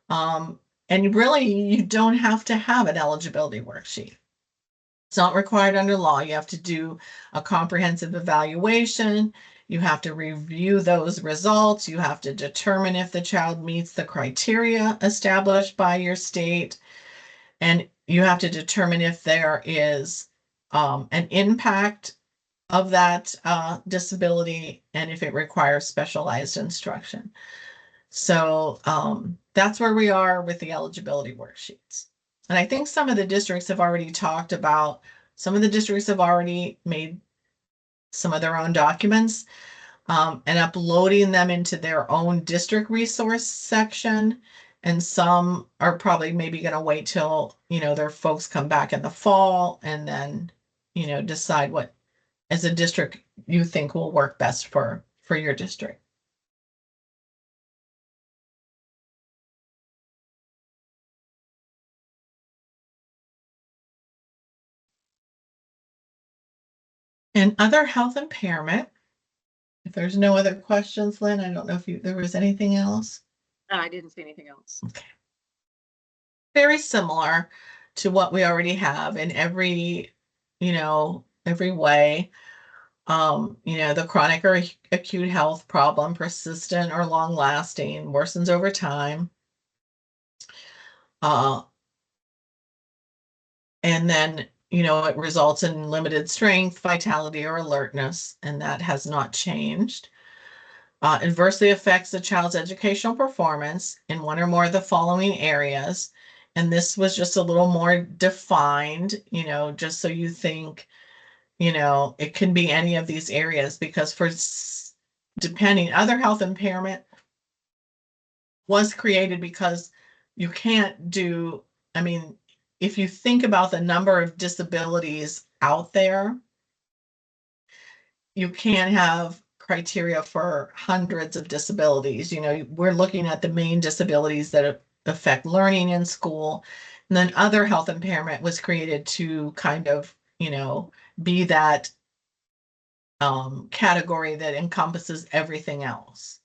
[SPEAKER 1] And really, you don't have to have an eligibility worksheet. It's not required under law. You have to do a comprehensive evaluation. You have to review those results. You have to determine if the child meets the criteria established by your state. And you have to determine if there is an impact of that disability and if it requires specialized instruction. So that's where we are with the eligibility worksheets. And I think some of the districts have already talked about, some of the districts have already made some of their own documents and uploading them into their own district resource section. And some are probably maybe going to wait till, their folks come back in the fall and then, decide what as a district you think will work best for your district. And other health impairment, if there's no other questions, Lynn, I don't know if there was anything else.
[SPEAKER 2] I didn't see anything else.
[SPEAKER 1] Okay. Very similar to what we already have in every way. The chronic or acute health problem, persistent or long lasting, worsens over time. And then, it results in limited strength, vitality, or alertness, and that has not changed. Adversely affects the child's educational performance in one or more of the following areas. And this was just a little more defined, just so you think, it can be any of these areas, because depending, other health impairment was created because you can't do, if you think about the number of disabilities out there, you can't have criteria for hundreds of disabilities. We're looking at the main disabilities that affect learning in school. And then other health impairment was created to kind of, be that category that encompasses everything else,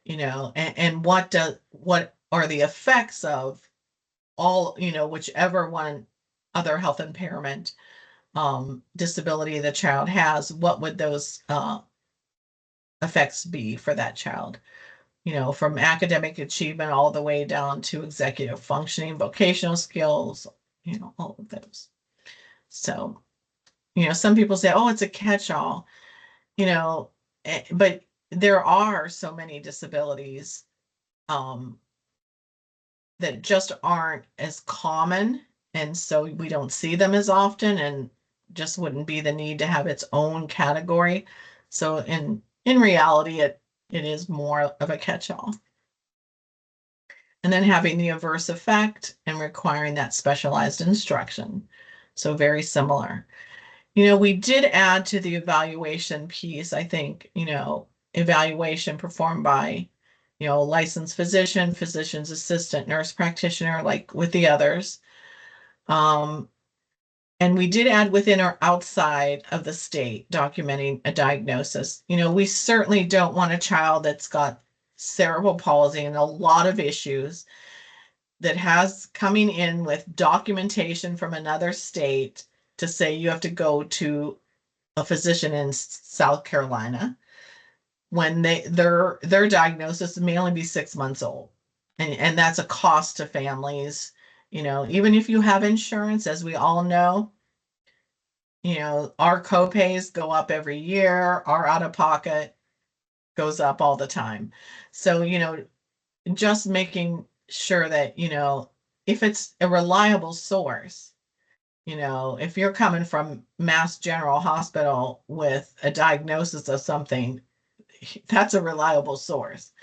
[SPEAKER 1] and what are the effects of all, whichever one other health impairment disability the child has, what would those effects be for that child, from academic achievement all the way down to executive functioning, vocational skills, all of those. So, some people say, oh, it's a catch-all, but there are so many disabilities that just aren't as common, and so we don't see them as often, and just wouldn't be the need to have its own category. So in reality, it is more of a catch-all. And then having the adverse effect and requiring that specialized instruction. So very similar. We did add to the evaluation piece, I think, evaluation performed by, licensed physician, physician's assistant, nurse practitioner, like with the others. And we did add within or outside of the state documenting a diagnosis. We certainly don't want a child that's got cerebral palsy and a lot of issues that has coming in with documentation from another state to say you have to go to a physician in South Carolina when their diagnosis may only be 6 months old. And that's a cost to families. Even if you have insurance, as we all know, our copays go up every year, our out-of-pocket goes up all the time. So, just making sure that, if it's a reliable source, if you're coming from Mass General Hospital with a diagnosis of something, that's a reliable source,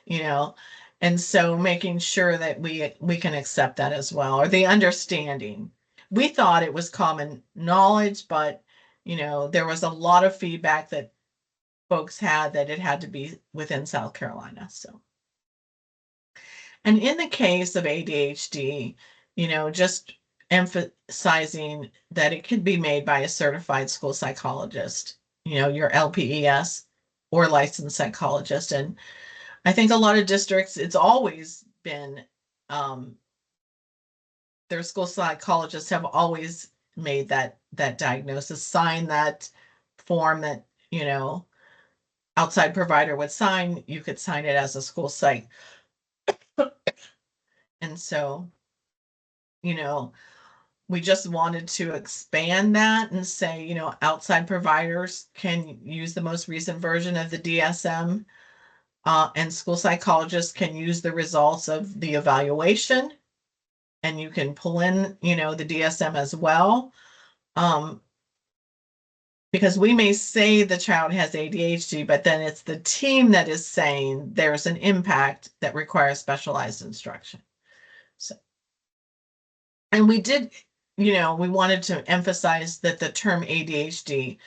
[SPEAKER 1] and so making sure that we can accept that as well, or the understanding. We thought it was common knowledge, but there was a lot of feedback that folks had that it had to be within South Carolina. So, and in the case of ADHD, just emphasizing that it could be made by a certified school psychologist, your LPES or licensed psychologist. And I think a lot of districts, it's always been, their school psychologists have always made that diagnosis, sign that form that, outside provider would sign. You could sign it as a school psych. And so, you know, we just wanted to expand that and say, outside providers can use the most recent version of the DSM, and school psychologists can use the results of the evaluation, and you can pull in, the DSM as well. Because we may say the child has ADHD, but then it's the team that is saying there's an impact that requires specialized instruction. So, and we did, we wanted to emphasize that the term ADHD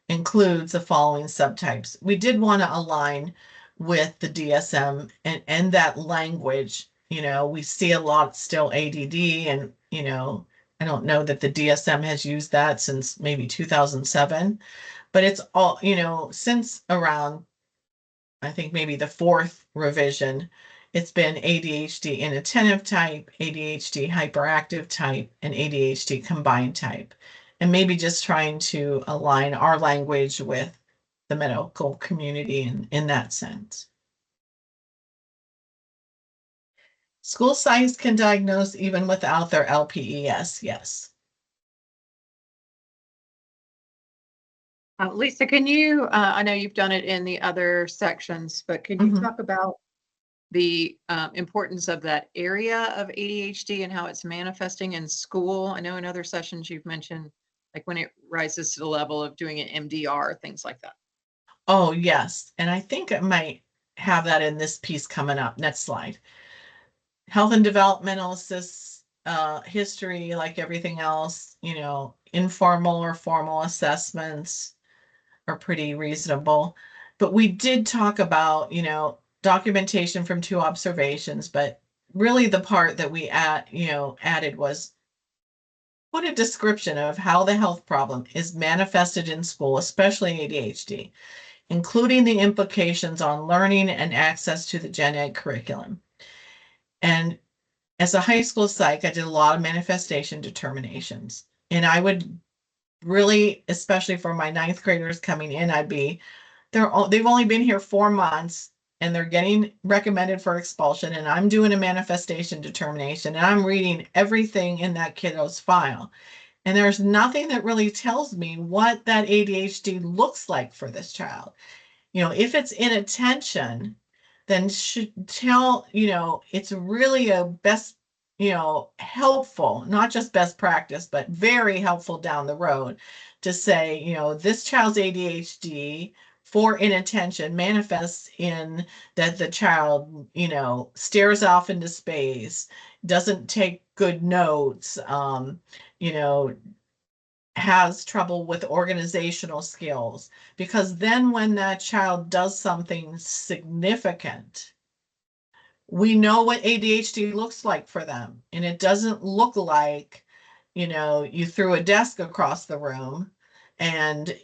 [SPEAKER 1] includes the following subtypes. We did want to align with the DSM and that language. We see a lot still ADD, and, I don't know that the DSM has used that since maybe 2007, but it's all, since around, I think maybe the fourth revision, it's been ADHD inattentive type, ADHD hyperactive type, and ADHD combined type. And maybe just trying to align our language with the medical community in that sense. School sites can diagnose even without their LPES, yes.
[SPEAKER 2] Lisa, can you, I know you've done it in the other sections, but can you
[SPEAKER 1] Mhm.
[SPEAKER 2] talk about the importance of that area of ADHD and how it's manifesting in school? I know in other sessions you've mentioned, like when it rises to the level of doing an MDR, things like that.
[SPEAKER 1] Oh, yes. And I think I might have that in this piece coming up. Next slide. Health and developmental history, like everything else, informal or formal assessments are pretty reasonable. But we did talk about, documentation from 2 observations, but really the part that we added was put a description of how the health problem is manifested in school, especially ADHD, including the implications on learning and access to the gen ed curriculum. And as a high school psych, I did a lot of manifestation determinations. And I would really, especially for my 9th graders coming in, they've only been here 4 months and they're getting recommended for expulsion. And I'm doing a manifestation determination and I'm reading everything in that kiddo's file. And there's nothing that really tells me what that ADHD looks like for this child. If it's inattention, then should tell, it's really a best, helpful, not just best practice, but very helpful down the road to say, this child's ADHD for inattention manifests in that the child, stares off into space, doesn't take good notes, has trouble with organizational skills, because then when that child does something significant, we know what ADHD looks like for them. And it doesn't look like, you threw a desk across the room and,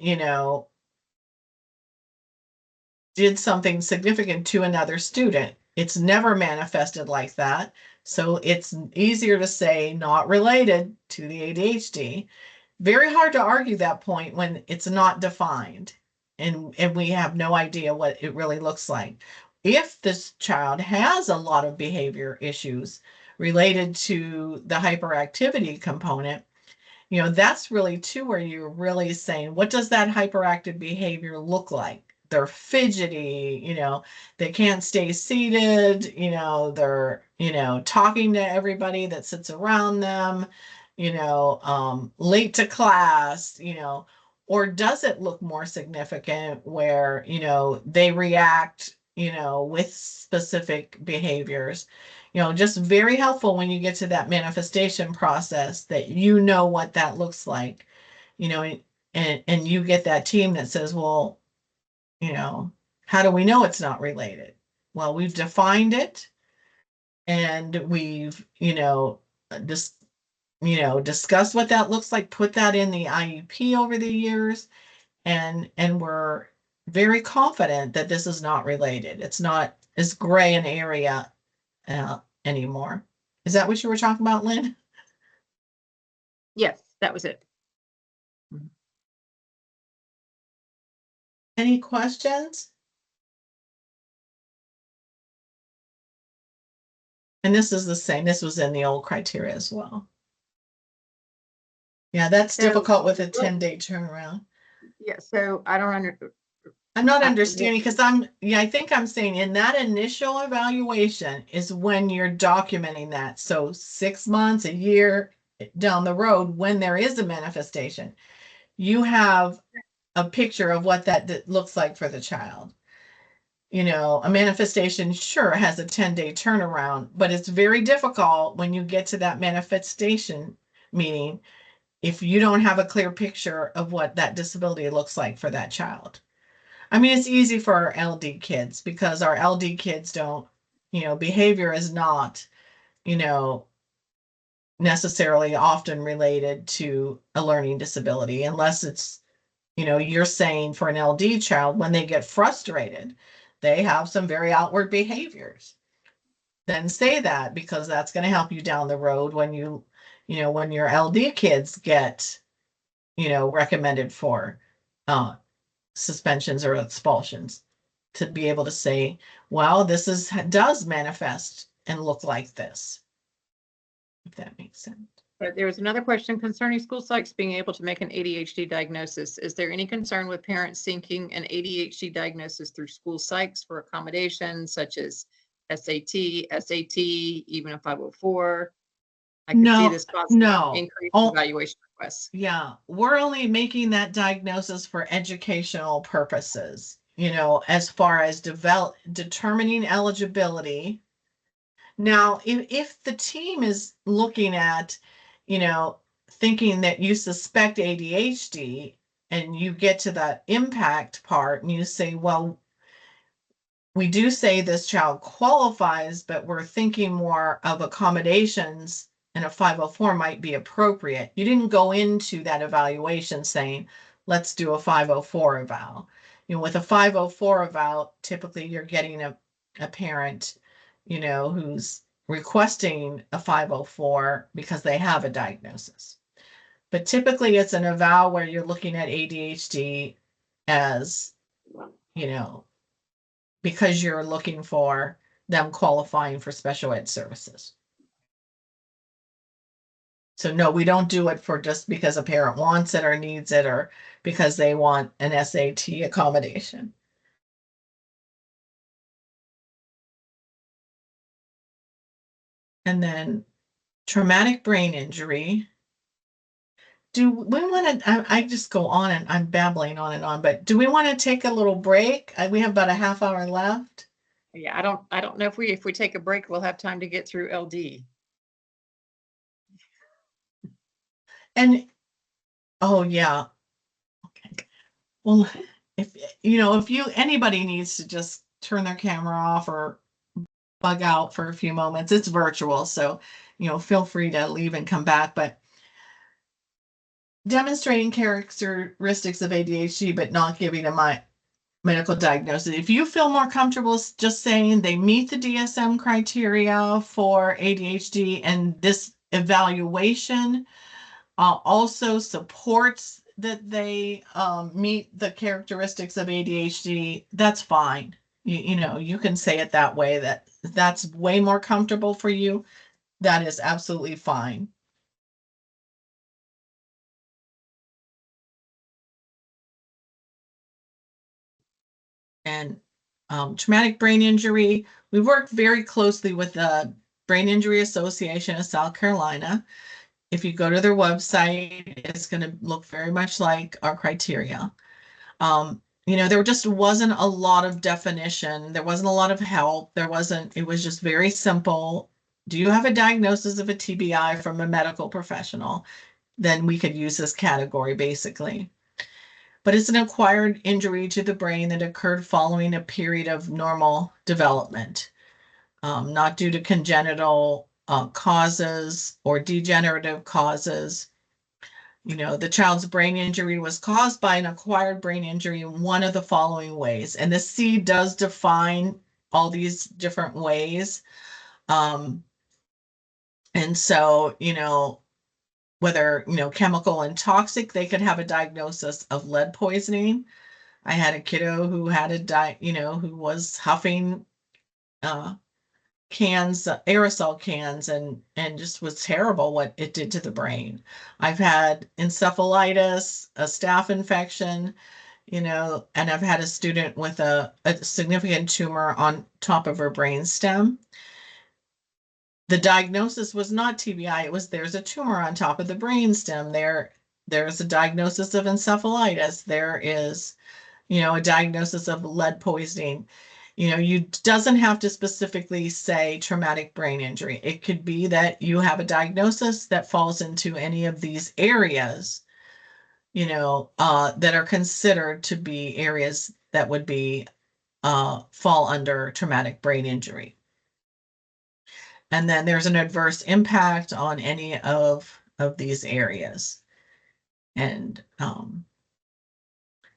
[SPEAKER 1] did something significant to another student. It's never manifested like that. So it's easier to say not related to the ADHD. Very hard to argue that point when it's not defined and we have no idea what it really looks like. If this child has a lot of behavior issues related to the hyperactivity component, that's really too where you're really saying, what does that hyperactive behavior look like? They're fidgety, they can't stay seated, they're, talking to everybody that sits around them, late to class, or does it look more significant where, they react, with specific behaviors? Just very helpful when you get to that manifestation process that what that looks like, and you get that team that says, well, how do we know it's not related? Well, we've defined it and we've, just, discussed what that looks like, put that in the IEP over the years. and we're very confident that this is not related. It's not as gray an area anymore. Is that what you were talking about, Lynn?
[SPEAKER 2] Yes, that was it.
[SPEAKER 1] Any questions? And this is the same. This was in the old criteria as well. Yeah, that's
[SPEAKER 2] So-
[SPEAKER 1] difficult with a 10-day turnaround.
[SPEAKER 2] Yeah, so I don't
[SPEAKER 1] I'm not
[SPEAKER 2] I-
[SPEAKER 1] understanding because I think I'm saying in that initial evaluation is when you're documenting that. So 6 months, a year down the road, when there is a manifestation, you have a picture of what that looks like for the child. You know, a manifestation sure has a 10-day turnaround, but it's very difficult when you get to that manifestation meeting if you don't have a clear picture of what that disability looks like for that child. I mean, it's easy for our LD kids because our LD kids don't, behavior is not, necessarily often related to a learning disability unless it's, you're saying for an LD child, when they get frustrated, they have some very outward behaviors. Then say that because that's going to help you down the road when when your LD kids get, recommended for suspensions or expulsions, to be able to say, well, this does manifest and look like this, if that makes sense.
[SPEAKER 2] But there was another question concerning school psychs being able to make an ADHD diagnosis. Is there any concern with parents seeking an ADHD diagnosis through school psychs for accommodations such as SAT, even a 504? I can see
[SPEAKER 1] No,
[SPEAKER 2] this causing
[SPEAKER 1] no.
[SPEAKER 2] increased
[SPEAKER 1] Oh.
[SPEAKER 2] evaluation requests.
[SPEAKER 1] Yeah, we're only making that diagnosis for educational purposes, as far as determining eligibility. Now, if the team is looking at, thinking that you suspect ADHD and you get to that impact part and you say, well, we do say this child qualifies, but we're thinking more of accommodations and a 504 might be appropriate. You didn't go into that evaluation saying, let's do a 504 eval. With a 504 eval, typically you're getting a parent, who's requesting a 504 because they have a diagnosis. But typically it's an eval where you're looking at ADHD as, because you're looking for them qualifying for special ed services. So no, we don't do it for just because a parent wants it or needs it or because they want an SAT accommodation. And then traumatic brain injury. Do we want to, I just go on and I'm babbling on and on, but do we want to take a little break? We have about a half hour left.
[SPEAKER 2] Yeah, I don't know if we take a break, we'll have time to get through LD.
[SPEAKER 1] And, oh yeah. Okay. Well, if anybody needs to just turn their camera off or bug out for a few moments, it's virtual. So, feel free to leave and come back, but demonstrating characteristics of ADHD, but not giving a medical diagnosis. If you feel more comfortable just saying they meet the DSM criteria for ADHD and this evaluation also supports that they meet the characteristics of ADHD, that's fine. You can say it that way, that's way more comfortable for you. That is absolutely fine. And traumatic brain injury, we work very closely with the Brain Injury Association of South Carolina. If you go to their website, it's going to look very much like our criteria. There just wasn't a lot of definition. There wasn't a lot of help. It was just very simple. Do you have a diagnosis of a TBI from a medical professional? Then we could use this category basically. But it's an acquired injury to the brain that occurred following a period of normal development, not due to congenital causes or degenerative causes. The child's brain injury was caused by an acquired brain injury in one of the following ways. And the C does define all these different ways. And so, whether, chemical and toxic, they could have a diagnosis of lead poisoning. I had a kiddo who had who was huffing cans, aerosol cans, and just was terrible what it did to the brain. I've had encephalitis, a staph infection, and I've had a student with a significant tumor on top of her brain stem. The diagnosis was not TBI. It was there's a tumor on top of the brain stem. There's a diagnosis of encephalitis. There is, a diagnosis of lead poisoning. You doesn't have to specifically say traumatic brain injury. It could be that you have a diagnosis that falls into any of these areas, that are considered to be areas that would be fall under traumatic brain injury. And then there's an adverse impact on any of these areas. And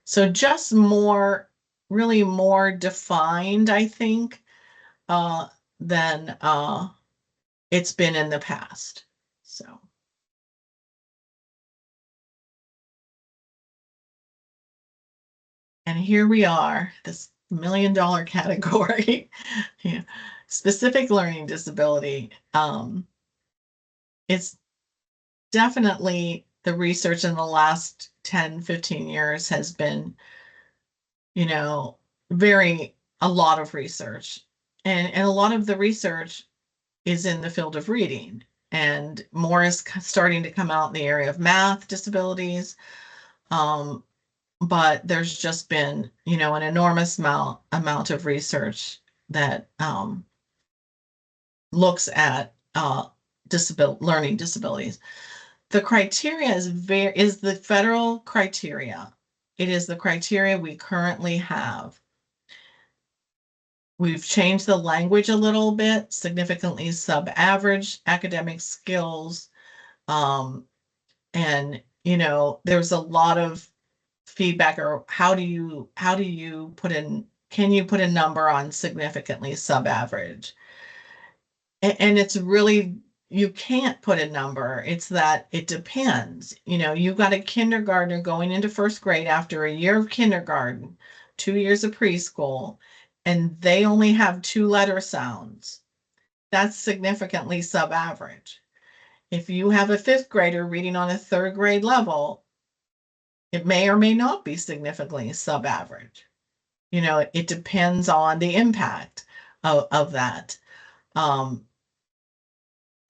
[SPEAKER 1] so just really more defined, I think, than it's been in the past. So. And here we are, this $1 million category. Yeah. Specific learning disability. It's definitely the research in the last 10, 15 years has been, a lot of research. And a lot of the research is in the field of reading. And more is starting to come out in the area of math disabilities. But there's just been, an enormous amount of research that looks at learning disabilities. The criteria is the federal criteria. It is the criteria we currently have. We've changed the language a little bit, significantly sub-average academic skills. And, there's a lot of feedback, or how do you can you put a number on significantly sub-average? And it's really, you can't put a number. It's that it depends. You've got a kindergartner going into first grade after a year of kindergarten, 2 years of preschool, and they only have 2 letter sounds. That's significantly sub-average. If you have a 5th grader reading on a 3rd grade level, it may or may not be significantly sub-average. It depends on the impact of that.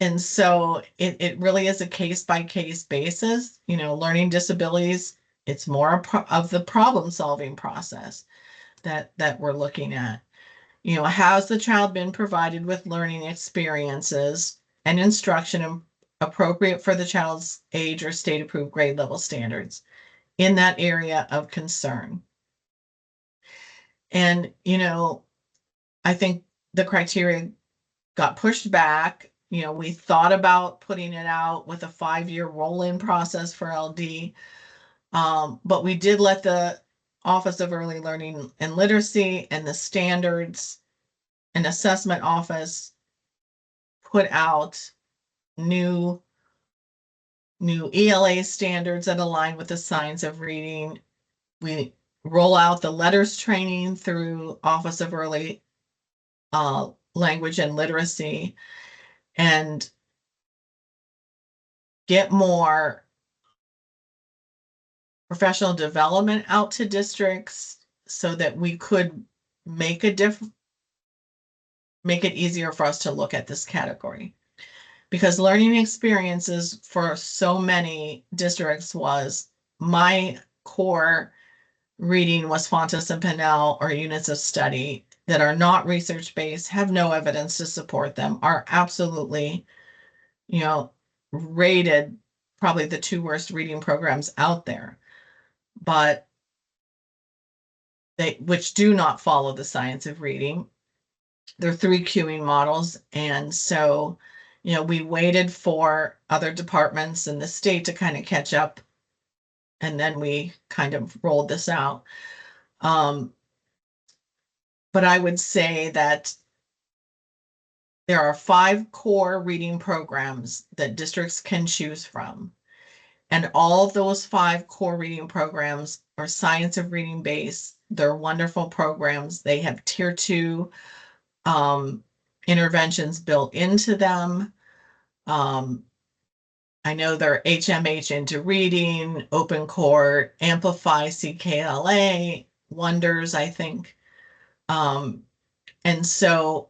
[SPEAKER 1] And so it really is a case-by-case basis. Learning disabilities, it's more of the problem-solving process that we're looking at. Has the child been provided with learning experiences and instruction appropriate for the child's age or state-approved grade level standards in that area of concern? And, I think the criteria got pushed back. We thought about putting it out with a 5-year roll-in process for LD. But we did let the Office of Early Learning and Literacy and the Standards and Assessment Office put out new ELA standards that align with the science of reading. We roll out the letters training through Office of Early Language and Literacy, and get more professional development out to districts so that we could make it easier for us to look at this category. Because learning experiences for so many districts was my core reading was Fontes and Pinnell, or units of study that are not research-based, have no evidence to support them, are absolutely, rated probably the 2 worst reading programs out there, but which do not follow the science of reading. They're 3 cueing models. And so, we waited for other departments in the state to kind of catch up and then we kind of rolled this out. But I would say that there are 5 core reading programs that districts can choose from. And all of those 5 core reading programs are science of reading based. They're wonderful programs. They have tier 2 interventions built into them. I know they're HMH into reading, Open Court, Amplify, CKLA, Wonders, I think. And so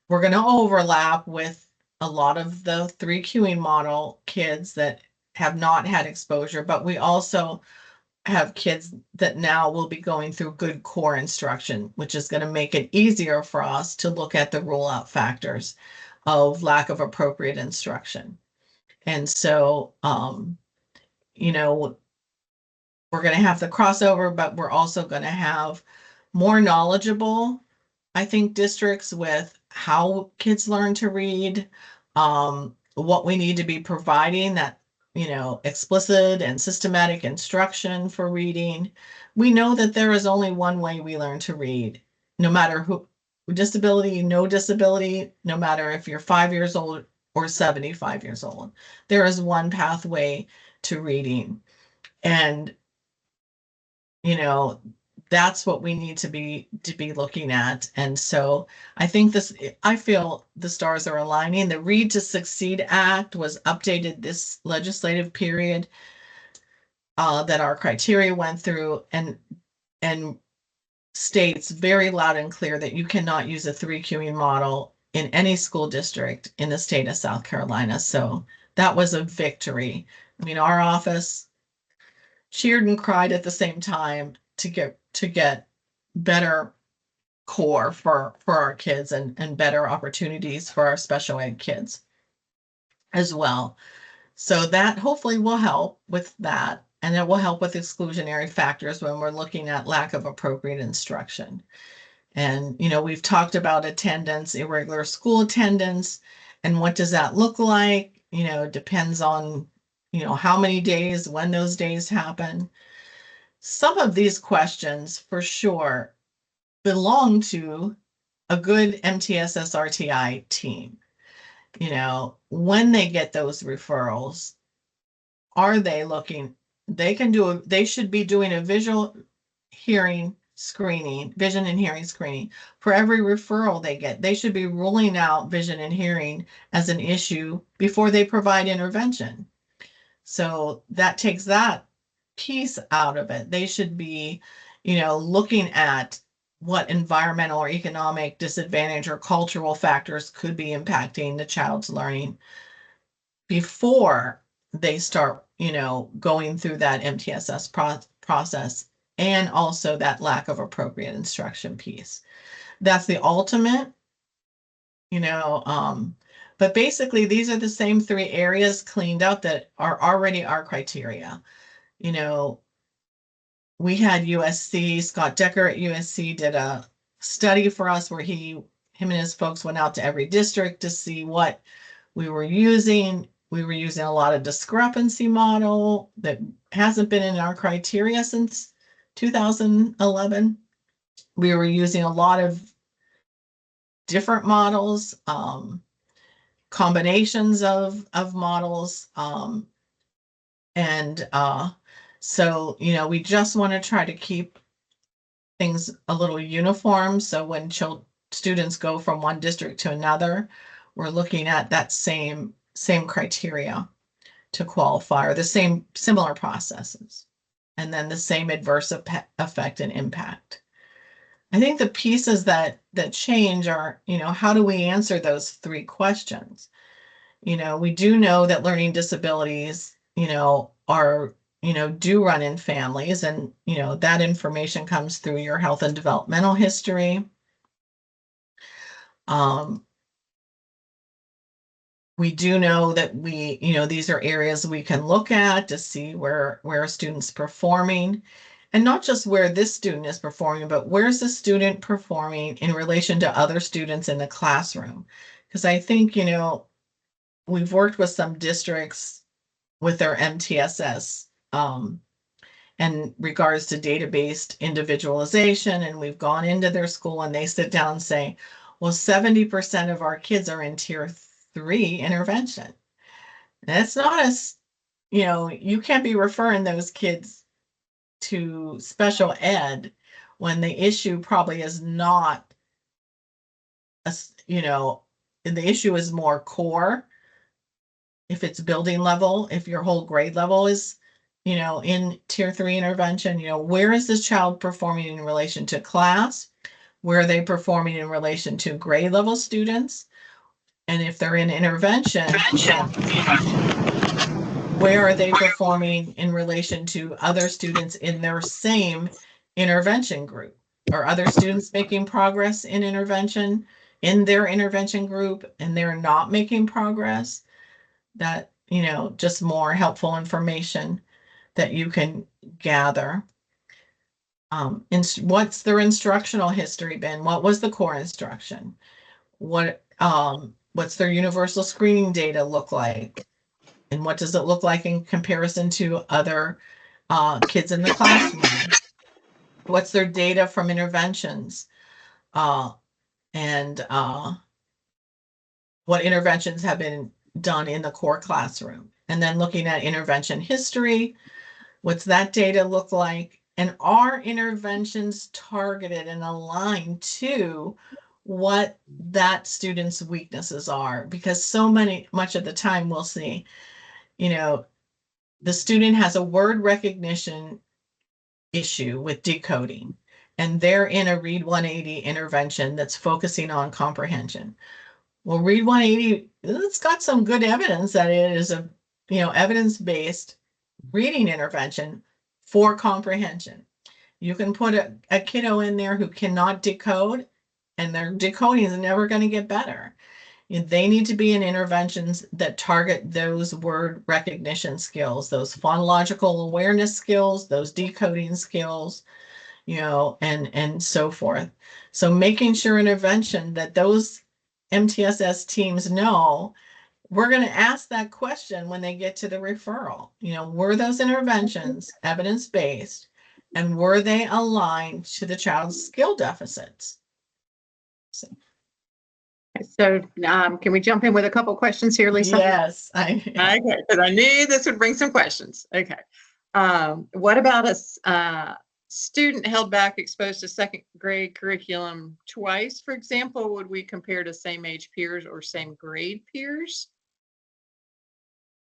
[SPEAKER 1] we're going to overlap with a lot of the 3 queuing model kids that have not had exposure, but we also have kids that now will be going through good core instruction, which is going to make it easier for us to look at the rule out factors of lack of appropriate instruction. And so, you know, we're going to have the crossover, but we're also going to have more knowledgeable, I think, districts with how kids learn to read, what we need to be providing, that, you know, explicit and systematic instruction for reading. We know that there is only one way we learn to read, no matter who, disability, no disability, no matter if you're 5 years old or 75 years old. There is one pathway to reading. And, you know, that's what we need to be looking at. And so I think I feel the stars are aligning. The Read to Succeed Act was updated this legislative period, that our criteria went through, and states very loud and clear that you cannot use a 3 queuing model in any school district in the state of South Carolina. So that was a victory. I mean, our office cheered and cried at the same time to get better core for our kids, and better opportunities for our special ed kids as well. So that hopefully will help with that. And it will help with exclusionary factors when we're looking at lack of appropriate instruction. And, you know, we've talked about attendance, irregular school attendance, and what does that look like? You know, it depends on, you know, how many days, when those days happen. Some of these questions for sure belong to a good MTSS RTI team. You know, when they get those referrals, are they looking, they should be doing a vision and hearing screening for every referral they get. They should be ruling out vision and hearing as an issue before they provide intervention. So that takes that piece out of it. They should be, you know, looking at what environmental or economic disadvantage or cultural factors could be impacting the child's learning before they start, you know, going through that MTSS process, and also that lack of appropriate instruction piece. That's the ultimate, you know, but basically these are the same 3 areas cleaned up that are already our criteria. You know, we had USC, Scott Decker at USC did a study for us where him and his folks went out to every district to see what we were using. We were using a lot of discrepancy model that hasn't been in our criteria since 2011. We were using a lot of different models, combinations of models, so, you know, we just want to try to keep things a little uniform. So when students go from one district to another, we're looking at that same criteria to qualify, or the similar processes, and then the same adverse effect and impact. I think the pieces that change are, you know, how do we answer those 3 questions? You know, we do know that learning disabilities, you know, are, you know, do run in families, and, you know, that information comes through your health and developmental history. We do know that you know, these are areas we can look at to see where a student's performing, and not just where this student is performing, but where's the student performing in relation to other students in the classroom. Because I think, you know, we've worked with some districts with their MTSS in regards to data-based individualization. And we've gone into their school and they sit down and say, well, 70% of our kids are in tier 3 intervention. That's not as, you can't be referring those kids to special ed when the issue probably is not, the issue is more core. If it's building level, if your whole grade level is, in tier 3 intervention, where is this child performing in relation to class? Where are they performing in relation to grade level students? And if they're in intervention, where are they performing in relation to other students in their same intervention group? Are other students making progress in intervention in their intervention group and they're not making progress? That, just more helpful information that you can gather. What's their instructional history been? What was the core instruction? What's their universal screening data look like? And what does it look like in comparison to other kids in the classroom? What's their data from interventions? And what interventions have been done in the core classroom? And then looking at intervention history, what's that data look like? And are interventions targeted and aligned to what that student's weaknesses are? Because much of the time we'll see, the student has a word recognition issue with decoding, and they're in a Read 180 intervention that's focusing on comprehension. Well, Read 180, it's got some good evidence that it is a, evidence-based reading intervention for comprehension. You can put a kiddo in there who cannot decode, and their decoding is never going to get better. They need to be in interventions that target those word recognition skills, those phonological awareness skills, those decoding skills, and so forth. So making sure intervention that those MTSS teams know, we're going to ask that question when they get to the referral. Were those interventions evidence-based, and were they aligned to the child's skill deficits?
[SPEAKER 2] So can we jump in with a couple questions here, Lisa?
[SPEAKER 1] Yes.
[SPEAKER 2] Okay, because I knew this would bring some questions. Okay. What about a student held back exposed to second grade curriculum twice, for example? Would we compare to same age peers or same grade peers?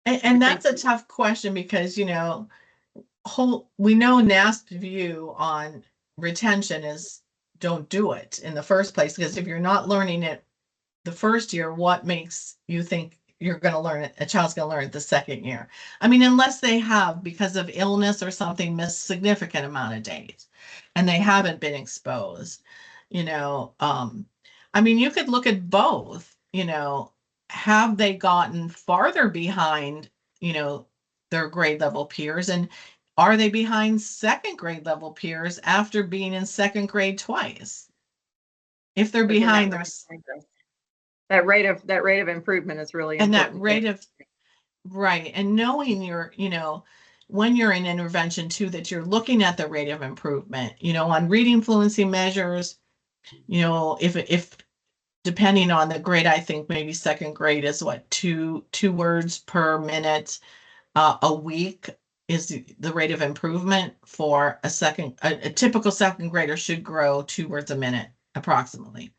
[SPEAKER 1] And that's a tough question because, we know NASP view on retention is don't do it in the first place, because if you're not learning it the first year, what makes you think you're going to learn it? A child's going to learn it the second year. I mean, unless they have, because of illness or something, missed significant amount of days and they haven't been exposed, I mean, you could look at both, have they gotten farther behind, their grade level peers, and are they behind second grade level peers after being in second grade twice? If they're behind their
[SPEAKER 2] that rate of improvement is really
[SPEAKER 1] and
[SPEAKER 2] important.
[SPEAKER 1] that rate of right, and knowing when you're in intervention too, that you're looking at the rate of improvement, on reading fluency measures, if depending on the grade, I think maybe second grade is what, two words per minute a week is the rate of improvement for a typical second grader should grow 2 words a minute approximately.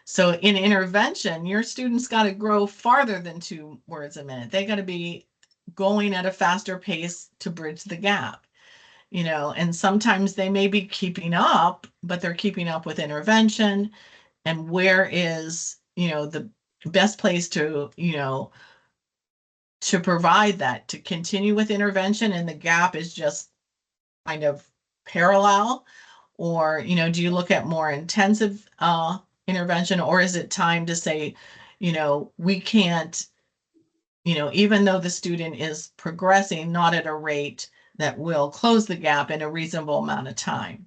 [SPEAKER 1] So in intervention, your students got to grow farther than 2 words a minute. They got to be going at a faster pace to bridge the gap, and sometimes they may be keeping up, but they're keeping up with intervention. And where is, the best place to, to provide that, to continue with intervention and the gap is just kind of parallel? Or, do you look at more intensive intervention, or is it time to say, we can't, even though the student is progressing, not at a rate that will close the gap in a reasonable amount of time?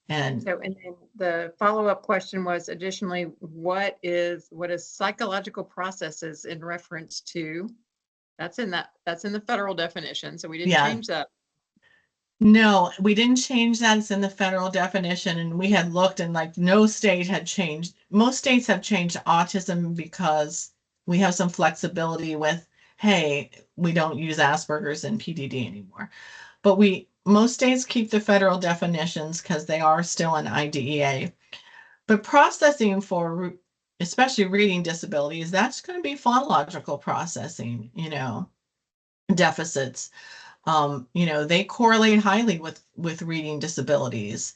[SPEAKER 1] And
[SPEAKER 2] so, and then the follow-up question was additionally, what is psychological processes in reference to? That's in the federal definition, so we didn't change that.
[SPEAKER 1] No, we didn't change that. It's in the federal definition, and we had looked and like no state had changed. Most states have changed autism because we have some flexibility with, hey, we don't use Asperger's and PDD anymore. But most states keep the federal definitions because they are still in IDEA. But processing for especially reading disabilities, that's going to be phonological processing, deficits. They correlate highly with reading disabilities.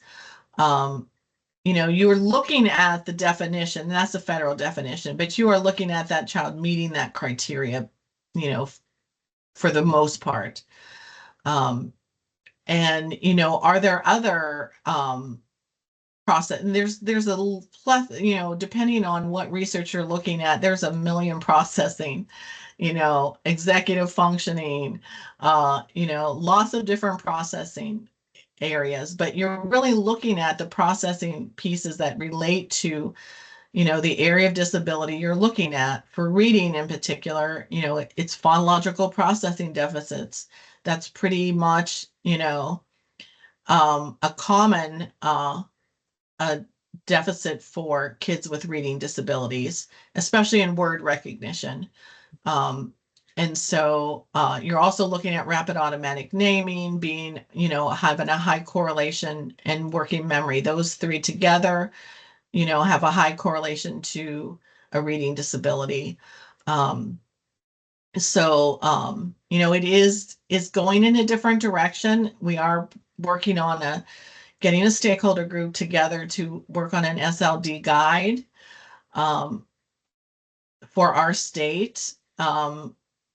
[SPEAKER 1] You are looking at the definition, that's a federal definition, but you are looking at that child meeting that criteria, for the most part. Are there other process? And there's a plus, depending on what research you're looking at, there's a million processing, executive functioning, lots of different processing areas, but you're really looking at the processing pieces that relate to, the area of disability you're looking at. For reading in particular, it's phonological processing deficits. That's pretty much, a common a deficit for kids with reading disabilities, especially in word recognition. And so you're also looking at rapid automatic naming being, having a high correlation and working memory. Those three together, have a high correlation to a reading disability. It is going in a different direction. We are working on getting a stakeholder group together to work on an SLD guide for our state.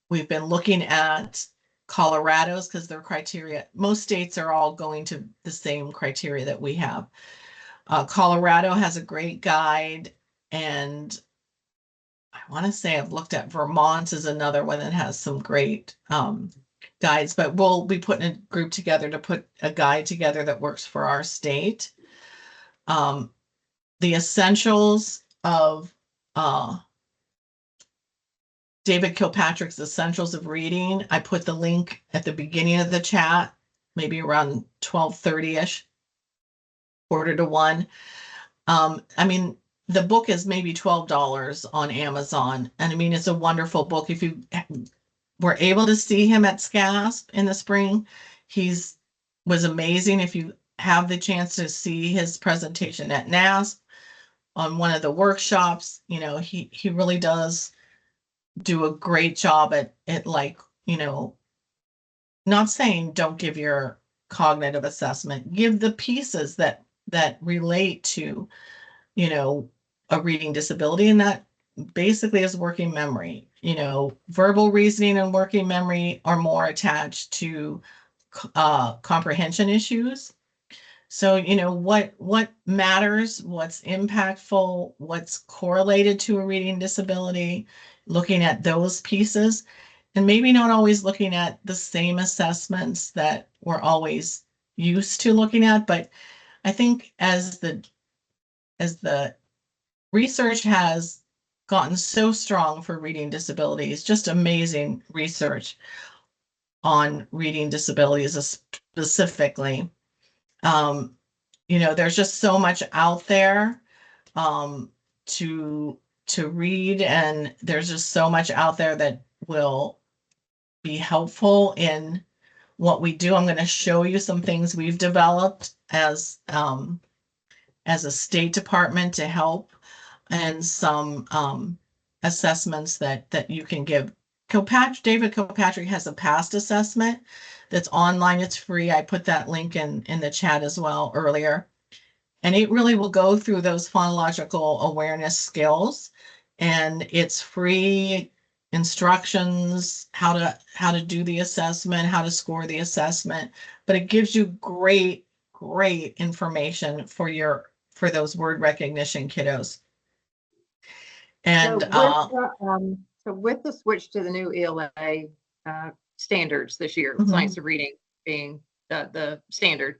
[SPEAKER 1] We've been looking at Colorado's because their criteria, most states are all going to the same criteria that we have. Colorado has a great guide, and I want to say I've looked at Vermont is another one that has some great guides, but we'll be putting a group together to put a guide together that works for our state. The essentials of David Kilpatrick's Essentials of Reading. I put the link at the beginning of the chat, maybe around 12:30ish, quarter to 1. The book is maybe $12 on Amazon. And it's a wonderful book. If you were able to see him at SCASP in the spring, was amazing. If you have the chance to see his presentation at NASP on one of the workshops, he really does do a great job at not saying don't give your cognitive assessment, give the pieces that relate to, a reading disability, and that basically is working memory. Verbal reasoning and working memory are more attached to comprehension issues. So, what matters, what's impactful, what's correlated to a reading disability, looking at those pieces, and maybe not always looking at the same assessments that we're always used to looking at. But I think as the research has gotten so strong for reading disabilities, just amazing research on reading disabilities specifically. There's just so much out there to read, and there's just so much out there that will be helpful in what we do. I'm going to show you some things we've developed as a State Department to help, and some assessments that you can give. David Kilpatrick has a past assessment that's online. It's free. I put that link in the chat as well earlier. And it really will go through those phonological awareness skills, and it's free instructions, how to do the assessment, how to score the assessment, but it gives you great information for those word recognition kiddos. And
[SPEAKER 2] So with the switch to the new ELA standards this year,
[SPEAKER 1] Mhm.
[SPEAKER 2] science of reading being the standard,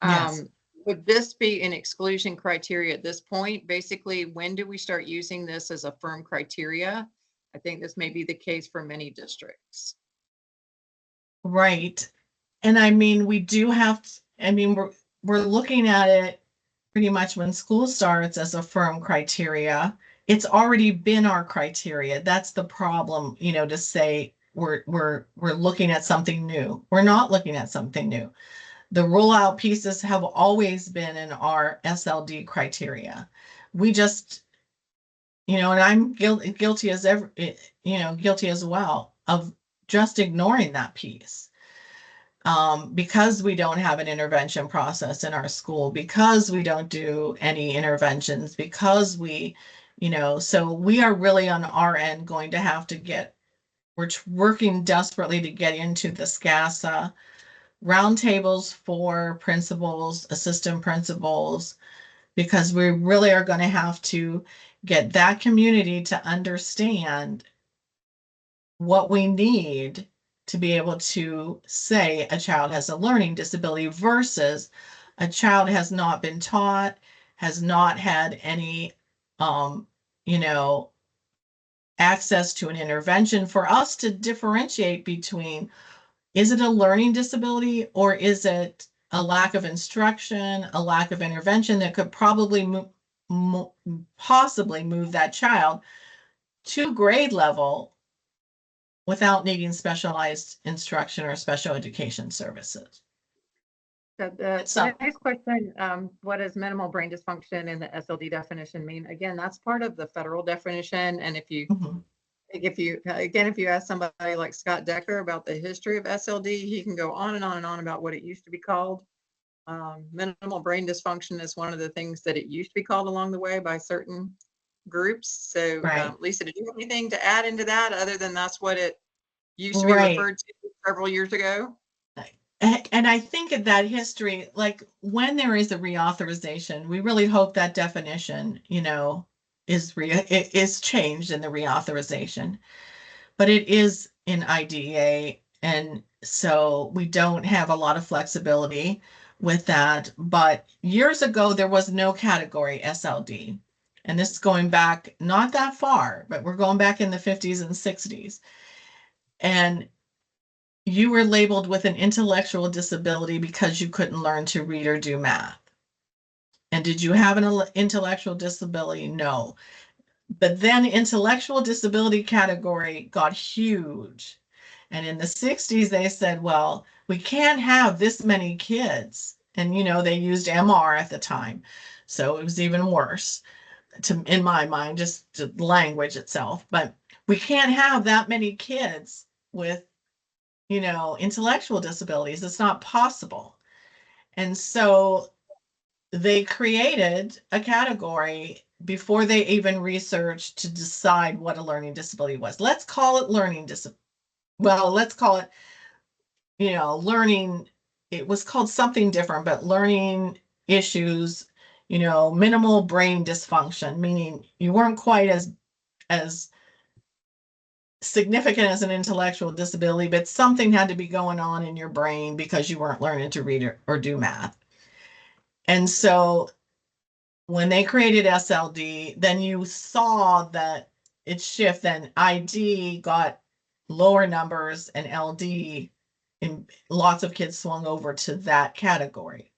[SPEAKER 1] Yes.
[SPEAKER 2] would this be an exclusion criteria at this point? Basically, when do we start using this as a firm criteria? I think this may be the case for many districts.
[SPEAKER 1] Right. And I mean, we do have, I mean, we're looking at it pretty much when school starts as a firm criteria. It's already been our criteria. That's the problem, to say we're looking at something new. We're not looking at something new. The rollout pieces have always been in our SLD criteria. We just, and I'm guilty as ever, guilty as well of just ignoring that piece. Because we don't have an intervention process in our school, because we don't do any interventions, because so we are really on our end going to have to we're working desperately to get into the SCASA roundtables for principals, assistant principals, because we really are going to have to get that community to understand what we need to be able to say a child has a learning disability versus a child has not been taught, has not had any, you know, access to an intervention, for us to differentiate between, is it a learning disability or is it a lack of instruction, a lack of intervention that could probably possibly move that child to grade level without needing specialized instruction or special education services.
[SPEAKER 2] So the
[SPEAKER 1] So-
[SPEAKER 2] next question, what does minimal brain dysfunction in the SLD definition mean? Again, that's part of the federal definition. And if you
[SPEAKER 1] Mhm.
[SPEAKER 2] if you ask somebody like Scott Decker about the history of SLD, he can go on and on and on about what it used to be called. Minimal brain dysfunction is one of the things that it used to be called along the way by certain groups. So,
[SPEAKER 1] Right.
[SPEAKER 2] Lisa, did you have anything to add into that other than that's what it used to be
[SPEAKER 1] Right.
[SPEAKER 2] referred to several years ago?
[SPEAKER 1] And I think of that history, like when there is a reauthorization, we really hope that definition, is changed in the reauthorization. But it is in IDEA, and so we don't have a lot of flexibility with that. But years ago, there was no category SLD. And this is going back not that far, but we're going back in the 50s and 60s. And you were labeled with an intellectual disability because you couldn't learn to read or do math. And did you have an intellectual disability? No. But then intellectual disability category got huge. And in the 60s, they said, well, we can't have this many kids. And, they used MR at the time. So it was even worse in my mind, just the language itself. But we can't have that many kids with intellectual disabilities. It's not possible. And so they created a category before they even researched to decide what a learning disability was. Let's call it learning disability. Well, let's call it, learning. It was called something different, but learning issues, minimal brain dysfunction, meaning you weren't quite as significant as an intellectual disability, but something had to be going on in your brain because you weren't learning to read or do math. And so when they created SLD, then you saw that it shift. Then ID got lower numbers and LD, and lots of kids swung over to that category.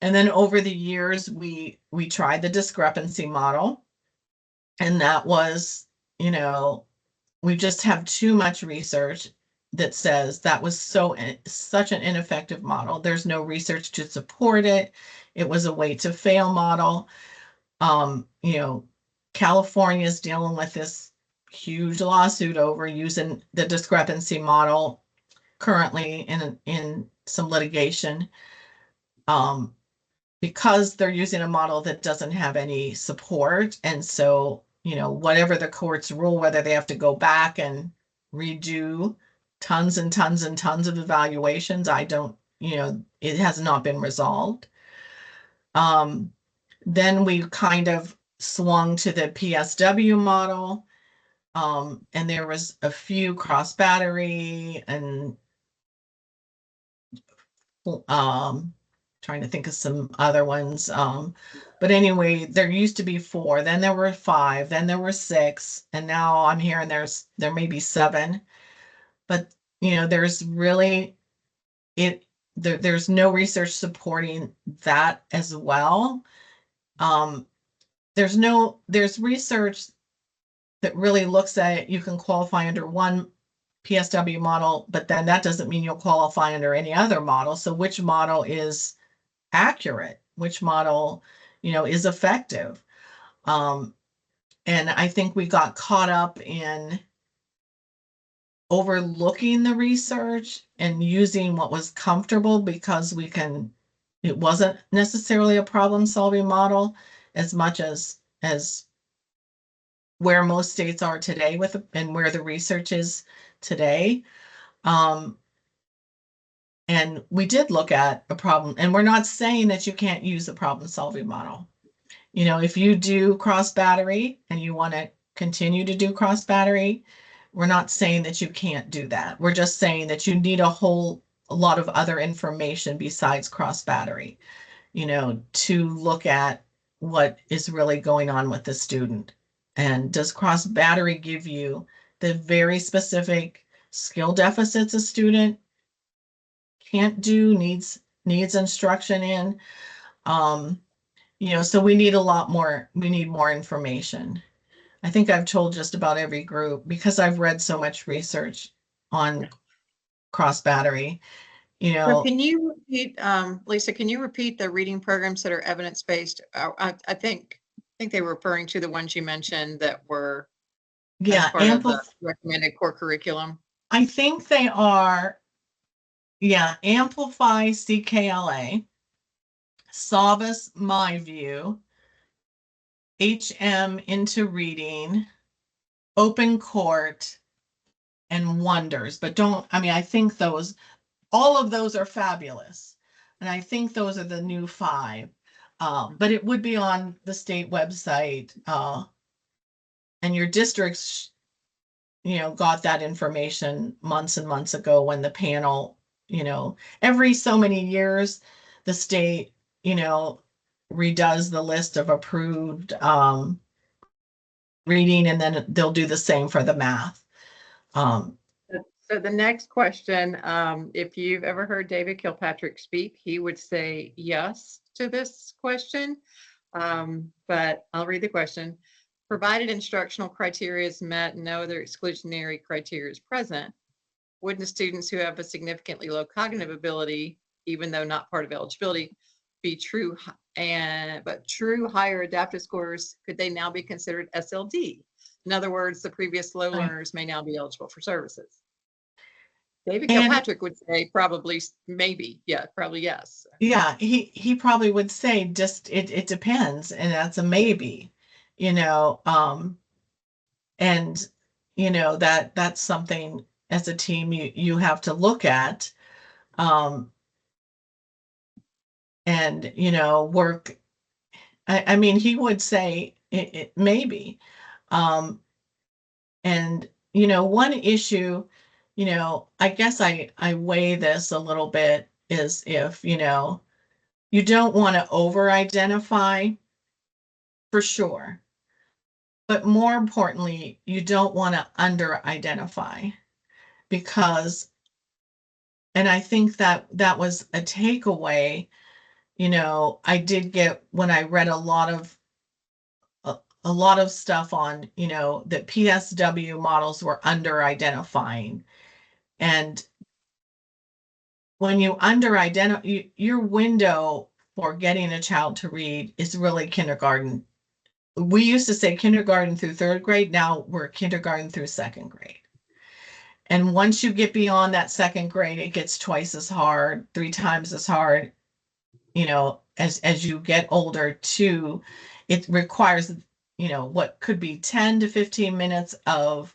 [SPEAKER 1] And then over the years, we tried the discrepancy model, and that was, we just have too much research that says that was such an ineffective model. There's no research to support it. It was a wait to fail model. California is dealing with this huge lawsuit over using the discrepancy model currently in some litigation, because they're using a model that doesn't have any support. And so, whatever the courts rule, whether they have to go back and redo tons and tons and tons of evaluations, I don't, it has not been resolved. Then we kind of swung to the PSW model. And there was a few cross battery and trying to think of some other ones. But anyway, there used to be 4, then there were 5, then there were 6, and now I'm hearing there may be 7. But there's really there's no research supporting that as well. There's research that really looks at you can qualify under one PSW model, but then that doesn't mean you'll qualify under any other model. So which model is accurate? Which model, is effective? And I think we got caught up in overlooking the research and using what was comfortable because it wasn't necessarily a problem-solving model as much as where most states are today and where the research is today. And we did look at a problem, and we're not saying that you can't use a problem-solving model. If you do cross battery and you want to continue to do cross battery, we're not saying that you can't do that. We're just saying that you need a lot of other information besides cross battery, to look at what is really going on with the student. And does cross battery give you the very specific skill deficits a student can't do, needs instruction in? So we need more information. I think I've told just about every group because I've read so much research on cross battery,
[SPEAKER 2] So can you repeat, Lisa, can you repeat the reading programs that are evidence-based? I think they were referring to the ones you mentioned that were as part of the recommended core curriculum.
[SPEAKER 1] I think they are, Amplify CKLA, Savas MyView, HM Into Reading, Open Court, and Wonders. But I think all of those are fabulous. And I think those are the new 5. But it would be on the state website. And your districts, got that information months and months ago when the panel, every so many years, the state, redoes the list of approved reading, and then they'll do the same for the math.
[SPEAKER 2] So the next question, if you've ever heard David Kilpatrick speak, he would say yes to this question. But I'll read the question. Provided instructional criteria is met and no other exclusionary criteria is present, wouldn't students who have a significantly low cognitive ability, even though not part of eligibility, be true higher adaptive scores, could they now be considered SLD? In other words, the previous low learners may now be eligible for services. David Kilpatrick would say probably, maybe, probably yes.
[SPEAKER 1] Yeah, he probably would say just it depends, and that's a maybe, and that's something as a team you have to look at, and work. I mean, he would say it maybe, and one issue, I guess I weigh this a little bit is if you don't want to over identify, for sure, but more importantly, you don't want to under identify, because, and I think that was a takeaway. I did get when I read a lot of stuff on, that PSW models were under identifying. And when you under identify, your window for getting a child to read is really kindergarten. We used to say kindergarten through 3rd grade. Now we're kindergarten through 2nd grade. And once you get beyond that 2nd grade, it gets twice as hard, 3 times as hard, as you get older too. It requires, what could be 10 to 15 minutes of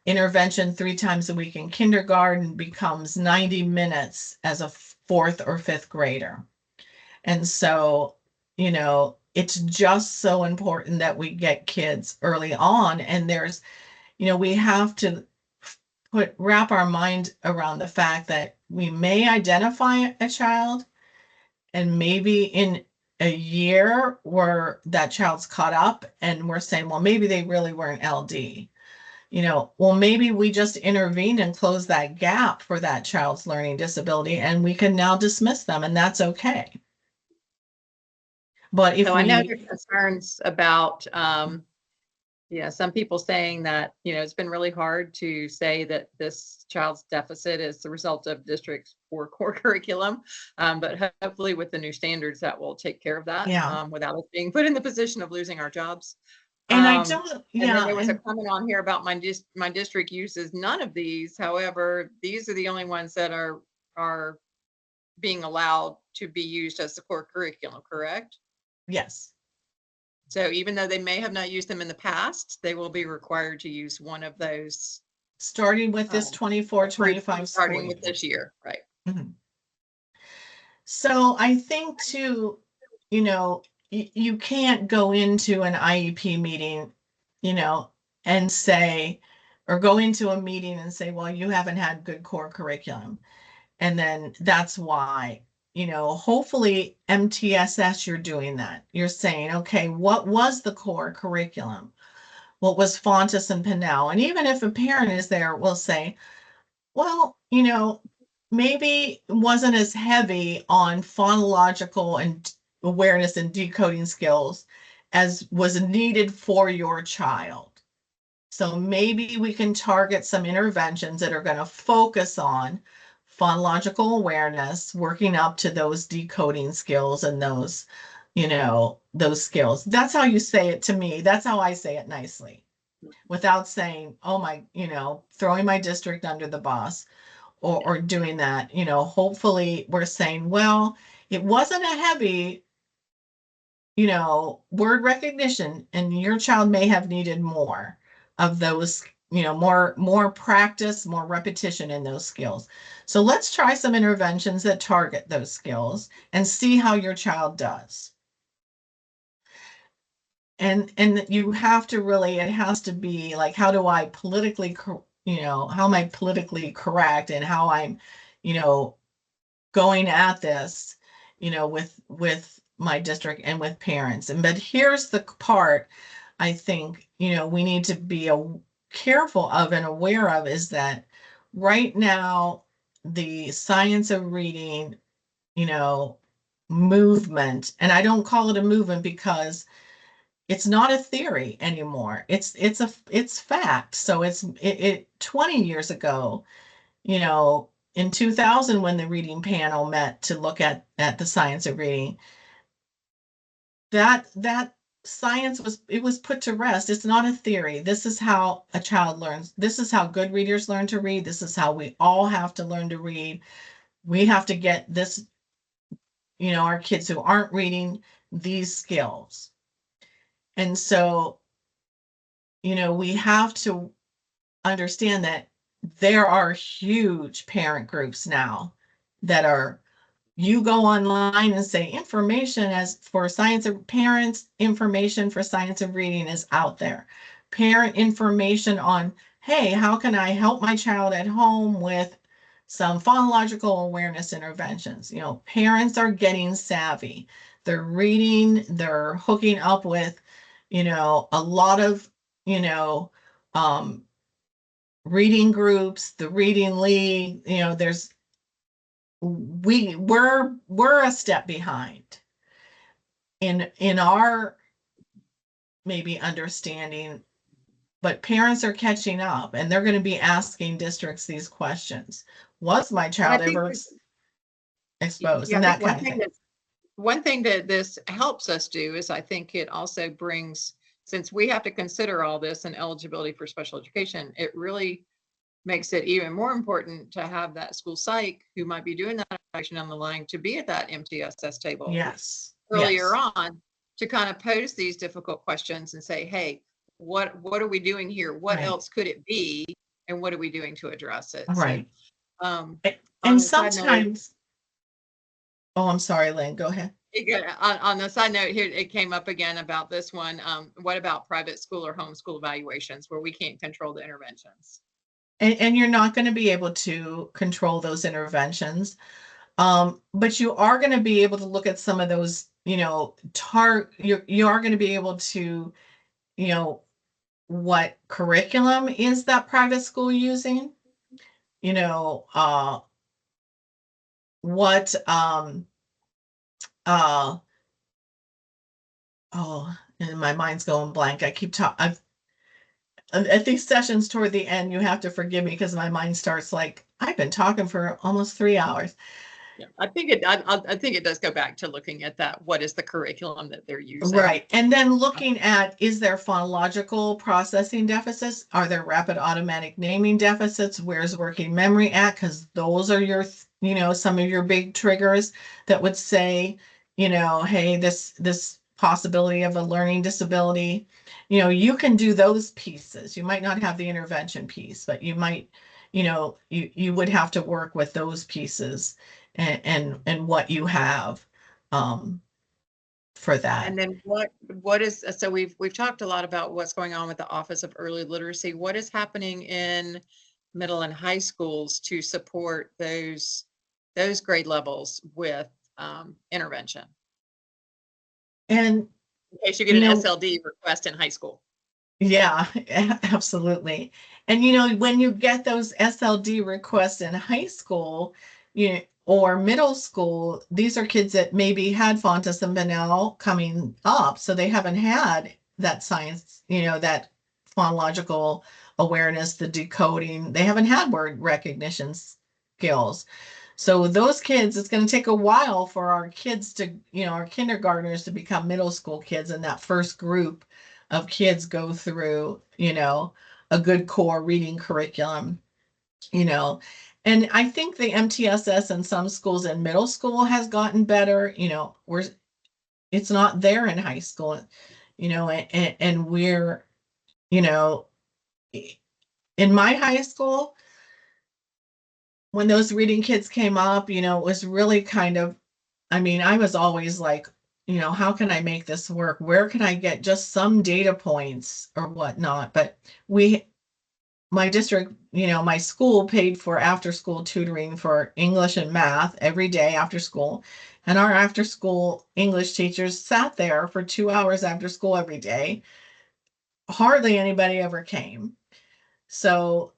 [SPEAKER 1] intervention 3 times a week in kindergarten becomes 90 minutes as a 4th or 5th grader. And so, it's just so important that we get kids early on. And there's, we have to wrap our mind around the fact that we may identify a child, and maybe in a year where that child's caught up and we're saying, well, maybe they really weren't LD, well, maybe we just intervene and close that gap for that child's learning disability, and we can now dismiss them, and that's okay. But if
[SPEAKER 2] So I know
[SPEAKER 1] we,
[SPEAKER 2] there are concerns about, some people saying that, it's been really hard to say that this child's deficit is the result of district's poor core curriculum. But hopefully with the new standards that will take care of that,
[SPEAKER 1] Yeah.
[SPEAKER 2] without us being put in the position of losing our jobs.
[SPEAKER 1] and I
[SPEAKER 2] Um,
[SPEAKER 1] don't,
[SPEAKER 2] And
[SPEAKER 1] yeah,
[SPEAKER 2] then there was a
[SPEAKER 1] and-
[SPEAKER 2] comment on here about my district uses none of these. However, these are the only ones that are being allowed to be used as the core curriculum, correct?
[SPEAKER 1] yes.
[SPEAKER 2] So even though they may have not used them in the past, they will be required to use one of those.
[SPEAKER 1] Starting with this 24, 25 school
[SPEAKER 2] Starting with
[SPEAKER 1] year.
[SPEAKER 2] this year, right?
[SPEAKER 1] Mhm. So I think too, you can't go into an IEP meeting, and say, or go into a meeting and say, well, you haven't had good core curriculum. And then that's why, hopefully MTSS, you're doing that. You're saying, okay, what was the core curriculum? What was Fontes and Pinnell? And even if a parent is there, will say, well, maybe it wasn't as heavy on phonological and awareness and decoding skills as was needed for your child. So maybe we can target some interventions that are going to focus on phonological awareness, working up to those decoding skills and those skills. That's how you say it to me. That's how I say it nicely, without saying, oh my, throwing my district under the bus or doing that. Hopefully we're saying, well, it wasn't a heavy, word recognition, and your child may have needed more of those, more practice, more repetition in those skills. So let's try some interventions that target those skills and see how your child does. And you have to really, it has to be like, how do I politically, how am I politically correct, and how I'm, going at this, with my district and with parents. But here's the part I think, we need to be careful of and aware of, is that right now, the science of reading, movement, and I don't call it a movement because it's not a theory anymore. It's fact. So it 20 years ago, in 2000, when the reading panel met to look at the science of reading, that science was put to rest. It's not a theory. This is how a child learns. This is how good readers learn to read. This is how we all have to learn to read. We have to get this, our kids who aren't reading, these skills. And so, we have to understand that there are huge parent groups now that are, you go online and say information as for science of parents, information for science of reading is out there. Parent information on, hey, how can I help my child at home with some phonological awareness interventions? Parents are getting savvy. They're reading, they're hooking up with, a lot of, um, reading groups, the reading league, there's, we're a step behind in our maybe understanding, but parents are catching up, and they're going to be asking districts these questions. Was my child
[SPEAKER 2] I think
[SPEAKER 1] ever exposed?
[SPEAKER 2] Yeah,
[SPEAKER 1] And
[SPEAKER 2] I
[SPEAKER 1] that
[SPEAKER 2] think
[SPEAKER 1] kind of thing.
[SPEAKER 2] one thing that this helps us do is I think it also brings, since we have to consider all this and eligibility for special education, it really makes it even more important to have that school psych who might be doing that action on the line to be at that MTSS table
[SPEAKER 1] Yes.
[SPEAKER 2] earlier
[SPEAKER 1] Yes.
[SPEAKER 2] on, to kind of pose these difficult questions and say, hey, what are we doing here? What
[SPEAKER 1] Right.
[SPEAKER 2] else could it be? And what are we doing to address it?
[SPEAKER 1] Right.
[SPEAKER 2] So, on
[SPEAKER 1] And
[SPEAKER 2] the side note,
[SPEAKER 1] sometimes, oh, I'm sorry, Lynn, go ahead.
[SPEAKER 2] on the side note here, it came up again about this one. What about private school or homeschool evaluations where we can't control the interventions?
[SPEAKER 1] And you're not going to be able to control those interventions. But you are going to be able to look at some of those, you are going to be able to, what curriculum is that private school using? You know, what, oh, and my mind's going blank. I keep talking. At these sessions toward the end, you have to forgive me because my mind starts like, I've been talking for almost 3 hours.
[SPEAKER 2] Yeah, I think it does go back to looking at that. What is the curriculum that they're using?
[SPEAKER 1] Right. And then looking at, is there phonological processing deficits? Are there rapid automatic naming deficits? Where's working memory at? Because those are your, some of your big triggers that would say, hey, this possibility of a learning disability. You can do those pieces. You might not have the intervention piece, but you might, you would have to work with those pieces and what you have. For that.
[SPEAKER 2] And then what is, so we've talked a lot about what's going on with the Office of Early Literacy. What is happening in middle and high schools to support those grade levels with intervention?
[SPEAKER 1] And
[SPEAKER 2] in case you get an SLD request in high school.
[SPEAKER 1] Yeah, absolutely. And when you get those SLD requests in high school, or middle school, these are kids that maybe had Fontes and Bunnell coming up, so they haven't had that science, that phonological awareness, the decoding. They haven't had word recognition skills. So those kids, it's going to take a while for our kids to, our kindergartners to become middle school kids, and that first group of kids go through, a good core reading curriculum, and I think the MTSS in some schools in middle school has gotten better, it's not there in high school, and we're, in my high school, when those reading kids came up, it was really kind of, I was always like, how can I make this work? Where can I get just some data points or whatnot? But my district, my school paid for after school tutoring for English and math every day after school. And our after school English teachers sat there for 2 hours after school every day. Hardly anybody ever came. So,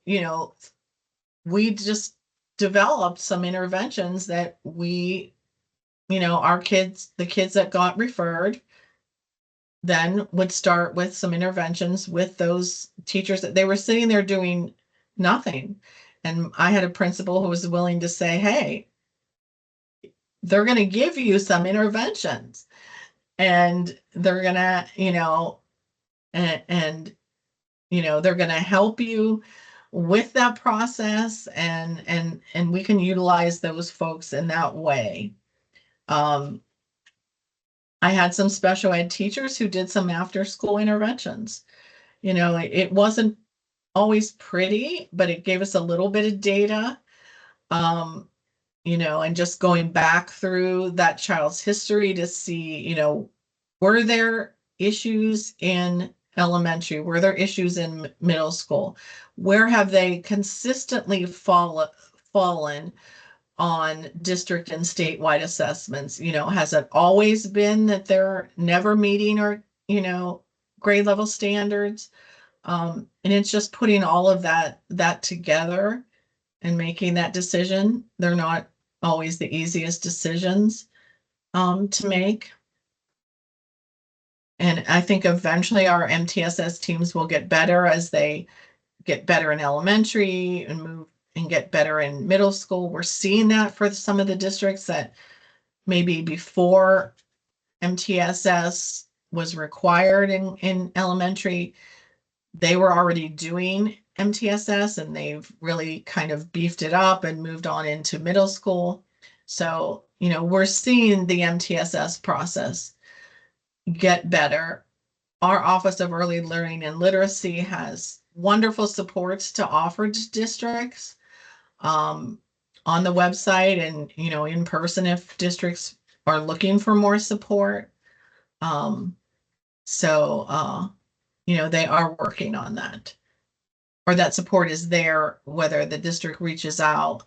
[SPEAKER 1] we just developed some interventions that we, our kids, the kids that got referred, then would start with some interventions with those teachers that they were sitting there doing nothing. And I had a principal who was willing to say, hey, they're going to give you some interventions and they're going to, and they're going to help you with that process, and we can utilize those folks in that way. I had some special ed teachers who did some after school interventions. It wasn't always pretty, but it gave us a little bit of data. And just going back through that child's history to see, were there issues in elementary? Were there issues in middle school? Where have they consistently fallen on district and statewide assessments? Has it always been that they're never meeting or, grade level standards? And it's just putting all of that together and making that decision. They're not always the easiest decisions to make. And I think eventually our MTSS teams will get better as they get better in elementary and move and get better in middle school. We're seeing that for some of the districts that maybe before MTSS was required in elementary, they were already doing MTSS and they've really kind of beefed it up and moved on into middle school. So, we're seeing the MTSS process get better. Our Office of Early Learning and Literacy has wonderful supports to offer to districts on the website and, in person if districts are looking for more support. So, they are working on that. Or that support is there, whether the district reaches out,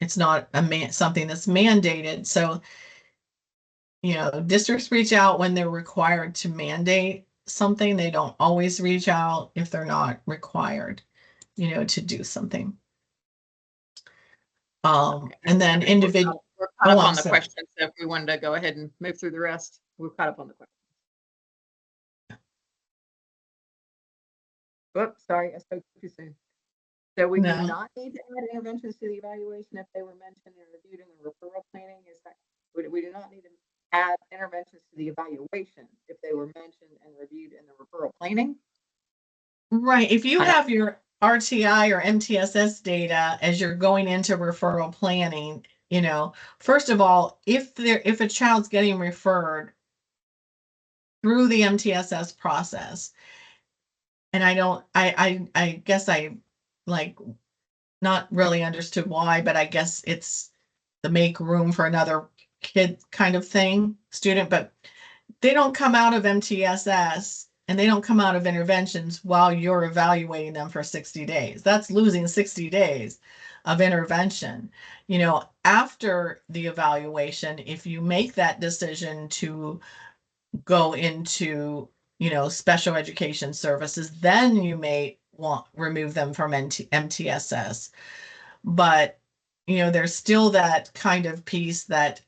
[SPEAKER 1] it's not something that's mandated. So, districts reach out when they're required to mandate something, they don't always reach out if they're not required, to do something. And then individual,
[SPEAKER 2] We're caught
[SPEAKER 1] Oh,
[SPEAKER 2] up
[SPEAKER 1] I'm
[SPEAKER 2] on the
[SPEAKER 1] sorry.
[SPEAKER 2] questions, so if we wanted to go ahead and move through the rest, we're caught up on the questions. Whoops, sorry, I spoke too soon. So we do
[SPEAKER 1] No.
[SPEAKER 2] not need to add interventions to the evaluation if they were mentioned and reviewed in the referral planning, is that, we do not need to add interventions to the evaluation if they were mentioned and reviewed in the referral planning?
[SPEAKER 1] Right, if you
[SPEAKER 2] I don't-
[SPEAKER 1] have your RTI or MTSS data as you're going into referral planning, first of all, if a child's getting referred through the MTSS process, and I guess I like not really understood why, but I guess it's the make room for another kid kind of thing, student, but they don't come out of MTSS and they don't come out of interventions while you're evaluating them for 60 days. That's losing 60 days of intervention. After the evaluation, if you make that decision to go into, special education services, then you may want remove them from MTSS. But, there's still that kind of piece that,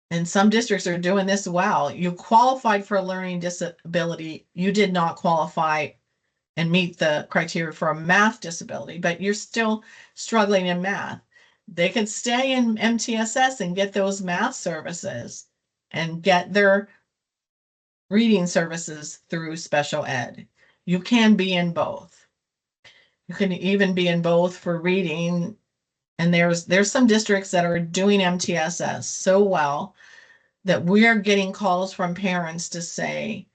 [SPEAKER 1] and some districts are doing this well. You qualified for a learning disability. You did not qualify and meet the criteria for a math disability, but you're still struggling in math. They could stay in MTSS and get those math services and get their reading services through special ed. You can be in both. You can even be in both for reading. And there's some districts that are doing MTSS so well that we are getting calls from parents to say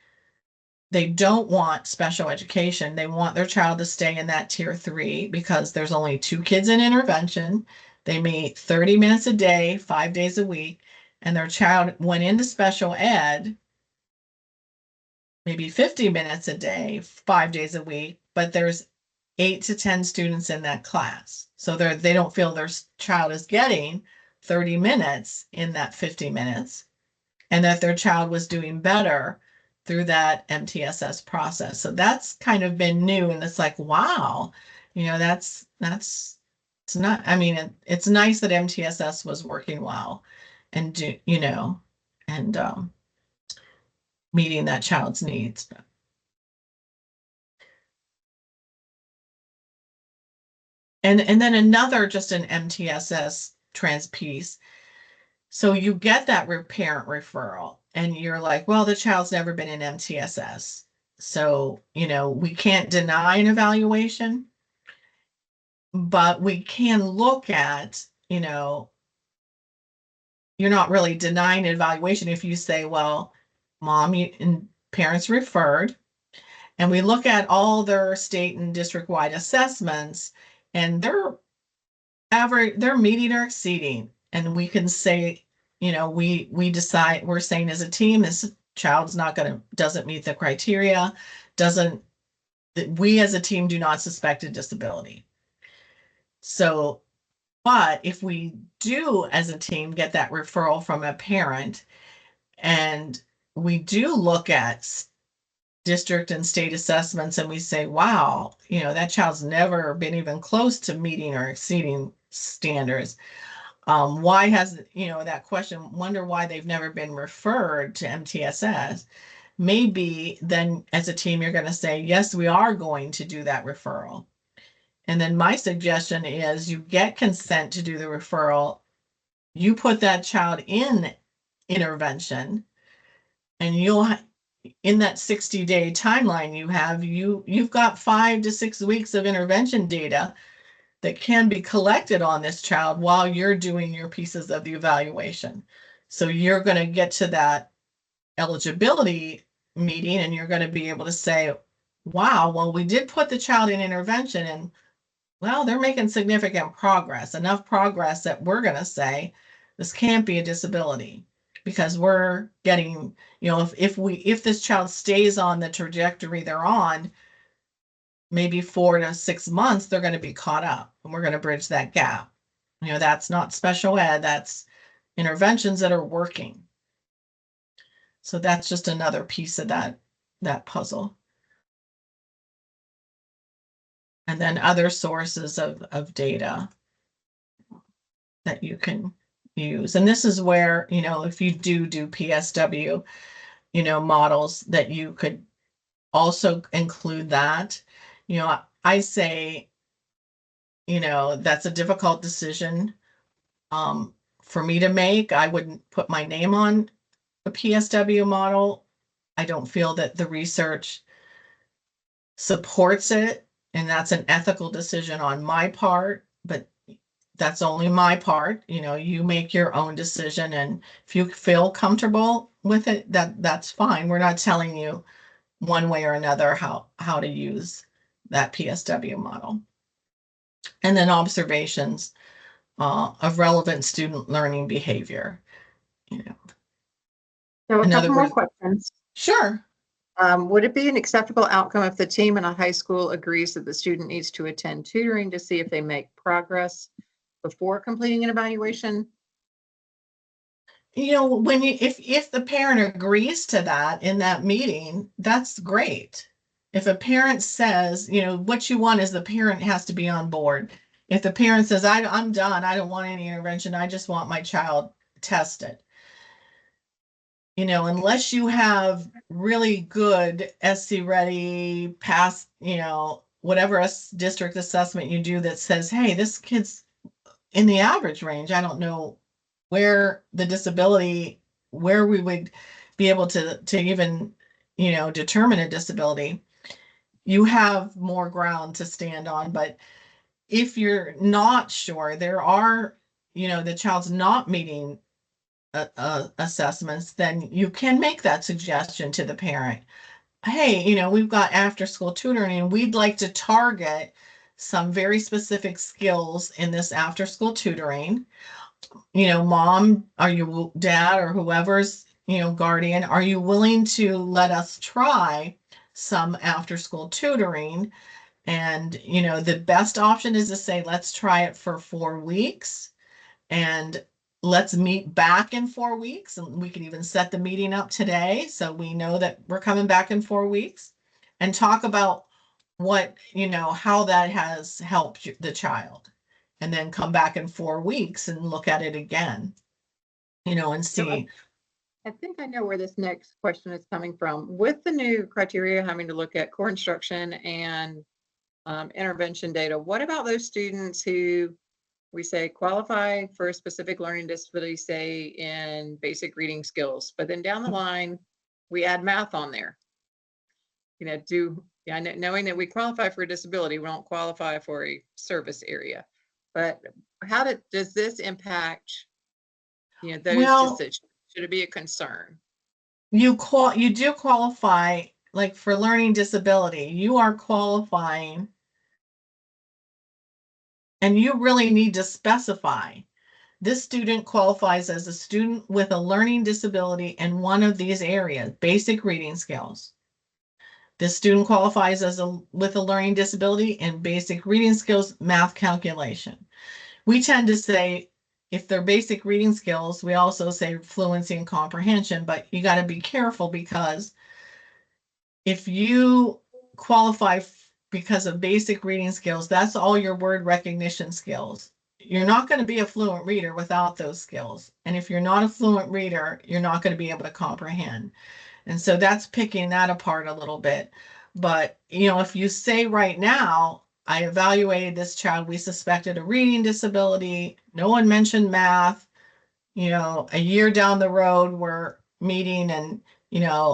[SPEAKER 1] they don't want special education. They want their child to stay in that tier 3 because there's only 2 kids in intervention. They meet 30 minutes a day, 5 days a week, and their child went into special ed maybe 50 minutes a day, 5 days a week, but there's 8 to 10 students in that class. So they don't feel their child is getting 30 minutes in that 50 minutes, and that their child was doing better through that MTSS process. So that's kind of been new, and it's like, wow, it's not, I mean, it's nice that MTSS was working well and and meeting that child's needs. And then another, just an MTSS trans piece. So you get that parent referral and you're like, well, the child's never been in MTSS. So, we can't deny an evaluation, but we can look at, you're not really denying an evaluation if you say, well, mom, and parents referred, and we look at all their state and district-wide assessments, and they're meeting or exceeding, and we can say, we decide, we're saying as a team, this child's doesn't meet the criteria, we as a team do not suspect a disability. So, but if we do as a team get that referral from a parent, and we do look at district and state assessments, and we say, wow, that child's never been even close to meeting or exceeding standards. Why has, that question, wonder why they've never been referred to MTSS. Maybe then as a team, you're going to say, yes, we are going to do that referral. And then my suggestion is you get consent to do the referral. You put that child in intervention, and in that 60-day timeline you've got 5 to 6 weeks of intervention data that can be collected on this child while you're doing your pieces of the evaluation. So you're going to get to that eligibility meeting and you're going to be able to say, wow, well, we did put the child in intervention, and well, they're making significant progress, enough progress that we're going to say this can't be a disability, because we're getting, if this child stays on the trajectory they're on, maybe 4 to 6 months, they're going to be caught up, and we're going to bridge that gap. That's not special ed, that's interventions that are working. So that's just another piece of that that puzzle. And then other sources of data that you can use. And this is where, if you do PSW, models, that you could also include that. I say, that's a difficult decision for me to make. I wouldn't put my name on a PSW model. I don't feel that the research supports it, and that's an ethical decision on my part, but that's only my part. You make your own decision, and if you feel comfortable with it, that's fine. We're not telling you one way or another how to use that PSW model. And then observations of relevant student learning behavior.
[SPEAKER 2] So a
[SPEAKER 1] In other
[SPEAKER 2] couple more
[SPEAKER 1] words-
[SPEAKER 2] questions.
[SPEAKER 1] Sure.
[SPEAKER 2] Would it be an acceptable outcome if the team in a high school agrees that the student needs to attend tutoring to see if they make progress before completing an evaluation?
[SPEAKER 1] When if the parent agrees to that in that meeting, that's great. If a parent says, what you want is the parent has to be on board. If the parent says, I'm done, I don't want any intervention, I just want my child tested. Unless you have really good SC ready pass, whatever district assessment you do that says, hey, this kid's in the average range. I don't know where the disability, where we would be able to even, determine a disability. You have more ground to stand on. But if you're not sure, there are, the child's not meeting assessments, then you can make that suggestion to the parent. Hey, we've got after school tutoring and we'd like to target some very specific skills in this after school tutoring. Mom, are you, dad, or whoever's, guardian, are you willing to let us try some after school tutoring? And, the best option is to say, let's try it for 4 weeks and let's meet back in 4 weeks. And we can even set the meeting up today, so we know that we're coming back in 4 weeks, and talk about what, how that has helped the child. And then come back in 4 weeks and look at it again, and see.
[SPEAKER 2] I think I know where this next question is coming from. With the new criteria having to look at core instruction and intervention data, what about those students who we say qualify for a specific learning disability, say in basic reading skills, but then down the line, we add math on there? Knowing that we qualify for a disability, we don't qualify for a service area. But how does this impact, those decisions? Should it be a concern?
[SPEAKER 1] You do qualify, like for learning disability, you are qualifying, and you really need to specify this student qualifies as a student with a learning disability in one of these areas: basic reading skills. This student qualifies with a learning disability in basic reading skills, math calculation. We tend to say, if they're basic reading skills, we also say fluency and comprehension, but you got to be careful, because if you qualify because of basic reading skills, that's all your word recognition skills. You're not going to be a fluent reader without those skills. And if you're not a fluent reader, you're not going to be able to comprehend. And so that's picking that apart a little bit. But, if you say right now, I evaluated this child, we suspected a reading disability, no one mentioned math, a year down the road, we're meeting and,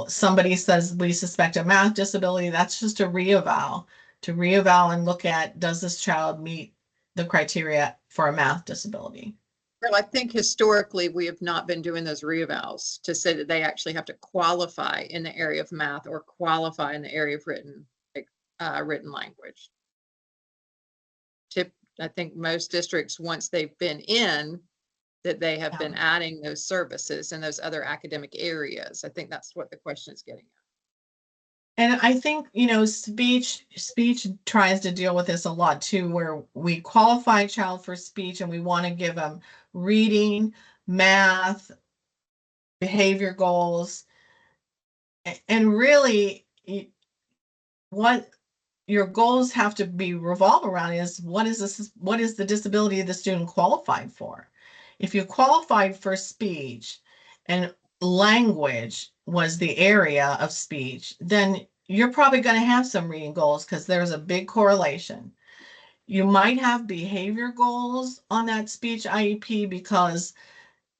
[SPEAKER 1] somebody says we suspect a math disability, that's just a reeval and look at, does this child meet the criteria for a math disability?
[SPEAKER 2] Well, I think historically we have not been doing those reevals to say that they actually have to qualify in the area of math or qualify in the area of written language. I think most districts, once they've been in, that they have been adding those services in those other academic areas. I think that's what the question is getting at.
[SPEAKER 1] And I think, speech tries to deal with this a lot too, where we qualify a child for speech and we want to give them reading, math, behavior goals. And really, what your goals have to be revolve around is what is the disability the student qualified for? If you qualified for speech and language was the area of speech, then you're probably going to have some reading goals because there's a big correlation. You might have behavior goals on that speech IEP because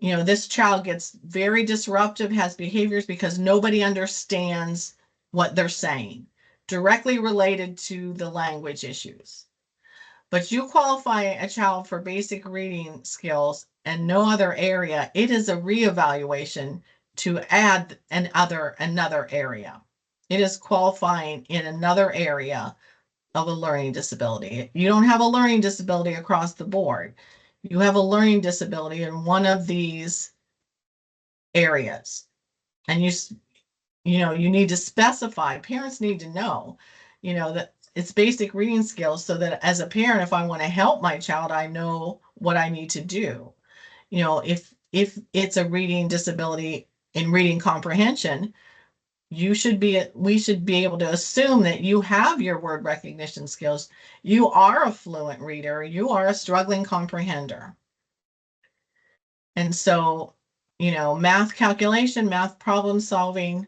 [SPEAKER 1] this child gets very disruptive, has behaviors because nobody understands what they're saying, directly related to the language issues. But you qualify a child for basic reading skills and no other area, it is a reevaluation to add another area. It is qualifying in another area of a learning disability. You don't have a learning disability across the board. You have a learning disability in one of these areas. And you need to specify, parents need to know, that it's basic reading skills so that as a parent, if I want to help my child, I know what I need to do. If it's a reading disability in reading comprehension, we should be able to assume that you have your word recognition skills. You are a fluent reader. You are a struggling comprehender. And so, math calculation, math problem solving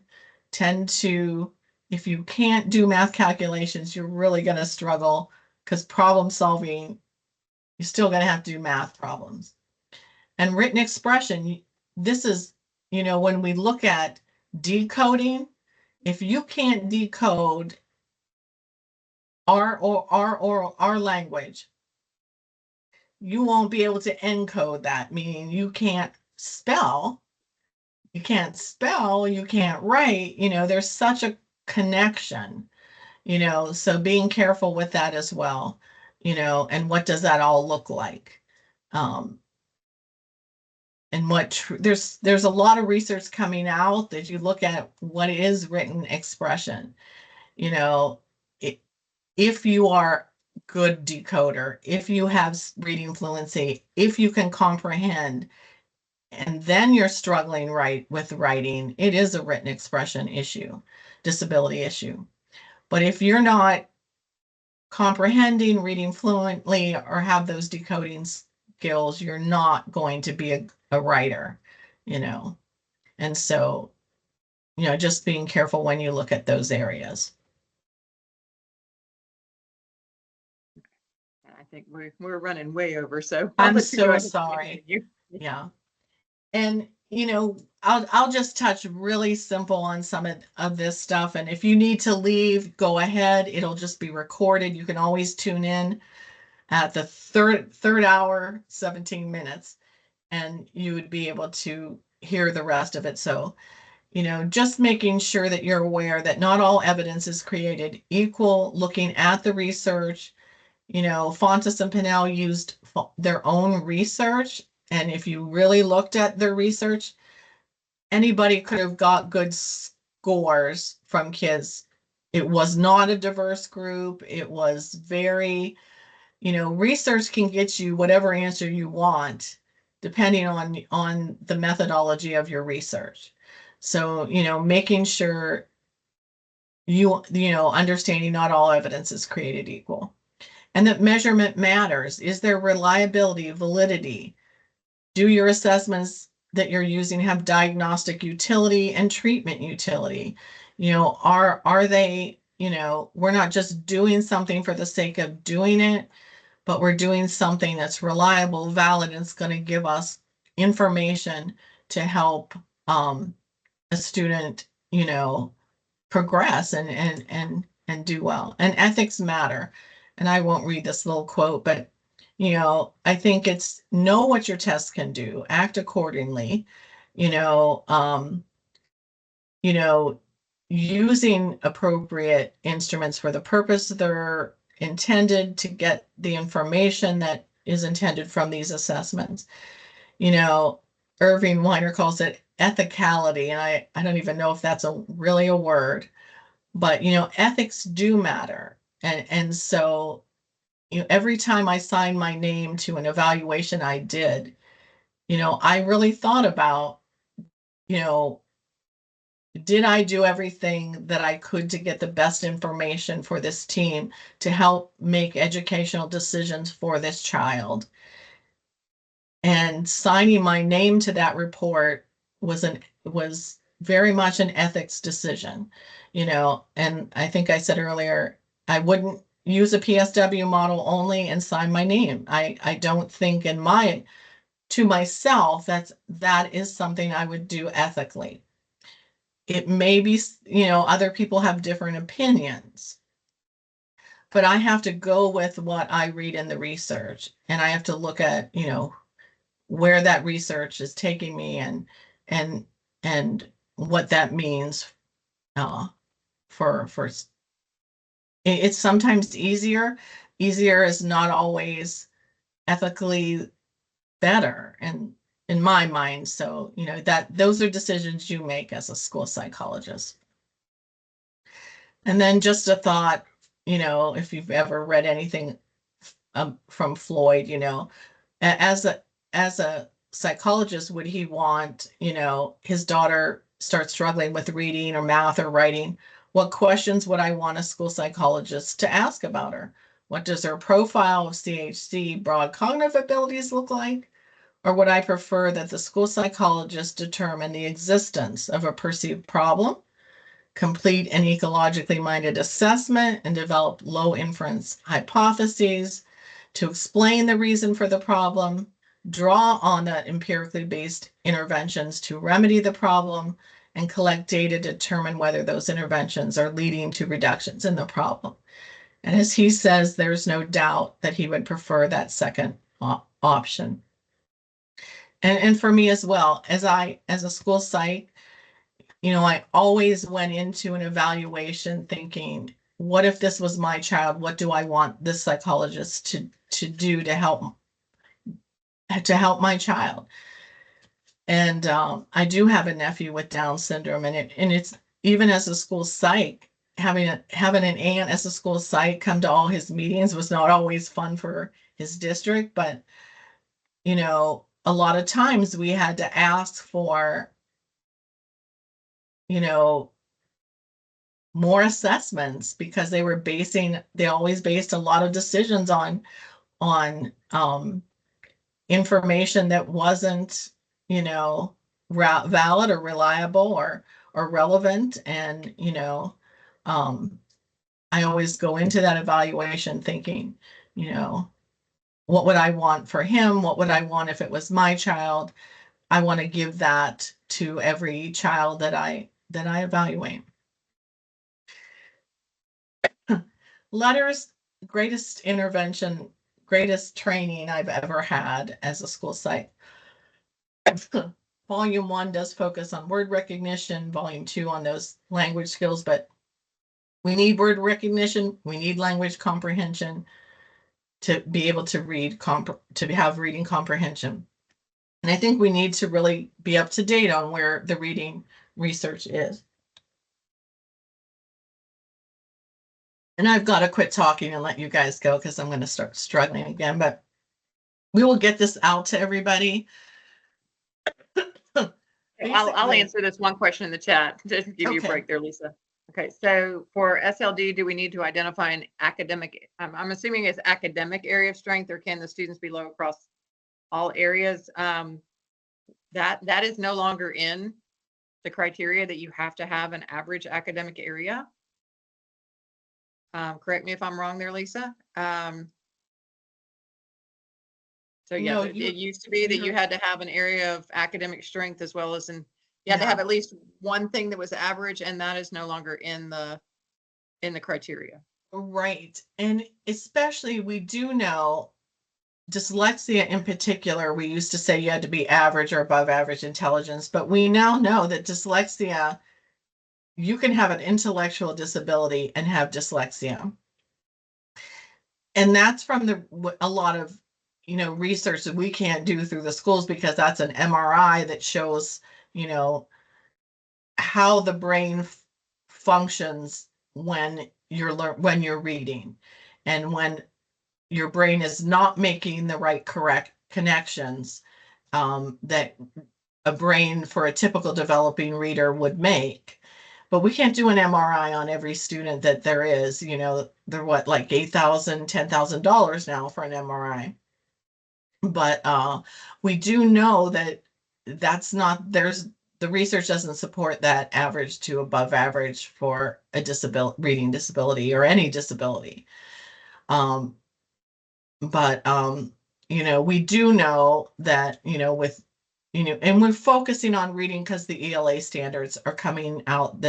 [SPEAKER 1] tend to, if you can't do math calculations, you're really going to struggle because problem solving, you're still going to have to do math problems. And written expression, this is, when we look at decoding, if you can't decode our language, you won't be able to encode that, meaning you can't spell, you can't write, there's such a connection, so being careful with that as well, and what does that all look like? And there's a lot of research coming out that you look at what is written expression, if you are good decoder, if you have reading fluency, if you can comprehend, and then you're struggling with writing, it is a written expression issue, disability issue. But if you're not comprehending, reading fluently, or have those decoding skills, you're not going to be a writer, And so, just being careful when you look at those areas.
[SPEAKER 2] I think we're running way over, so
[SPEAKER 1] I'm
[SPEAKER 2] I'll let you go
[SPEAKER 1] so
[SPEAKER 2] ahead and
[SPEAKER 1] sorry.
[SPEAKER 2] continue.
[SPEAKER 1] Yeah. And, I'll just touch really simple on some of this stuff. And if you need to leave, go ahead. It'll just be recorded. You can always tune in at the third hour, 17 minutes, and you would be able to hear the rest of it. So, just making sure that you're aware that not all evidence is created equal, looking at the research. Fontes and Pinnell used their own research. And if you really looked at their research, anybody could have got good scores from kids. It was not a diverse group. It was very, research can get you whatever answer you want, depending on the methodology of your research. So, making sure understanding not all evidence is created equal. And that measurement matters. Is there reliability, validity? Do your assessments that you're using have diagnostic utility and treatment utility? Are they, we're not just doing something for the sake of doing it, but we're doing something that's reliable, valid, and it's going to give us information to help a student, progress and do well. And ethics matter. And I won't read this little quote, but I think it's know what your tests can do, act accordingly, using appropriate instruments for the purpose they're intended to get the information that is intended from these assessments. Irving Weiner calls it ethicality, and I don't even know if that's really a word, but ethics do matter. And so every time I signed my name to an evaluation I did, I really thought about, did I do everything that I could to get the best information for this team to help make educational decisions for this child? And signing my name to that report was very much an ethics decision, and I think I said earlier, I wouldn't use a PSW model only and sign my name. I don't think to myself, that is something I would do ethically. It may be, other people have different opinions, but I have to go with what I read in the research, and I have to look at, where that research is taking me and and what that means for it's sometimes easier. Easier is not always ethically better, and in my mind. So, that those are decisions you make as a school psychologist. And then just a thought, if you've ever read anything from Floyd, as a psychologist, would he want, his daughter starts struggling with reading or math or writing? What questions would I want a school psychologist to ask about her? What does her profile of CHC broad cognitive abilities look like? Or would I prefer that the school psychologist determine the existence of a perceived problem, complete an ecologically minded assessment, and develop low inference hypotheses to explain the reason for the problem, draw on the empirically based interventions to remedy the problem, and collect data to determine whether those interventions are leading to reductions in the problem? And as he says, there's no doubt that he would prefer that second option. And for me as well, as a school psych, I always went into an evaluation thinking, what if this was my child? What do I want this psychologist to do to help my child? And I do have a nephew with Down syndrome, and it's even as a school psych, having an aunt as a school psych come to all his meetings was not always fun for his district, but a lot of times we had to ask for, more assessments because they always based a lot of decisions on information that wasn't, valid or reliable or relevant. And, I always go into that evaluation thinking, what would I want for him? What would I want if it was my child? I want to give that to every child that I evaluate. Letters, greatest intervention, greatest training I've ever had as a school psych. Volume 1 does focus on word recognition, volume 2 on those language skills, but we need word recognition, we need language comprehension to be able to read, to have reading comprehension. And I think we need to really be up to date on where the reading research is. And I've got to quit talking and let you guys go because I'm going to start struggling again, but we will get this out to everybody.
[SPEAKER 2] I'll answer this one question in the chat to give you a
[SPEAKER 1] Okay.
[SPEAKER 2] break there, Lisa. Okay, so for SLD, do we need to identify an academic, I'm assuming it's academic area of strength, or can the students be low across all areas? That is no longer in the criteria that you have to have an average academic area. Correct me if I'm wrong there, Lisa. So yeah,
[SPEAKER 1] No,
[SPEAKER 2] it used to be that you had to have an area of academic strength as well as you had to have at least one thing that was average, and that is no longer in the criteria.
[SPEAKER 1] Right. And especially we do know dyslexia in particular, we used to say you had to be average or above average intelligence, but we now know that dyslexia, you can have an intellectual disability and have dyslexia. And that's from a lot of, research that we can't do through the schools because that's an MRI that shows, how the brain functions when you're reading, and when your brain is not making the right correct connections that a brain for a typical developing reader would make. but we can't do an MRI on every student that there is. They're what, like $8,000, $10,000 now for an MRI. But we do know that that's not, the research doesn't support that average to above average for a reading disability or any disability. But we do know that, and we're focusing on reading because the ELA standards are coming out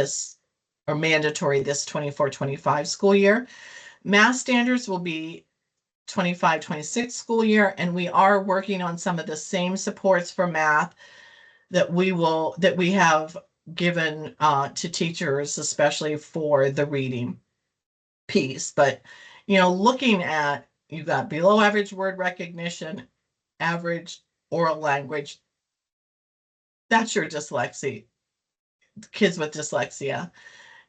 [SPEAKER 1] are mandatory this 24-25 school year. Math standards will be 25-26 school year, and we are working on some of the same supports for math that we have given to teachers, especially for the reading piece. But looking at, you've got below average word recognition, average oral language, that's your dyslexia, kids with dyslexia.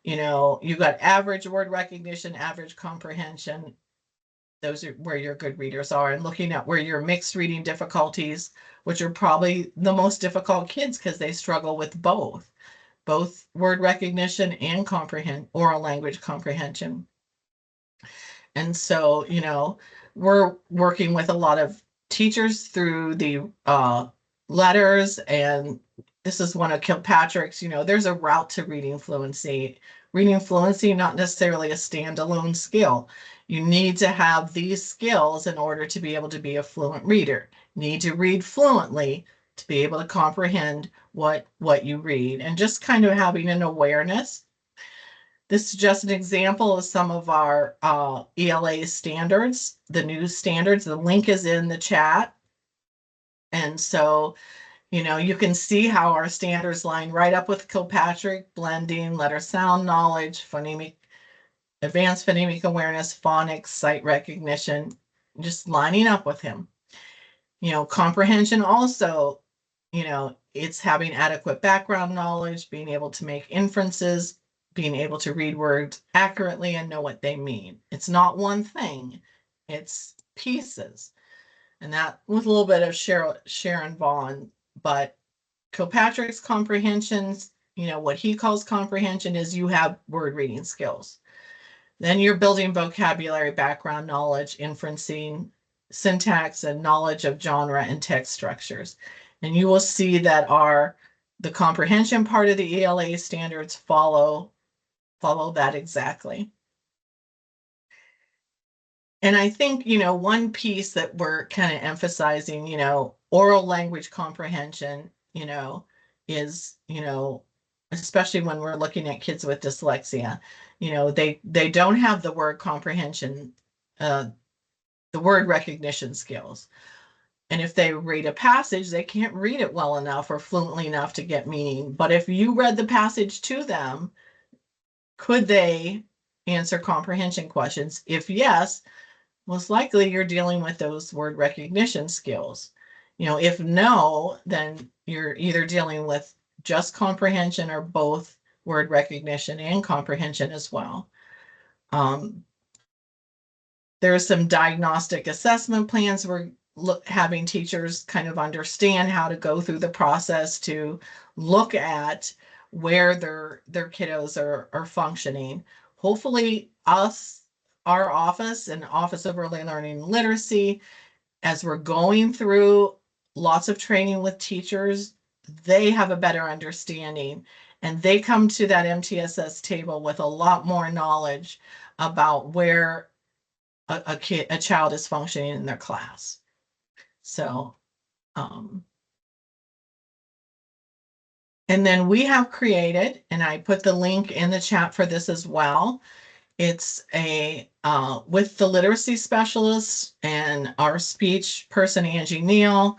[SPEAKER 1] You've got average word recognition, average comprehension. Those are where your good readers are, and looking at where your mixed reading difficulties, which are probably the most difficult kids because they struggle with both word recognition and oral language comprehension. And so, we're working with a lot of teachers through the letters, and this is one of Kilpatrick's. There's a route to reading fluency. Reading fluency, not necessarily a standalone skill. You need to have these skills in order to be able to be a fluent reader. You need to read fluently to be able to comprehend what you read, and just kind of having an awareness. This is just an example of some of our ELA standards, the new standards. The link is in the chat. And so, you can see how our standards line right up with Kilpatrick: blending, letter sound knowledge, advanced phonemic awareness, phonics, sight recognition, just lining up with him. Comprehension also, it's having adequate background knowledge, being able to make inferences, being able to read words accurately and know what they mean. It's not one thing, it's pieces. And that with a little bit of Sharon Vaughn, but Kilpatrick's comprehensions, what he calls comprehension is you have word reading skills. Then you're building vocabulary, background knowledge, inferencing, syntax, and knowledge of genre and text structures. And you will see that the comprehension part of the ELA standards follow that exactly. And I think, one piece that we're kind of emphasizing, oral language comprehension, is, especially when we're looking at kids with dyslexia, they don't have the word comprehension, the word recognition skills. And if they read a passage, they can't read it well enough or fluently enough to get meaning. But if you read the passage to them, could they answer comprehension questions? If yes, most likely you're dealing with those word recognition skills. If no, then you're either dealing with just comprehension or both word recognition and comprehension as well. There are some diagnostic assessment plans. We're having teachers kind of understand how to go through the process to look at where their kiddos are functioning. Hopefully our office and Office of Early Learning and Literacy, as we're going through lots of training with teachers, they have a better understanding, and they come to that MTSS table with a lot more knowledge about where a child is functioning in their class. So, and then we have created, and I put the link in the chat for this as well. It's with the literacy specialists and our speech person, Angie Neal.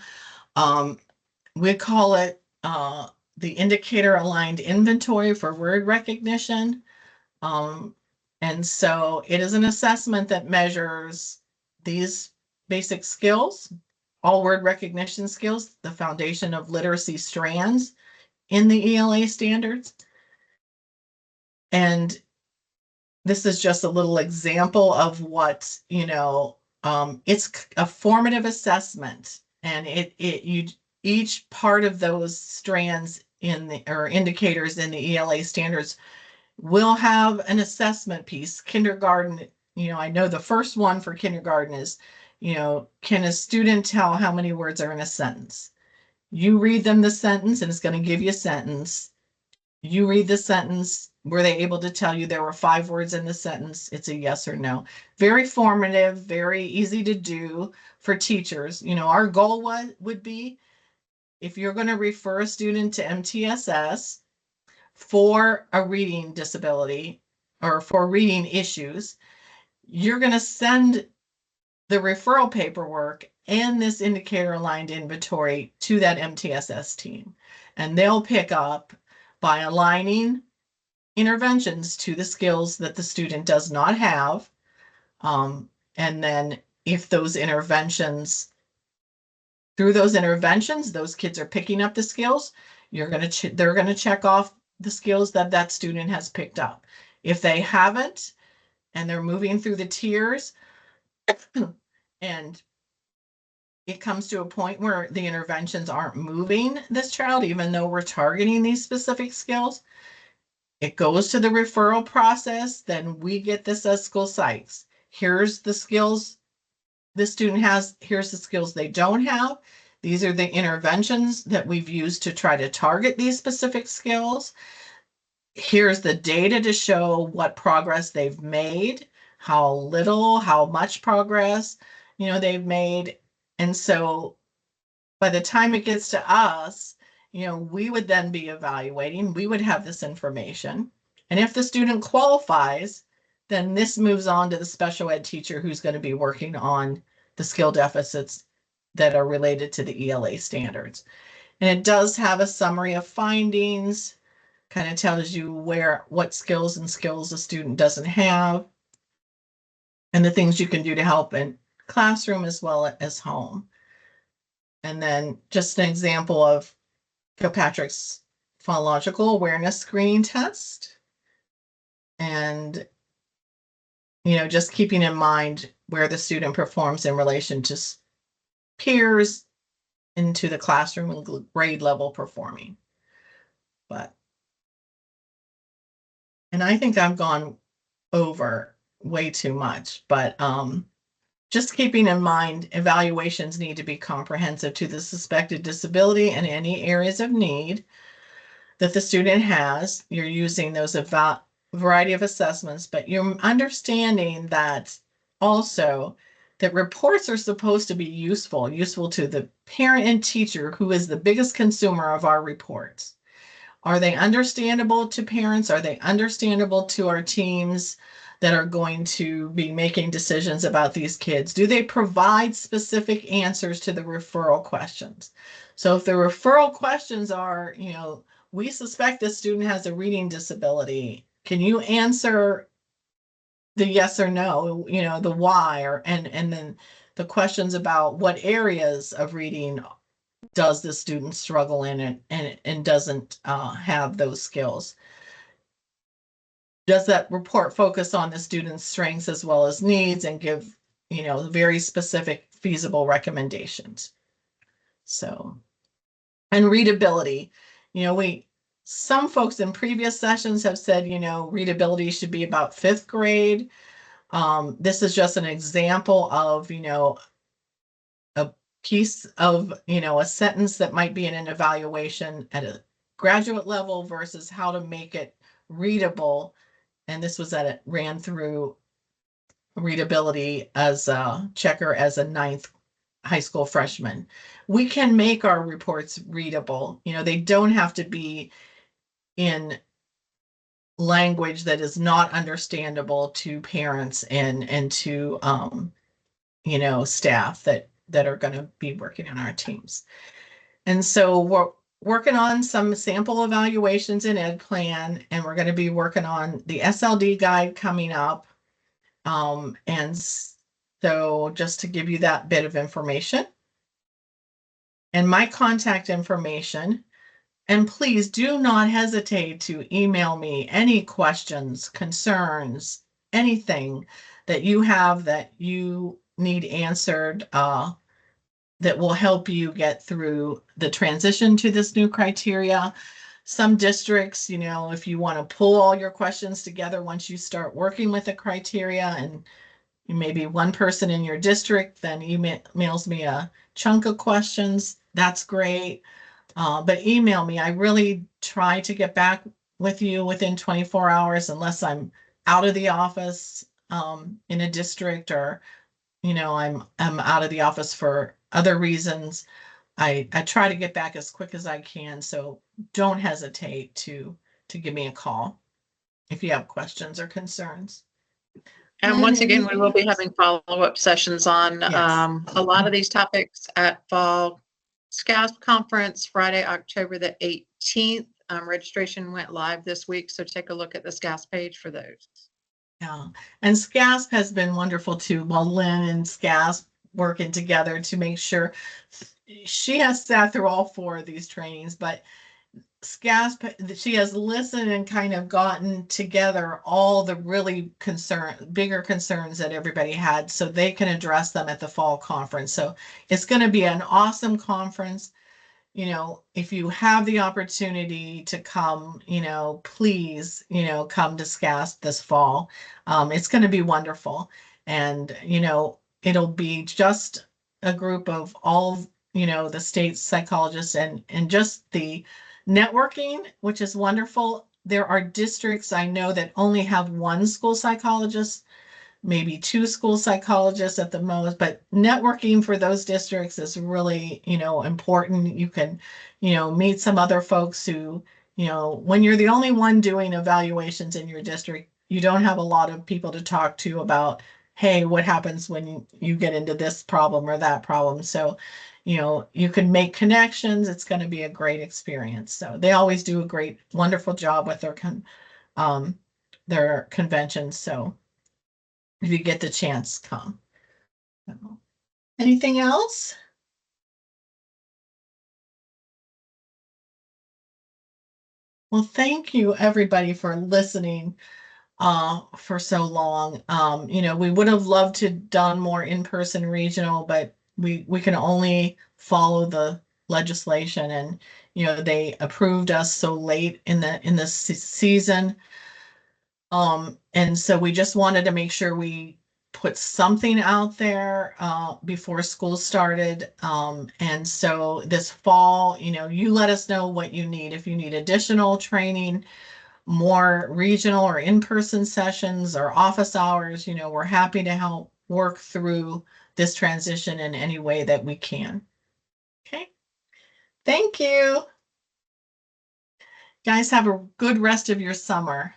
[SPEAKER 1] We call it the indicator aligned inventory for word recognition. And so it is an assessment that measures these basic skills, all word recognition skills, the foundation of literacy strands in the ELA standards. And this is just a little example of what, it's a formative assessment, and each part of those strands or indicators in the ELA standards we'll have an assessment piece. Kindergarten, I know the first one for kindergarten is, can a student tell how many words are in a sentence? You read them the sentence and it's going to give you a sentence. You read the sentence. Were they able to tell you there were 5 words in the sentence? It's a yes or no. Very formative, very easy to do for teachers. Our goal would be, if you're going to refer a student to MTSS for a reading disability or for reading issues, you're going to send the referral paperwork and this indicator aligned inventory to that MTSS team. And they'll pick up by aligning interventions to the skills that the student does not have. And then if those interventions, through those interventions, those kids are picking up the skills, they're going to check off the skills that that student has picked up. If they haven't, and they're moving through the tiers, and it comes to a point where the interventions aren't moving this child, even though we're targeting these specific skills, it goes to the referral process. Then we get this as school sites. Here's the skills the student has. Here's the skills they don't have. These are the interventions that we've used to try to target these specific skills. Here's the data to show what progress they've made, how little, how much progress, they've made. And so by the time it gets to us, we would then be evaluating, we would have this information. And if the student qualifies, then this moves on to the special ed teacher who's going to be working on the skill deficits that are related to the ELA standards. And it does have a summary of findings, kind of tells you what skills a student doesn't have, and the things you can do to help in classroom as well as home. And then just an example of Kilpatrick's phonological awareness screening test. And, just keeping in mind where the student performs in relation to peers into the classroom and grade level performing. And I think I've gone over way too much, but just keeping in mind, evaluations need to be comprehensive to the suspected disability and any areas of need that the student has. You're using those variety of assessments, but you're understanding that also that reports are supposed to be useful to the parent and teacher, who is the biggest consumer of our reports. Are they understandable to parents? Are they understandable to our teams that are going to be making decisions about these kids? Do they provide specific answers to the referral questions? So if the referral questions are, we suspect this student has a reading disability, can you answer the yes or no, the why, and then the questions about what areas of reading does the student struggle in and doesn't have those skills? Does that report focus on the student's strengths as well as needs and give, very specific feasible recommendations? So, and readability, some folks in previous sessions have said, readability should be about 5th grade. This is just an example of, a piece of, a sentence that might be in an evaluation at a graduate level versus how to make it readable. And this was ran through readability as a checker as a 9th high school freshman. We can make our reports readable. They don't have to be in language that is not understandable to parents and to staff that are going to be working on our teams. And so we're working on some sample evaluations in Ed Plan, and we're going to be working on the SLD guide coming up. And so just to give you that bit of information and my contact information, and please do not hesitate to email me any questions, concerns, anything that you have that you need answered, that will help you get through the transition to this new criteria. some districts, you know, if you want to pull all your questions together once you start working with the criteria, and maybe one person in your district then emails me a chunk of questions, that's great. But email me. I really try to get back with you within 24 hours unless I'm out of the office in a district, or you know, I'm out of the office for other reasons. I try to get back as quick as I can, so don't hesitate to give me a call if you have questions or concerns.
[SPEAKER 2] And once again, we will be having follow-up sessions on
[SPEAKER 1] Yes.
[SPEAKER 2] a lot of these topics at fall SCASP conference, Friday, October the 18th. Registration went live this week, so take a look at the SCASP page for those.
[SPEAKER 1] Yeah, and SCASP has been wonderful too. Well, Lynn and SCASP working together to make sure. She has sat through all 4 of these trainings, but SCASP, she has listened and kind of gotten together all the really bigger concerns that everybody had, so they can address them at the fall conference. So it's going to be an awesome conference. You know, if you have the opportunity to come, you know, please, you know, come to SCASP this fall. It's going to be wonderful. And, you know, it'll be just a group of all, you know, the state psychologists and just the networking, which is wonderful. There are districts I know that only have 1 school psychologist, maybe 2 school psychologists at the most, but networking for those districts is really, you know, important. You can, you know, meet some other folks who, you know, when you're the only one doing evaluations in your district, you don't have a lot of people to talk to about, hey, what happens when you get into this problem or that problem. So, you know, you can make connections. It's going to be a great experience. So they always do a great, wonderful job with their conventions. So if you get the chance, come. So, anything else? Well, thank you everybody for listening for so long. You know, we would have loved to done more in-person regional, but we can only follow the legislation, and you know, they approved us so late in the season. And so we just wanted to make sure we put something out there before school started. And so this fall, you know, you let us know what you need. If you need additional training, more regional or in-person sessions or office hours, you know, we're happy to help work through this transition in any way that we can. Okay. Thank you. Guys, have a good rest of your summer.